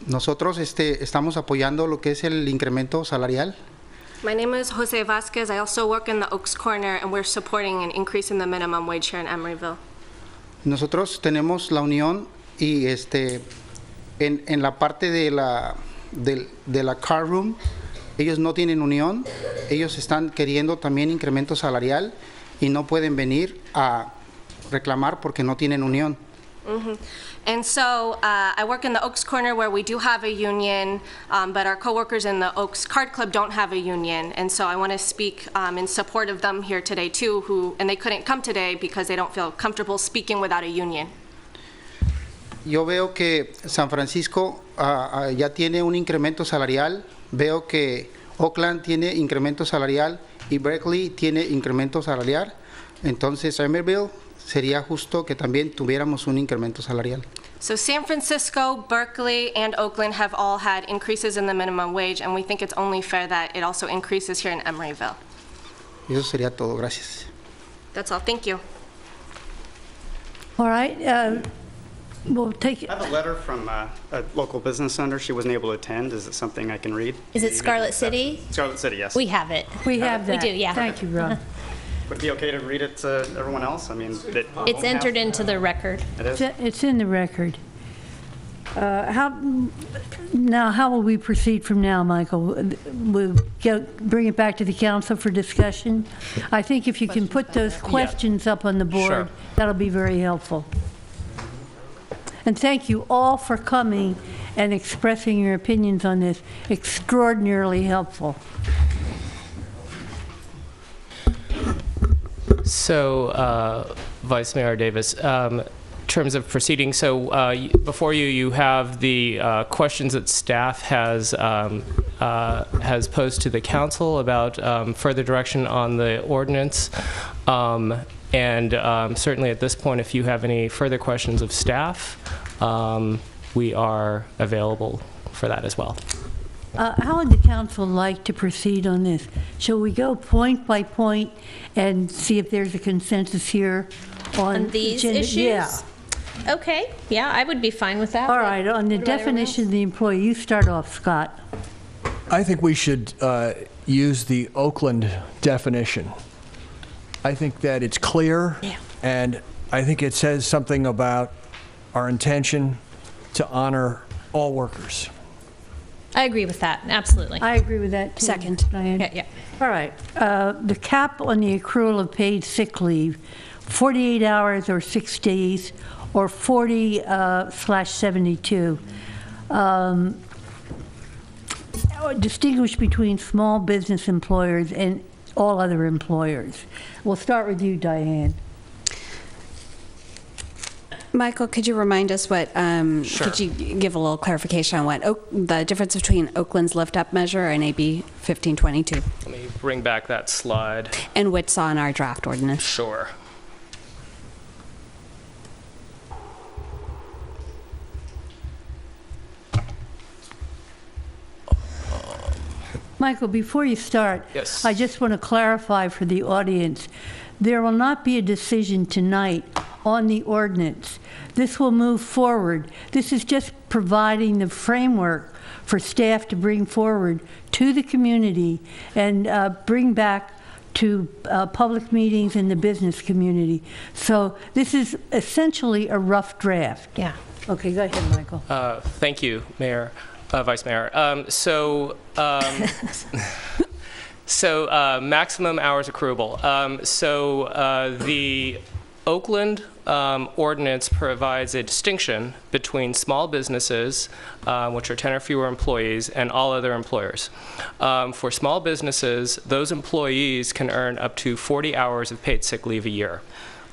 Nosotros estamos apoyando lo que es el incremento salarial. My name is Jose Vasquez. I also work in the Oaks Corner, and we're supporting an increase in the minimum wage here in Emeryville. Nosotros tenemos la unión y en la parte de la car room, ellos no tienen unión. Ellos están queriendo también incremento salarial y no pueden venir a reclamar porque no tienen unión. Mm-hmm. And so I work in the Oaks Corner, where we do have a union, but our coworkers in the Oaks Card Club don't have a union. And so I want to speak in support of them here today too, and they couldn't come today because they don't feel comfortable speaking without a union. Yo veo que San Francisco ya tiene un incremento salarial. Veo que Oakland tiene incremento salarial y Berkeley tiene incremento salarial. Entonces Emeryville sería justo que también tuviéramos un incremento salarial. So San Francisco, Berkeley, and Oakland have all had increases in the minimum wage, and we think it's only fair that it also increases here in Emeryville. Eso sería todo. Gracias. That's all. Thank you. All right. We'll take it. I have a letter from a local business owner. She wasn't able to attend. Is it something I can read? Is it Scarlet City? Scarlet City, yes. We have it. We have that. We do, yeah. Thank you, Ron. Would it be okay to read it to everyone else? I mean, It's entered into the record. It is? It's in the record. How will we proceed from now, Michael? We'll bring it back to the council for discussion. I think if you can put those questions up on the board, Sure. that'll be very helpful. And thank you all for coming and expressing your opinions on this. Extraordinarily helpful. So, Vice Mayor Davis, terms of proceeding, so before you have the questions that staff has posed to the council about further direction on the ordinance. And certainly at this point, if you have any further questions of staff, we are available for that as well. How would the council like to proceed on this? Shall we go point by point and see if there's a consensus here on these agenda? issues? Yeah. Okay, yeah, I would be fine with that. All right, on the definition of the employee, you start off, Scott. I think we should use the Oakland definition. I think that it's clear, and I think it says something about our intention to honor all workers. I agree with that, absolutely. I agree with that, too. Second. Diane. Yeah. All right, the cap on the accrual of paid sick leave, 48 hours or 6 days, or 40/72. Distinguish between small business employers and all other employers. We'll start with you, Diane. Michael, could you remind us what, Sure. could you give a little clarification on what the difference between Oakland's lift-up measure and AB 1522? Let me bring back that slide. And what's on our draft ordinance? Sure. Michael, before you start, Yes. I just want to clarify for the audience, there will not be a decision tonight on the ordinance. This will move forward. This is just providing the framework for staff to bring forward to the community and bring back to public meetings in the business community. So this is essentially a rough draft. Yeah. Okay, go ahead, Michael. Thank you, Mayor, Vice Mayor. So maximum hours accruable. The Oakland ordinance provides a distinction between small businesses, which are 10 or fewer employees, and all other employers. For small businesses, those employees can earn up to 40 hours of paid sick leave a year.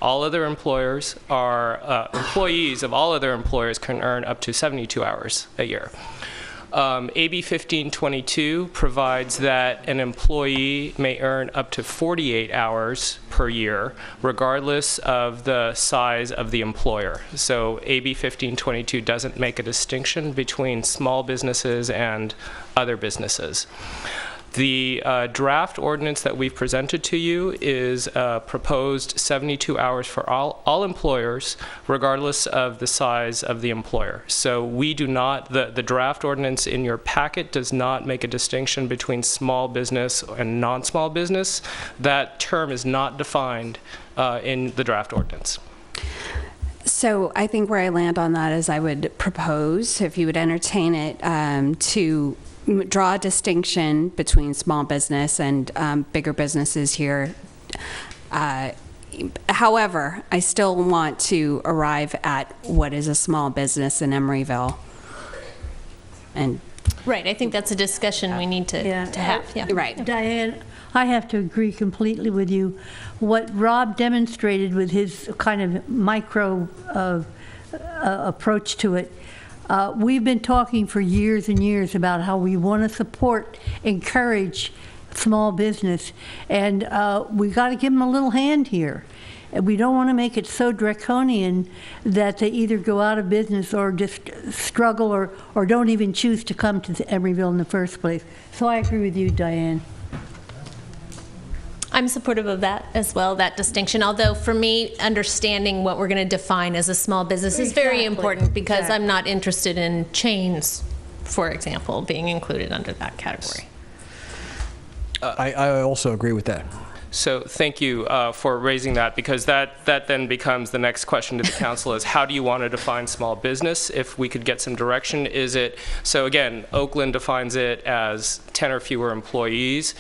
All other employers are, employees of all other employers can earn up to 72 hours a year. AB 1522 provides that an employee may earn up to 48 hours per year, regardless of the size of the employer. So AB 1522 doesn't make a distinction between small businesses and other businesses. The draft ordinance that we've presented to you is proposed 72 hours for all employers, regardless of the size of the employer. So we do not, the draft ordinance in your packet does not make a distinction between small business and non-small business. That term is not defined in the draft ordinance. So I think where I land on that is I would propose, if you would entertain it, to draw a distinction between small business and bigger businesses here. However, I still want to arrive at what is a small business in Emeryville. And Right, I think that's a discussion we need to have. Yeah. Right. Diane, I have to agree completely with you. What Rob demonstrated with his kind of micro approach to it, we've been talking for years and years about how we want to support, encourage small business, and we got to give them a little hand here. And we don't want to make it so draconian that they either go out of business or just struggle or don't even choose to come to Emeryville in the first place. So I agree with you, Diane. I'm supportive of that as well, that distinction. Although for me, understanding what we're going to define as a small business is very important because I'm not interested in chains, for example, being included under that category. I also agree with that. So thank you for raising that, because that then becomes the next question to the council is how do you want to define small business? If we could get some direction, is it, so again, Oakland defines it as 10 or fewer employees.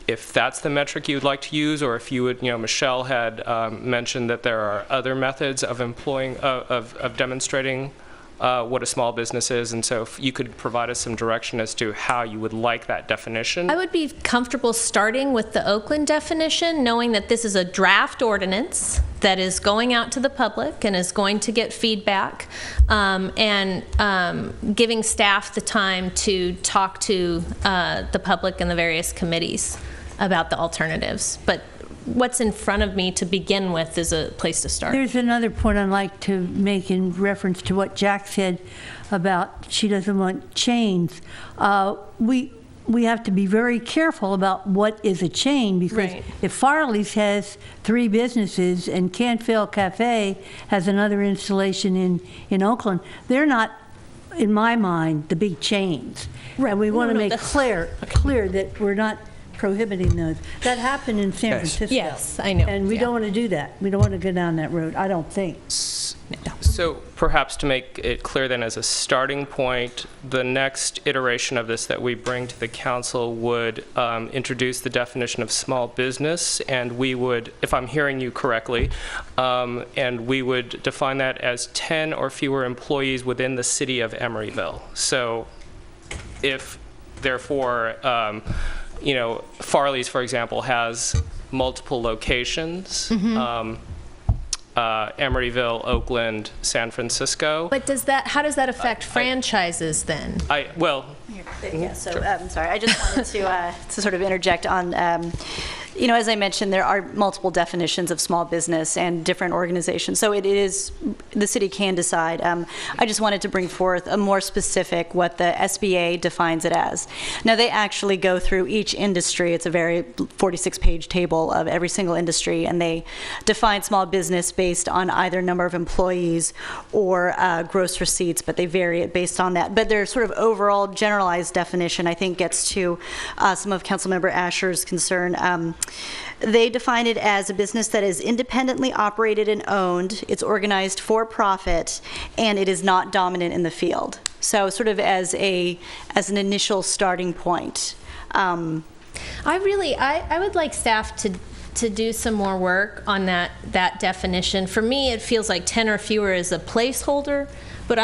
If that's the metric you would like to use, or if you would, Michelle had mentioned that there are other methods of employing, of demonstrating what a small business is, and so if you could provide us some direction as to how you would like that definition. I would be comfortable starting with the Oakland definition, knowing that this is a draft ordinance that is going out to the public and is going to get feedback, and giving staff the time to talk to the public and the various committees about the alternatives. But what's in front of me to begin with is a place to start. There's another point I'd like to make in reference to what Jack said about she doesn't want chains. We have to be very careful about what is a chain, because if Farley's has 3 businesses and Canfield Cafe has another installation in Oakland, they're not, in my mind, the big chains. Right. And we want to make clear that we're not prohibiting those. That happened in San Francisco. Yes, I know. And we don't want to do that. We don't want to go down that road, I don't think. So perhaps to make it clear then, as a starting point, the next iteration of this that we bring to the council would introduce the definition of small business, and we would, if I'm hearing you correctly, and we would define that as 10 or fewer employees within the city of Emeryville. So if, therefore, you know, Farley's, for example, has multiple locations, Emeryville, Oakland, San Francisco. But how does that affect franchises then? Yeah, so sorry, I just wanted to sort of interject on, you know, as I mentioned, there are multiple definitions of small business and different organizations, so it is, the city can decide. I just wanted to bring forth a more specific, what the SBA defines it as. Now, they actually go through each industry. It's a very 46-page table of every single industry, and they define small business based on either number of employees or gross receipts, but they vary it based on that. But their sort of overall generalized definition, I think, gets to some of Councilmember Asher's concern. They define it as a business that is independently operated and owned, it's organized for profit, and it is not dominant in the field. So sort of as an initial starting point. I would like staff to do some more work on that definition. For me, it feels like 10 or fewer is a placeholder, but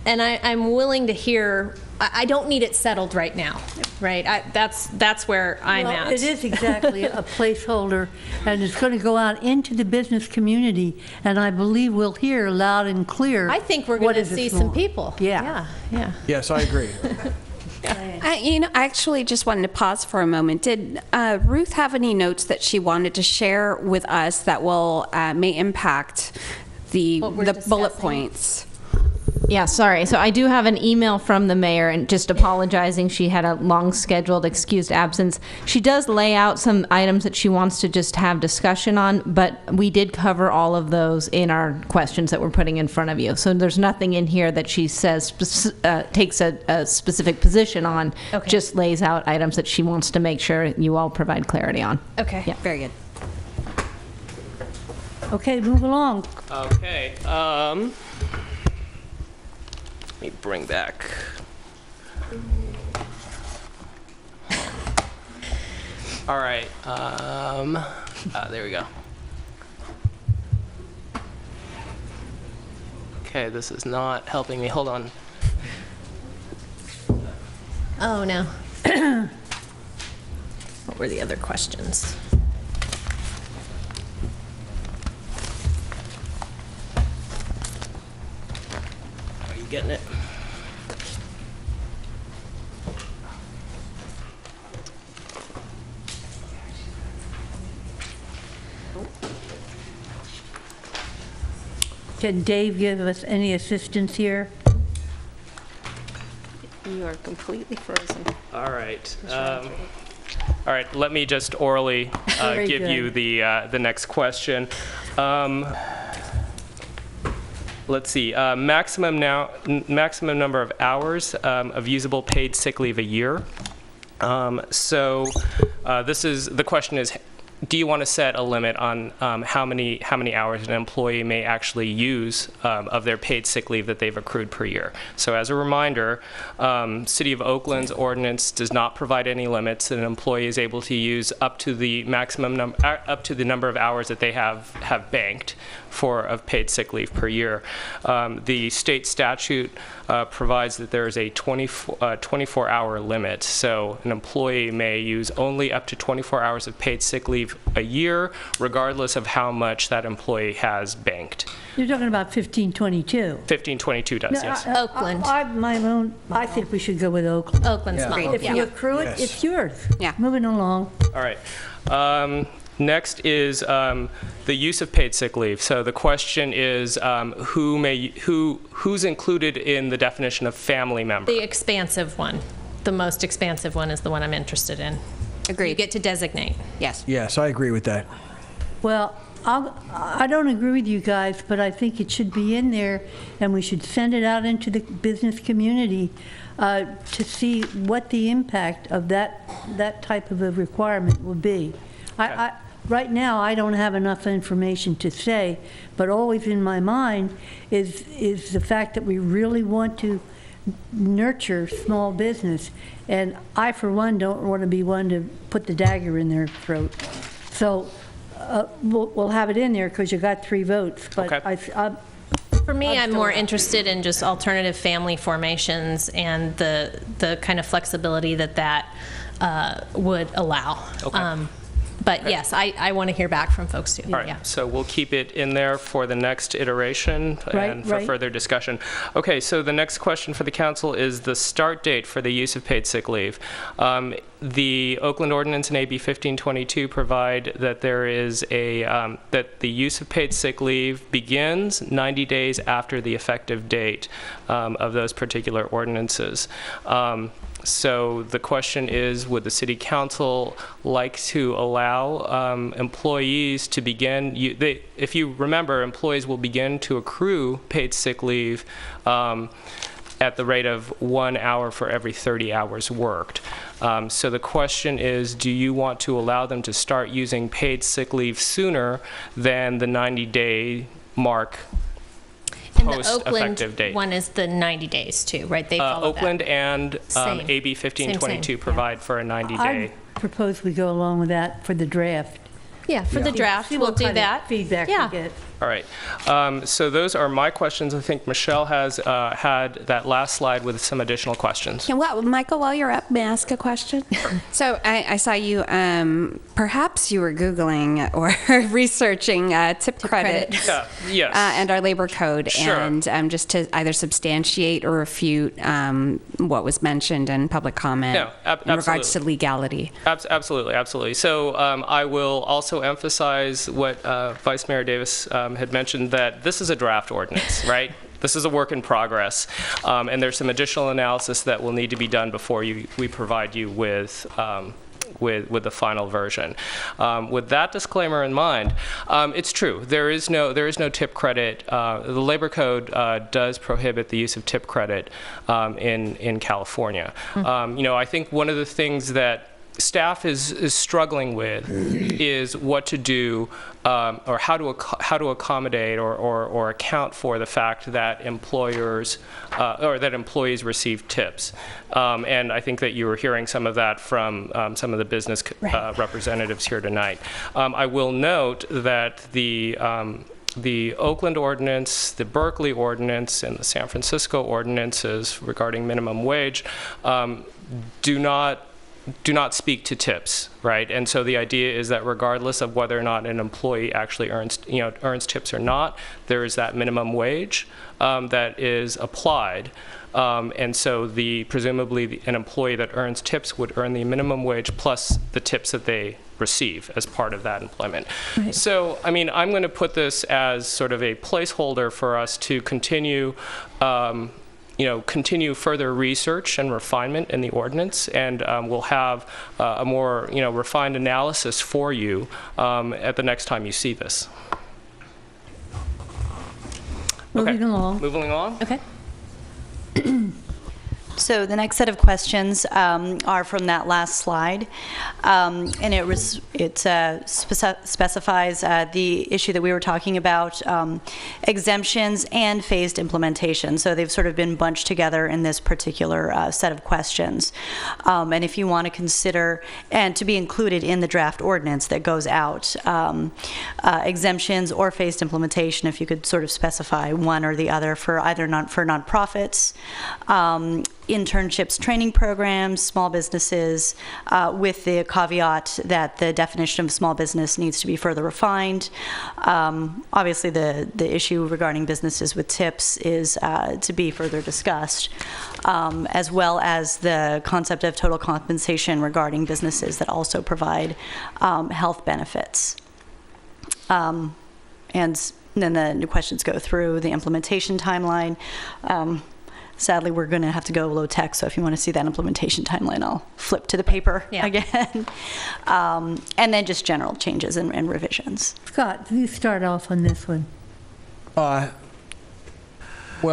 I'm willing to hear. I don't need it settled right now, right? That's where I'm at. It is exactly a placeholder, and it's going to go out into the business community, and I believe we'll hear loud and clear. I think we're going to see some people. Yeah. Yes, I agree. I actually just wanted to pause for a moment. Did Ruth have any notes that she wanted to share with us that will may impact the bullet points? Yeah, sorry. So I do have an email from the mayor and just apologizing. She had a long scheduled excused absence. She does lay out some items that she wants to just have discussion on, but we did cover all of those in our questions that we're putting in front of you. So there's nothing in here that she says takes a specific position on, just lays out items that she wants to make sure you all provide clarity on. Okay. Yeah. Very good. Okay, move along. Okay. Let me bring back. All right. There we go. Okay, this is not helping me. Hold on. Oh, no. What were the other questions? Are you getting it? Can Dave give us any assistance here? You are completely frozen. All right. All right. Let me just orally give you the next question. Let's see. Maximum number of hours of usable paid sick leave a year. So the question is, do you want to set a limit on how many hours an employee may actually use of their paid sick leave that they've accrued per year? So as a reminder, City of Oakland's ordinance does not provide any limits. An employee is able to use up to the maximum up to the number of hours that they have banked of paid sick leave per year. The state statute provides that there is a 24-hour limit. So an employee may use only up to 24 hours of paid sick leave a year, regardless of how much that employee has banked. You're talking about 1522. 1522 does, yes. Oakland. I think we should go with Oakland. Oakland's fine. If you accrue it, it's yours. Yeah. Moving along. All right. Next is the use of paid sick leave. So the question is who's included in the definition of family member? The expansive one. The most expansive one is the one I'm interested in. Agreed. You get to designate. Yes. Yes, I agree with that. Well, I don't agree with you guys, but I think it should be in there, and we should send it out into the business community to see what the impact of that type of a requirement will be. Okay. Right now, I don't have enough information to say, but always in my mind is the fact that we really want to nurture small business, and I, for one, don't want to be one to put the dagger in their throat. So we'll have it in there because you got 3 votes. But okay. For me, I'm more interested in just alternative family formations and the kind of flexibility that would allow. Okay. But yes, I want to hear back from folks too. All right, yeah. so we'll keep it in there for the next iteration and for further discussion. Okay, so the next question for the council is the start date for the use of paid sick leave. The Oakland Ordinance and AB 1522 provide that there is that the use of paid sick leave begins 90 days after the effective date of those particular ordinances. So the question is, would the City Council like to allow employees to begin, if you remember, employees will begin to accrue paid sick leave at the rate of 1 hour for every 30 hours worked. So the question is, do you want to allow them to start using paid sick leave sooner than the 90-day mark? And the Oakland one is the 90 days too, right? They follow Oakland that. And AB 1522 provide for a 90-day. I propose we go along with that for the draft. Yeah, for the draft, we'll do that. Feedback we get. All right. So those are my questions. I think Michelle has had that last slide with some additional questions. Yeah, well, Michael, while you're up, may I ask a question? So I saw you, perhaps you were Googling or researching tip credit. Yes. And our labor code. Sure. And just to either substantiate or refute what was mentioned in public comment in regards to legality. Absolutely. So I will also emphasize what Vice Mayor Davis had mentioned, that this is a draft ordinance, right? This is a work in progress, and there's some additional analysis that will need to be done before we provide you with the final version. With that disclaimer in mind, it's true. There is no tip credit. The labor code does prohibit the use of tip credit in California. I think one of the things that staff is struggling with is what to do or how to accommodate or account for the fact that employers or that employees receive tips. And I think that you were hearing some of that from some of the business representatives here tonight. I will note that the Oakland ordinance, the Berkeley ordinance, and the San Francisco ordinances regarding minimum wage do not speak to tips, right? And so the idea is that regardless of whether or not an employee actually earns tips or not, there is that minimum wage that is applied. And so presumably an employee that earns tips would earn the minimum wage plus the tips that they receive as part of that employment. Right. So, I'm going to put this as sort of a placeholder for us to continue continue further research and refinement in the ordinance, and we'll have a more refined analysis for you at the next time you see this. Moving along. Moving along. Okay. So the next set of questions are from that last slide, and it specifies the issue that we were talking about, exemptions and phased implementation. So they've sort of been bunched together in this particular set of questions. And if you want to consider, and to be included in the draft ordinance that goes out, exemptions or phased implementation, if you could sort of specify one or the other for either for nonprofits, internships, training programs, small businesses, with the caveat that the definition of small business needs to be further refined. Obviously, the issue regarding businesses with tips is to be further discussed, as well as the concept of total compensation regarding businesses that also provide health benefits. And then the new questions go through the implementation timeline. Sadly, we're going to have to go low tech, so if you want to see that implementation timeline, I'll flip to the paper again. And then just general changes and revisions. Scott, you start off on this one. Well,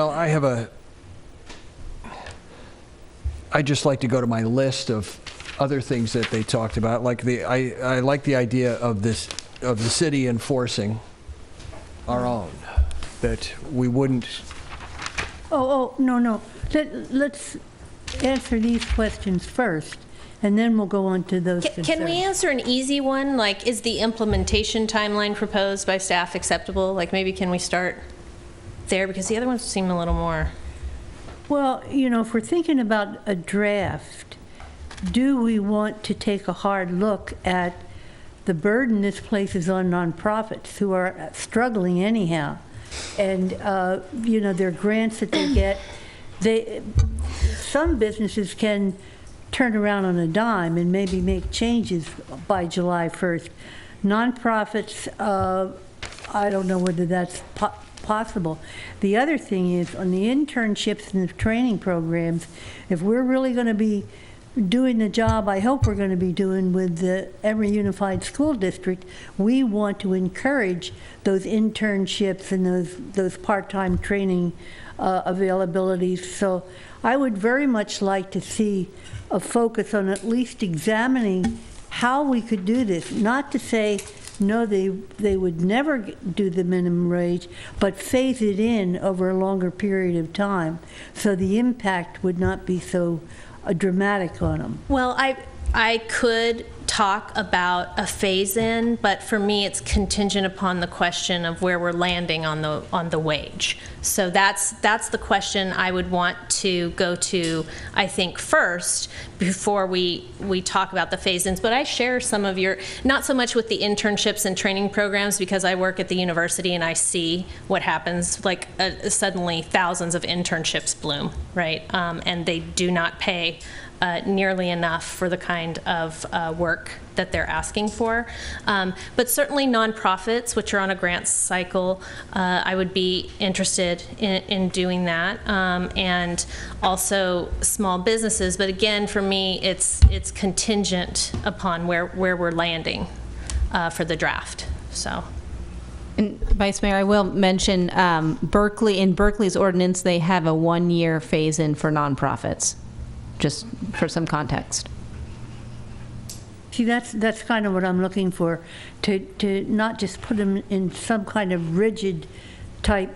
I just like to go to my list of other things that they talked about. Like I like the idea of the city enforcing our own, that we wouldn't. No. Let's answer these questions first, and then we'll go on to those concerns. Can we answer an easy one? Like, is the implementation timeline proposed by staff acceptable? Like, maybe can we start there? Because the other ones seem a little more... Well, if we're thinking about a draft, do we want to take a hard look at the burden this places on nonprofits who are struggling anyhow? And there are grants that they get. Some businesses can turn around on a dime and maybe make changes by July 1st. Nonprofits, I don't know whether that's possible. The other thing is, on the internships and the training programs, if we're really going to be doing the job I hope we're going to be doing with the Emory Unified School District, we want to encourage those internships and those part-time training availabilities. So I would very much like to see a focus on at least examining how we could do this. Not to say, no, they would never do the minimum wage, but phase it in over a longer period of time so the impact would not be so dramatic on them. Well, I could talk about a phase-in, but for me, it's contingent upon the question of where we're landing on the wage. So that's the question I would want to go to, I think, first before we talk about the phase-ins. But I share some of your, not so much with the internships and training programs, because I work at the university and I see what happens. Like suddenly, thousands of internships bloom, right? And they do not pay nearly enough for the kind of work that they're asking for. But certainly nonprofits, which are on a grant cycle, I would be interested in doing that. And also small businesses. But again, for me, it's contingent upon where we're landing for the draft. So. And Vice Mayor, I will mention Berkeley. In Berkeley's ordinance, they have a 1-year phase-in for nonprofits, just for some context. See, that's kind of what I'm looking for, to not just put them in some kind of rigid type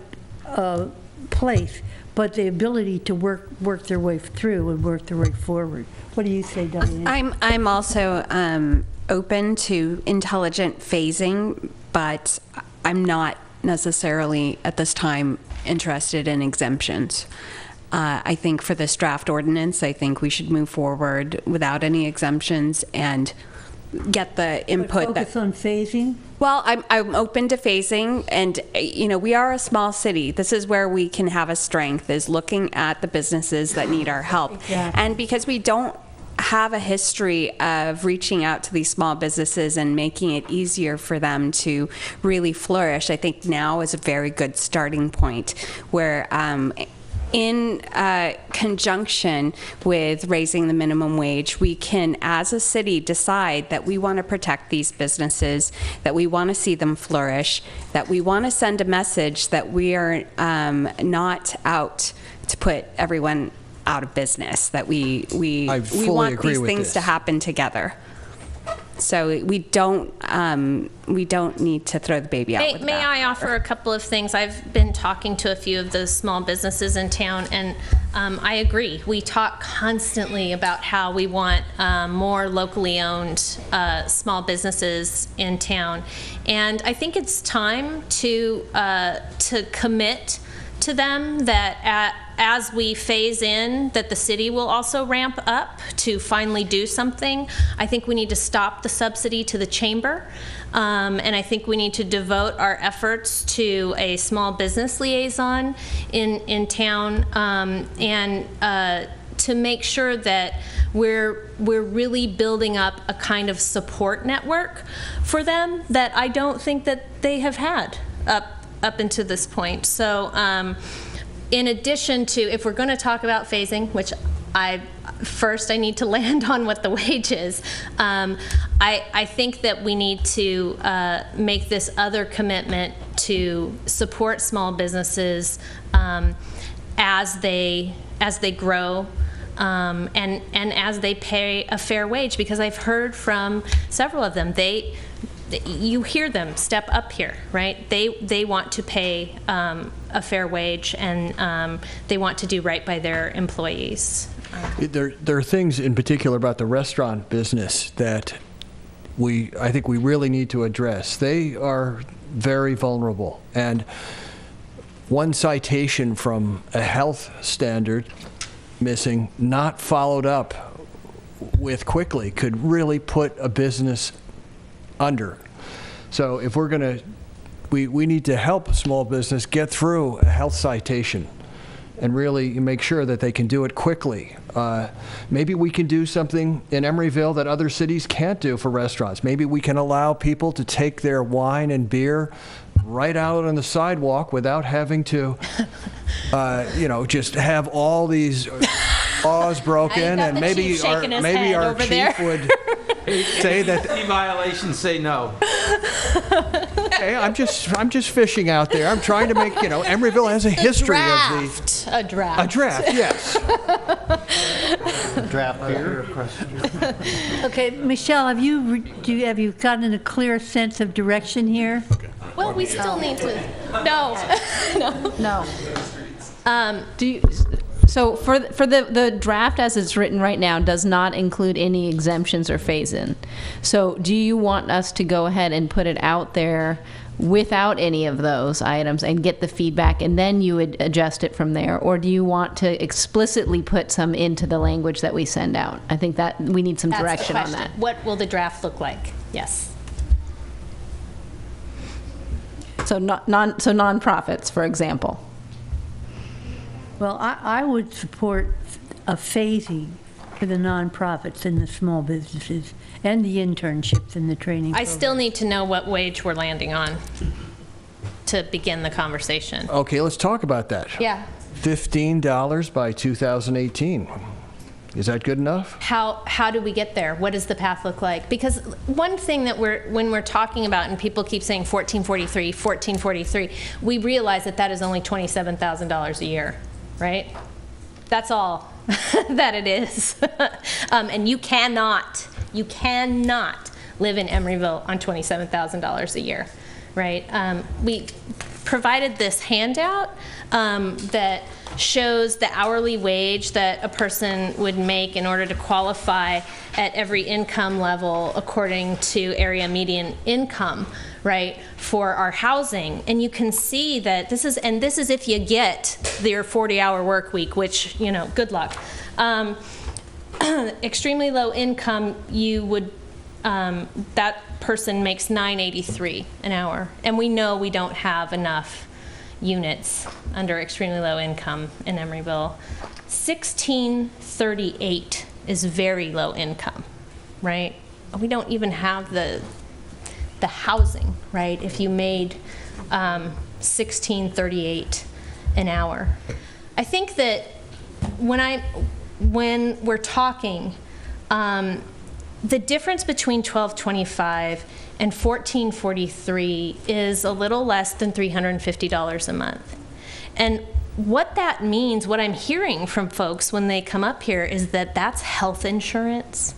place, but the ability to work their way through and work their way forward. What do you say, Diane? I'm also open to intelligent phasing, but I'm not necessarily at this time interested in exemptions. I think for this draft ordinance, I think we should move forward without any exemptions and get the input. But focus on phasing? Well, I'm open to phasing, and we are a small city. This is where we can have a strength, is looking at the businesses that need our help. Exactly. And because we don't have a history of reaching out to these small businesses and making it easier for them to really flourish, I think now is a very good starting point where in conjunction with raising the minimum wage, we can, as a city, decide that we want to protect these businesses, that we want to see them flourish, that we want to send a message that we are not out to put everyone out of business, that we fully want agree these with things this. to happen together. So we don't need to throw the baby out with the May I offer a couple of things? I've been talking to a few of the small businesses in town, and I agree. We talk constantly about how we want more locally owned small businesses in town, and I think it's time to commit to them that as we phase in, that the city will also ramp up to finally do something. I think we need to stop the subsidy to the chamber, and I think we need to devote our efforts to a small business liaison in town, and to make sure that we're really building up a kind of support network for them that I don't think that they have had up until this point. So in addition to, if we're going to talk about phasing, which I need to land on what the wage is, I think that we need to make this other commitment to support small businesses as they grow, and as they pay a fair wage, because I've heard from several of them, you hear them step up here, right? They want to pay a fair wage, and they want to do right by their employees. There are things in particular about the restaurant business that I think we really need to address. They are very vulnerable, and one citation from a health standard missing, not followed up with quickly, could really put a business under. So if we're going to, we need to help small business get through a health citation and really make sure that they can do it quickly. Maybe we can do something in Emeryville that other cities can't do for restaurants. Maybe we can allow people to take their wine and beer right out on the sidewalk without having to, just have all these laws broken. And maybe our chief would say that Any violations, say no. Okay, I'm just fishing out there. I'm trying to make, Emeryville has a history of a draft. A draft, yes. Draft beer. Okay, Michelle, have you gotten a clear sense of direction here? Well, we still need to. No. So for the draft as it's written right now does not include any exemptions or phase-in. So do you want us to go ahead and put it out there without any of those items and get the feedback, and then you would adjust it from there? Or do you want to explicitly put some into the language that we send out? I think that we need some direction on that. What will the draft look like? Yes. So nonprofits, for example. Well, I would support a phasing for the nonprofits and the small businesses and the internships and the training I programs. still need to know what wage we're landing on to begin the conversation. Okay, let's talk about that. Yeah. $15 by 2018. Is that good enough? How do we get there? What does the path look like? Because one thing that when we're talking about, and people keep saying 1443, we realize that is only $27,000 a year, right? That's all that it is. And you cannot live in Emeryville on $27,000 a year, right? We provided this handout that shows the hourly wage that a person would make in order to qualify at every income level according to area median income, right, for our housing. And you can see that this is if you get your 40-hour work week, which, good luck. Extremely low income, you would, that person makes $9.83 an hour. And we know we don't have enough units under extremely low income in Emeryville. $16.38 is very low income, right? We don't even have the housing, right? If you made $16.38 an hour. I think that when we're talking, the difference between $12.25 and $14.43 is a little less than $350 a month. And what that means, what I'm hearing from folks when they come up here is that that's health insurance,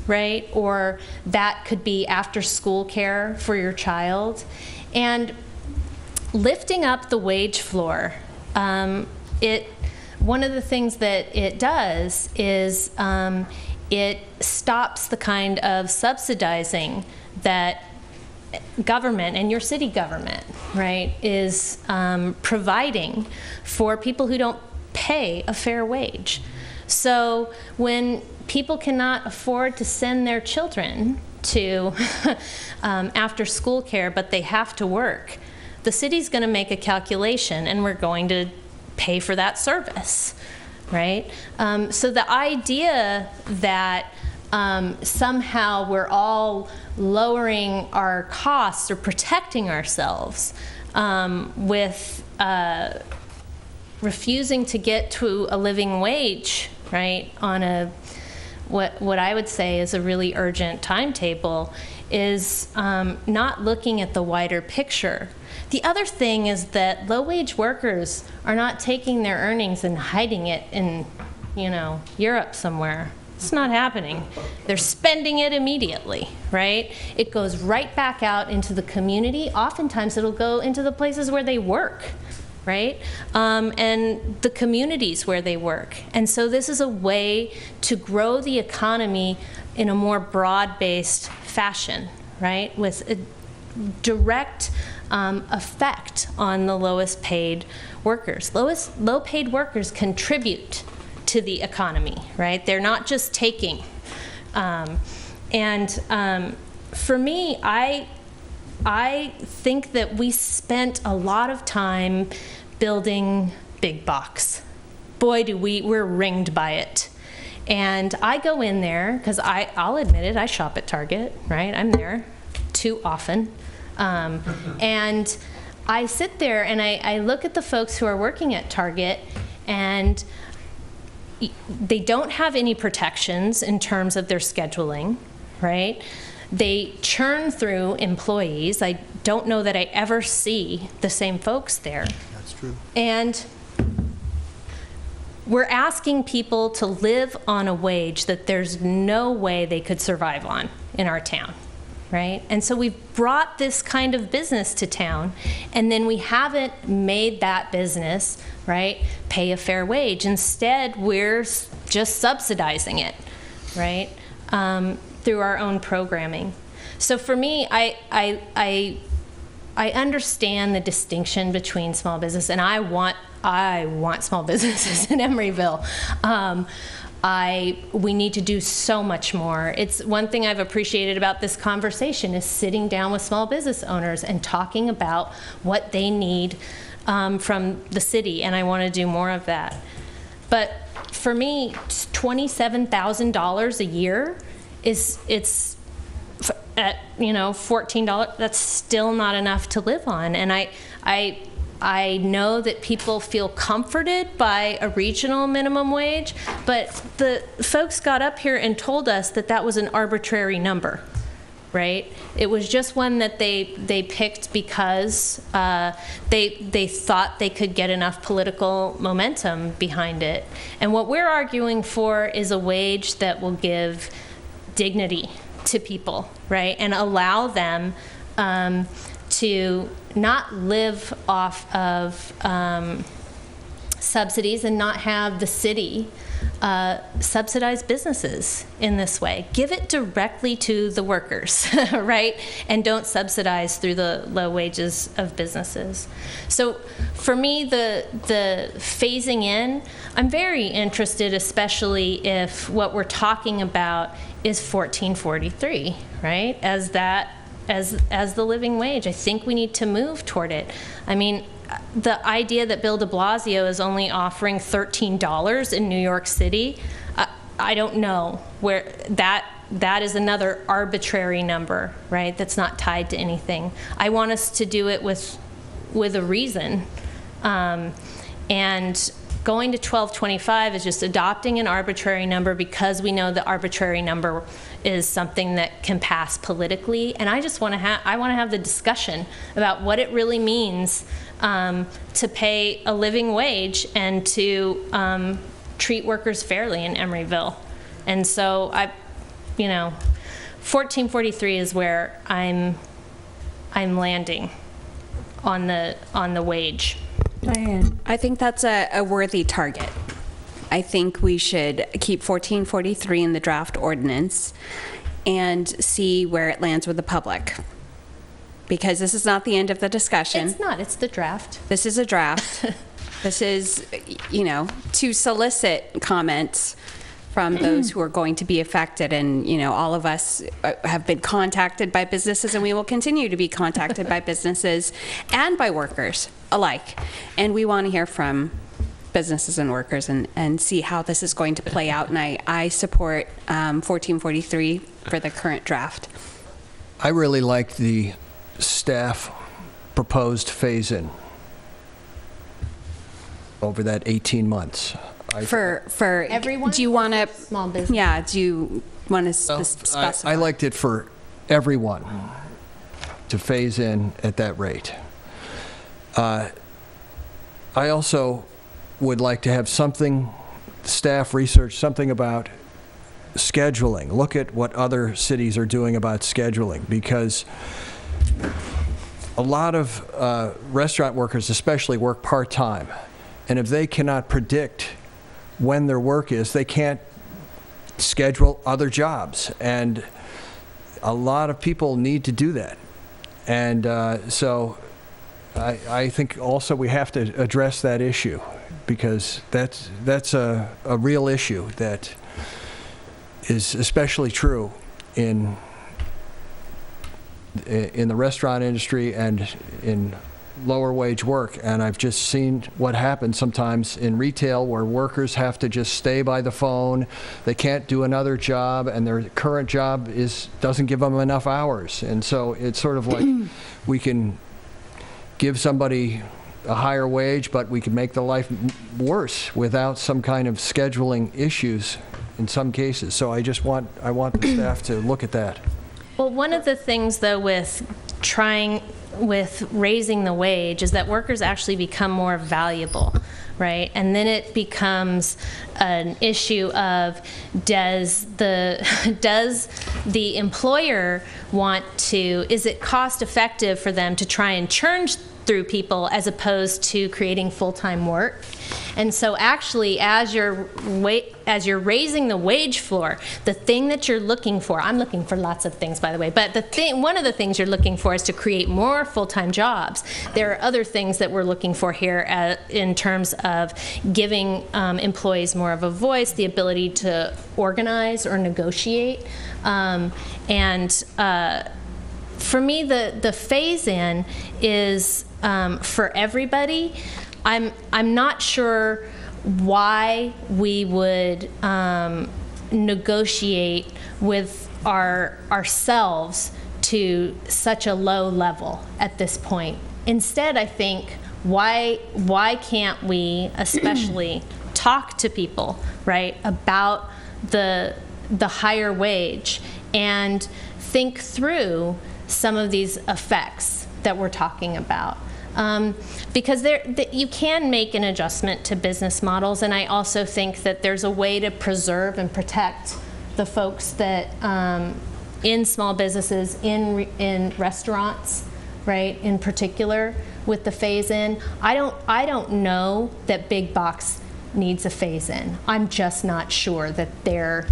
right? Or that could be after school care for your child. And lifting up the wage floor, one of the things that it does is it stops the kind of subsidizing that government and your city government, right, is providing for people who don't pay a fair wage. So when people cannot afford to send their children to after school care, but they have to work, the city's going to make a calculation and we're going to pay for that service, right? So the idea that somehow we're all lowering our costs or protecting ourselves with refusing to get to a living wage, right, on a what I would say is a really urgent timetable is not looking at the wider picture. The other thing is that low-wage workers are not taking their earnings and hiding it in, Europe somewhere. It's not happening. They're spending it immediately, right? It goes right back out into the community. Oftentimes it'll go into the places where they work, right? And the communities where they work. And so this is a way to grow the economy in a more broad-based fashion, right? With a direct effect on the lowest paid workers. Low paid workers contribute to the economy, right? They're not just taking. For me, I think that we spent a lot of time building big box. Boy, we're ringed by it. And I go in there, because I'll admit it, I shop at Target, right? I'm there too often. And I sit there and I look at the folks who are working at Target, and they don't have any protections in terms of their scheduling, right? They churn through employees. I don't know that I ever see the same folks there. That's true. And we're asking people to live on a wage that there's no way they could survive on in our town, right? And so we've brought this kind of business to town, and then we haven't made that business, right, pay a fair wage. Instead, we're just subsidizing it, right, through our own programming. So for me, I understand the distinction between small business, and I want small businesses in Emeryville. We need to do so much more. It's one thing I've appreciated about this conversation is sitting down with small business owners and talking about what they need from the city, and I want to do more of that. But for me, $27,000 a year it's at $14. That's still not enough to live on, and I know that people feel comforted by a regional minimum wage, but the folks got up here and told us that that was an arbitrary number, right? It was just one that they picked because they thought they could get enough political momentum behind it. And what we're arguing for is a wage that will give dignity to people, right? And allow them to not live off of subsidies and not have the city subsidize businesses in this way. Give it directly to the workers, right? And don't subsidize through the low wages of businesses. So for me, the phasing in, I'm very interested, especially if what we're talking about is $14.43, right? As the living wage. I think we need to move toward it. I mean, the idea that Bill de Blasio is only offering $13 in New York City, I don't know where that is another arbitrary number, right? That's not tied to anything. I want us to do it with a reason. And going to $12.25 is just adopting an arbitrary number because we know the arbitrary number is something that can pass politically. And I just want to have the discussion about what it really means to pay a living wage and to treat workers fairly in Emeryville. And so 1443 is where I'm landing on the wage. Diane. I think that's a worthy target. I think we should keep 1443 in the draft ordinance and see where it lands with the public. Because this is not the end of the discussion. It's not, it's the draft. This is a draft. This is, to solicit comments from those who are going to be affected. And, all of us have been contacted by businesses, and we will continue to be contacted by businesses and by workers alike. And we want to hear from businesses and workers and see how this is going to play out. And I support 1443 for the current draft. I really like the staff proposed phase-in over that 18 months. For everyone? Do you want to small business? Yeah. Do you want to specify? I liked it for everyone to phase in at that rate. I also would like to have staff research something about scheduling. Look at what other cities are doing about scheduling, because a lot of restaurant workers especially work part-time, and if they cannot predict when their work is, they can't schedule other jobs, and a lot of people need to do that. And so I think also we have to address that issue, because that's a real issue that is especially true in the restaurant industry and in lower wage work. And I've just seen what happens sometimes in retail, where workers have to just stay by the phone. They can't do another job, and their current job doesn't give them enough hours. And so it's sort of like we can give somebody a higher wage, but we can make the life worse without some kind of scheduling issues in some cases. So I want the staff to look at that. Well, one of the things, though, with raising the wage is that workers actually become more valuable, right? And then it becomes an issue of does the employer want to, is it cost effective for them to try and churn through people as opposed to creating full-time work? And so actually, as you're raising the wage floor, the thing that you're looking for, I'm looking for lots of things, by the way, but one of the things you're looking for is to create more full-time jobs. There are other things that we're looking for here in terms of giving employees more of a voice, the ability to organize or negotiate, for me, the phase-in is for everybody. I'm not sure why we would negotiate with ourselves to such a low level at this point. Instead, I think why can't we especially talk to people, right, about the higher wage and think through some of these effects that we're talking about. Because you can make an adjustment to business models, and I also think that there's a way to preserve and protect the folks that in small businesses, in restaurants, right, in particular, with the phase-in. I don't know that big box needs a phase-in. I'm just not sure that they're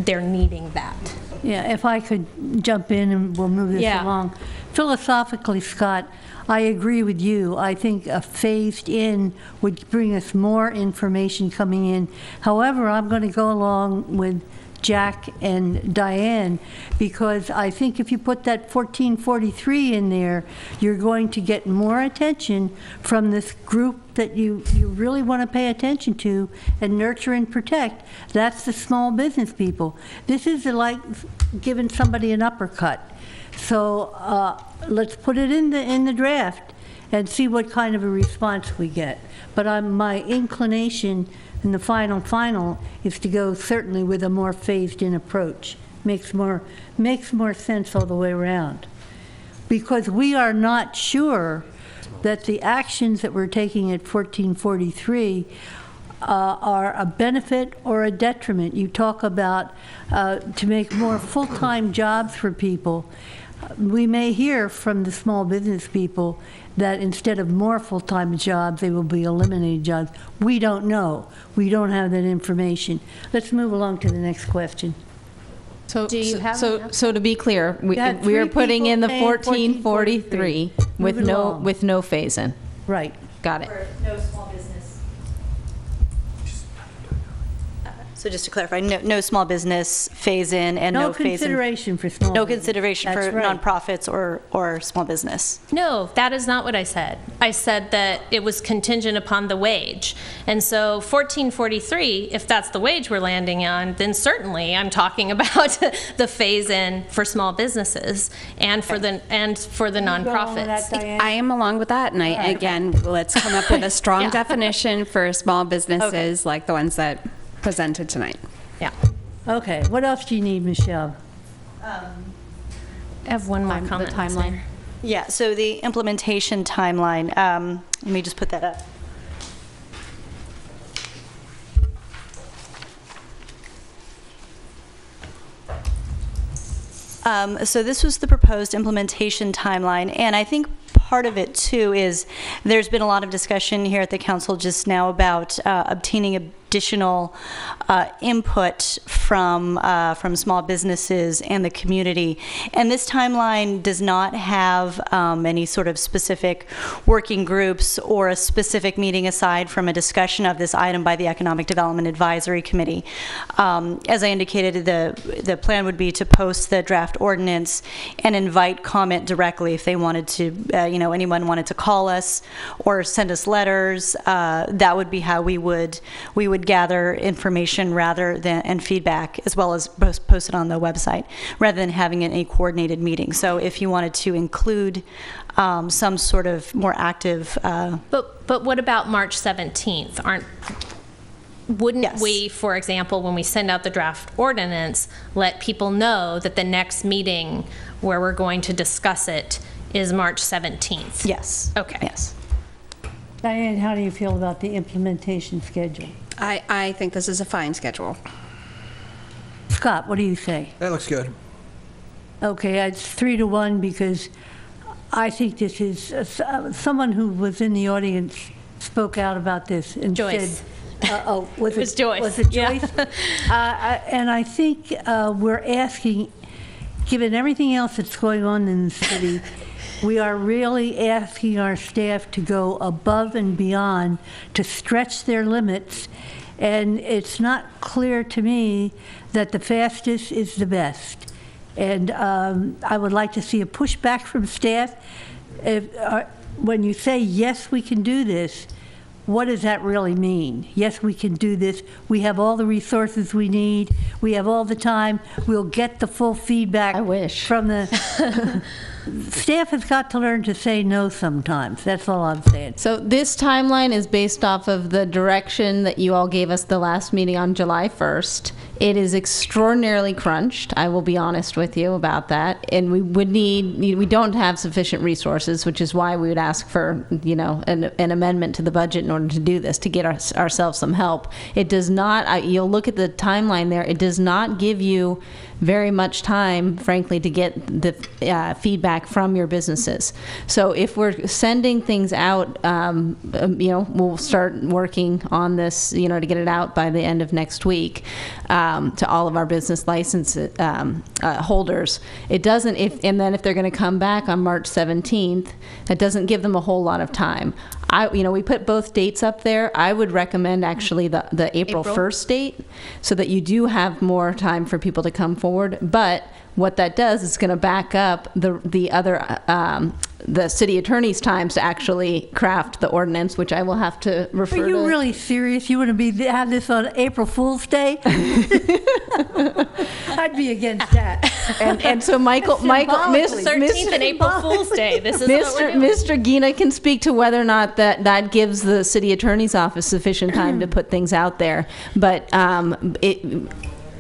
needing that. Yeah, if I could jump in and we'll move this along. Philosophically, Scott, I agree with you. I think a phased in would bring us more information coming in. However, I'm going to go along with Jack and Diane, because I think if you put that 1443 in there, you're going to get more attention from this group that you really want to pay attention to and nurture and protect. That's the small business people. This is like giving somebody an uppercut. So let's put it in the draft and see what kind of a response we get. But my inclination in the final is to go certainly with a more phased-in approach. Makes more sense all the way around. Because we are not sure that the actions that we're taking at 1443 are a benefit or a detriment. You talk about to make more full-time jobs for people. We may hear from the small business people that instead of more full-time jobs, they will be eliminated jobs. We don't know. We don't have that information. Let's move along to the next question. So, Do you have so to be clear, we are putting in the 1443 with no phase-in. Right. Got it. For no small business. So just to clarify, no small business phase-in and no phase-in. No consideration for small No business. consideration for That's right. nonprofits or small business. No, that is not what I said. I said that it was contingent upon the wage. And so 1443, if that's the wage we're landing on, then certainly I'm talking about the phase-in for small businesses and for the nonprofits. I am along with that, and again, let's come up with a strong definition for small businesses like the ones that presented tonight. Yeah. Okay, what else do you need, Michelle? I have one more comment. The timeline. Yeah, so the implementation timeline, let me just put that up. So this was the proposed implementation timeline, and I think part of it too is there's been a lot of discussion here at the council just now about obtaining additional input from small businesses and the community. And this timeline does not have any sort of specific working groups or a specific meeting aside from a discussion of this item by the Economic Development Advisory Committee. As I indicated, the plan would be to post the draft ordinance and invite comment directly if they wanted to, anyone wanted to call us or send us letters. That would be how we would gather information rather than and feedback, as well as post it on the website, rather than having a coordinated meeting. So if you wanted to include some sort of more active. But what about March 17th? Wouldn't we, for example, when we send out the draft ordinance, let people know that the next meeting where we're going to discuss it is March 17th? Yes. Okay. Yes. Diane, how do you feel about the implementation schedule? I think this is a fine schedule. Scott, what do you say? That looks good. Okay, it's 3-1 because I think this is, someone who was in the audience spoke out about this and Joyce. said, was It was Joyce. Was it Yeah. Joyce? And I think we're asking, given everything else that's going on in the city, we are really asking our staff to go above and beyond to stretch their limits, and it's not clear to me that the fastest is the best. And I would like to see a pushback from staff. When you say, yes, we can do this, what does that really mean? Yes, we can do this. We have all the resources we need. We have all the time. We'll get the full feedback from the... Staff has got to learn to say no sometimes. That's all I'm saying. So this timeline is based off of the direction that you all gave us the last meeting on July 1st. It is extraordinarily crunched. I will be honest with you about that. And we don't have sufficient resources, which is why we would ask for, an amendment to the budget in order to do this, to get ourselves some help. It does not, you'll look at the timeline there, it does not give you very much time, frankly, to get the feedback from your businesses. So if we're sending things out, we'll start working on this, to get it out by the end of next week to all of our business license holders. It doesn't, and then if they're going to come back on March 17th, that doesn't give them a whole lot of time. We put both dates up there. I would recommend actually the April 1st date, so that you do have more time for people to come forward. But what that does is going to back up the city attorney's times to actually craft the ordinance, which I will have to refer to. Are you really serious? You want to have this on April Fool's Day? I'd be against that. And so Michael, Mr. 13th and April Fool's Day. This is Mr. Gina can speak to whether or not that gives the city attorney's office sufficient time to put things out there. But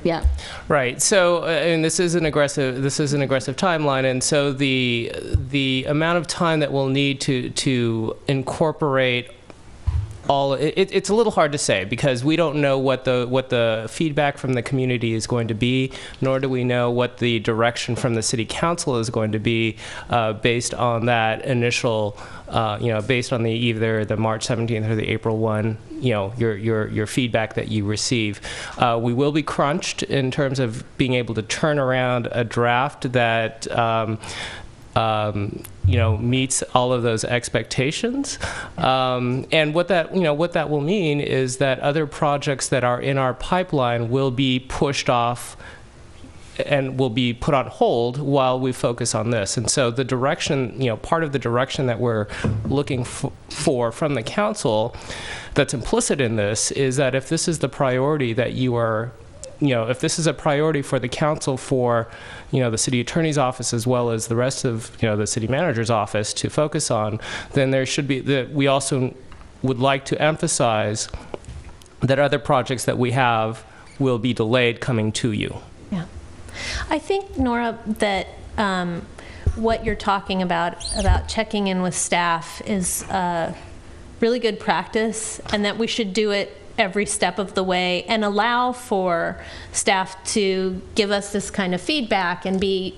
Yeah. Right. So, and this is an aggressive timeline, and so the amount of time that we'll need to incorporate all it's a little hard to say, because we don't know what the feedback from the community is going to be, nor do we know what the direction from the city council is going to be based on that initial based on either the March 17th or the April 1 your feedback that you receive. We will be crunched in terms of being able to turn around a draft that meets all of those expectations, and what that will mean is that other projects that are in our pipeline will be pushed off and will be put on hold while we focus on this. And so the direction, part of the direction that we're looking for from the council that's implicit in this is that if this is the priority that you are, if this is a priority for the council, for the city attorney's office as well as the rest of the city manager's office to focus on, then there should be we also would like to emphasize that other projects that we have will be delayed coming to you. Yeah, I think, Nora, that what you're talking about checking in with staff is really good practice, and that we should do it every step of the way and allow for staff to give us this kind of feedback and be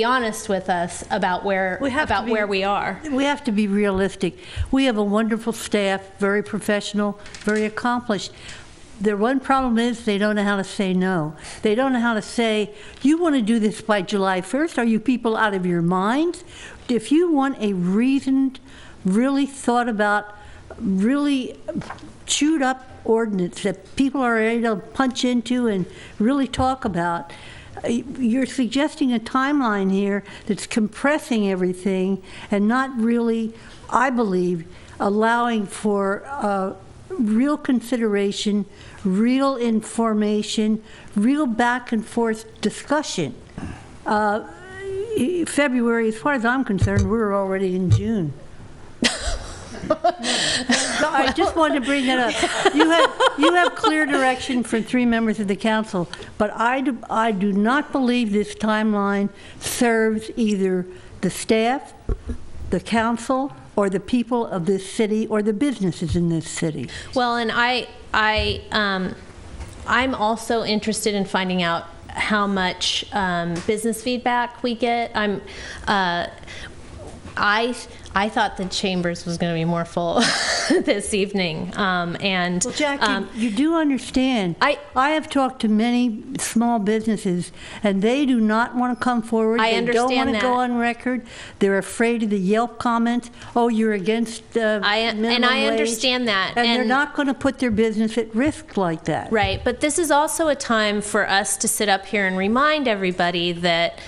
honest with us about where we are. We have to be realistic. We have a wonderful staff, very professional, very accomplished. Their one problem is they don't know how to say no. They don't know how to say, you want to do this by July 1st? Are you people out of your minds? If you want a reasoned, really thought about, really chewed up ordinance that people are able to punch into and really talk about, you're suggesting a timeline here that's compressing everything and not really, I believe, allowing for real consideration, real information, real back and forth discussion. February, as far as I'm concerned, we're already in June. So I just wanted to bring that up. You have clear direction for 3 members of the council, but I do not believe this timeline serves either the staff, the council, or the people of this city, or the businesses in this city. Well, and I'm also interested in finding out how much business feedback we get. I thought the chambers was going to be more full this evening. Well, Jackie, you do understand. I have talked to many small businesses, and they do not want to come forward. I understand They don't want to that. go on record. They're afraid of the Yelp comments. Oh, you're against minimum and I wage. understand that. And they're not going to put their business at risk like that. Right, but this is also a time for us to sit up here and remind everybody that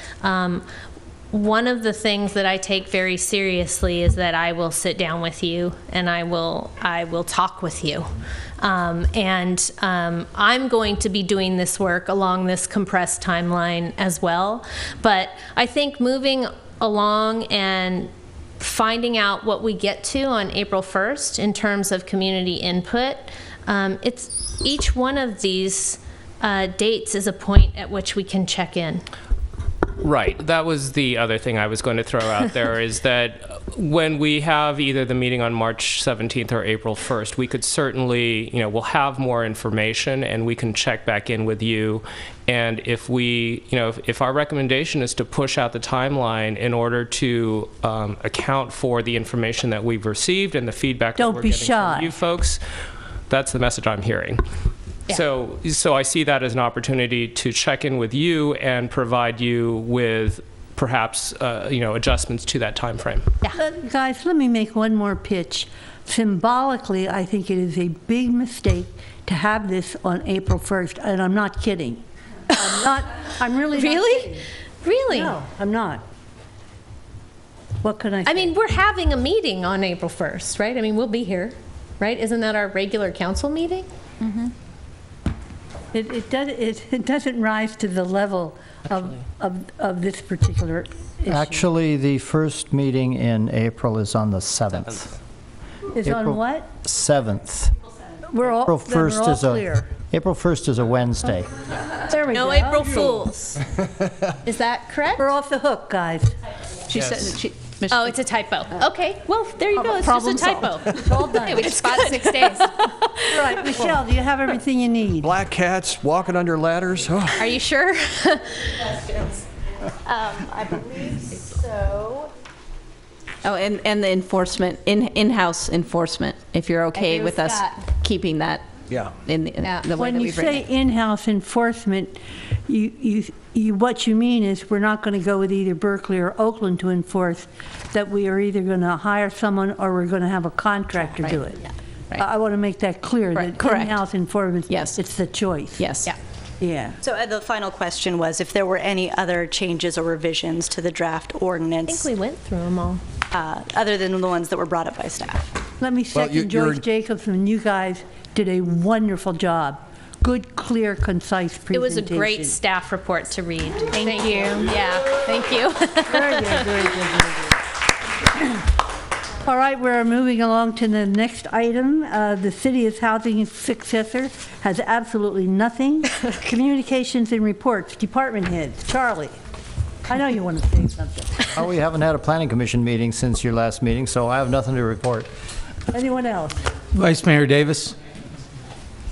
one of the things that I take very seriously is that I will sit down with you and I will talk with you. I'm going to be doing this work along this compressed timeline as well. But I think moving along and finding out what we get to on April 1st in terms of community input, it's each one of these dates is a point at which we can check in. Right. That was the other thing I was going to throw out there is that when we have either the meeting on March 17th or April 1st, we could certainly, we'll have more information and we can check back in with you. And if we, if our recommendation is to push out the timeline in order to account for the information that we've received and the feedback that we're getting from you folks, that's the message I'm hearing. Yeah. So I see that as an opportunity to check in with you and provide you with perhaps adjustments to that time frame. Yeah. Guys, let me make one more pitch. Symbolically, I think it is a big mistake to have this on April 1st, and I'm not kidding. I'm really not kidding. Really? No, I'm not. What can I say? I mean, we're having a meeting on April 1st, right? I mean, we'll be here, right? Isn't that our regular council meeting? Mm-hmm. It doesn't rise to the level of this particular issue. Actually, the first meeting in April is on the 7th. Is on what? 7th. We're all, April then we're 1st all is a clear. April 1st is a Wednesday. There we No go. April Fools. Is that correct? We're off the hook, guys. She said she. Oh, it's a typo. Okay, well, there you go. It's just a Problem typo. solved. All done. Hey, we just spot 6 days. Right, Michelle, do you have everything you need? Black cats walking under ladders. Oh. Are you sure? I believe so. Oh, and the enforcement, in-house enforcement, if you're okay with us keeping that Yeah. in the way When that you we've written say it. in-house enforcement, what you mean is we're not going to go with either Berkeley or Oakland to enforce, that we are either going to hire someone or we're going to have a contractor do it. Right. I want to make that clear, that correct. in-house enforcement, Yes. it's the choice. Yes. Yeah. Yeah. So the final question was if there were any other changes or revisions to the draft I ordinance think we went through them all. other than the ones that were brought up by staff. Let me Well, second Joyce Jacobson. You guys did a wonderful job. Good, clear, concise It presentation. was a great staff report to read. Thank you. Yeah, thank you. Very good, very good, very good. All right, we're moving along to the next item. The city is housing successor has absolutely nothing. Communications and reports, department heads. Charlie, I know you want to say something. Oh, we haven't had a planning commission meeting since your last meeting, so I have nothing to report. Anyone else? Vice Mayor Davis,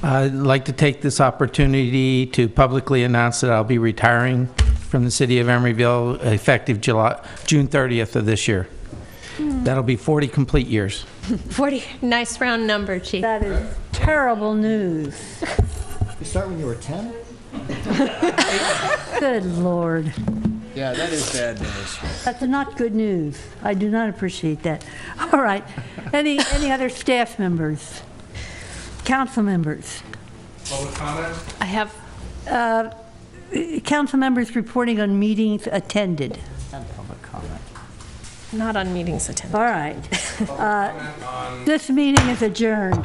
I'd like to take this opportunity to publicly announce that I'll be retiring from the city of Emeryville effective June 30th of this year. That'll be 40 complete years. 40. Nice round number, Chief. That is terrible news. You start when you were 10? Good Lord. Yeah, that is bad news. That's not good news. I do not appreciate that. All right. Any other staff members? Council members? Public comment? I have. Council members reporting on meetings attended. Public comment. Not on meetings attended. All right. This meeting is adjourned.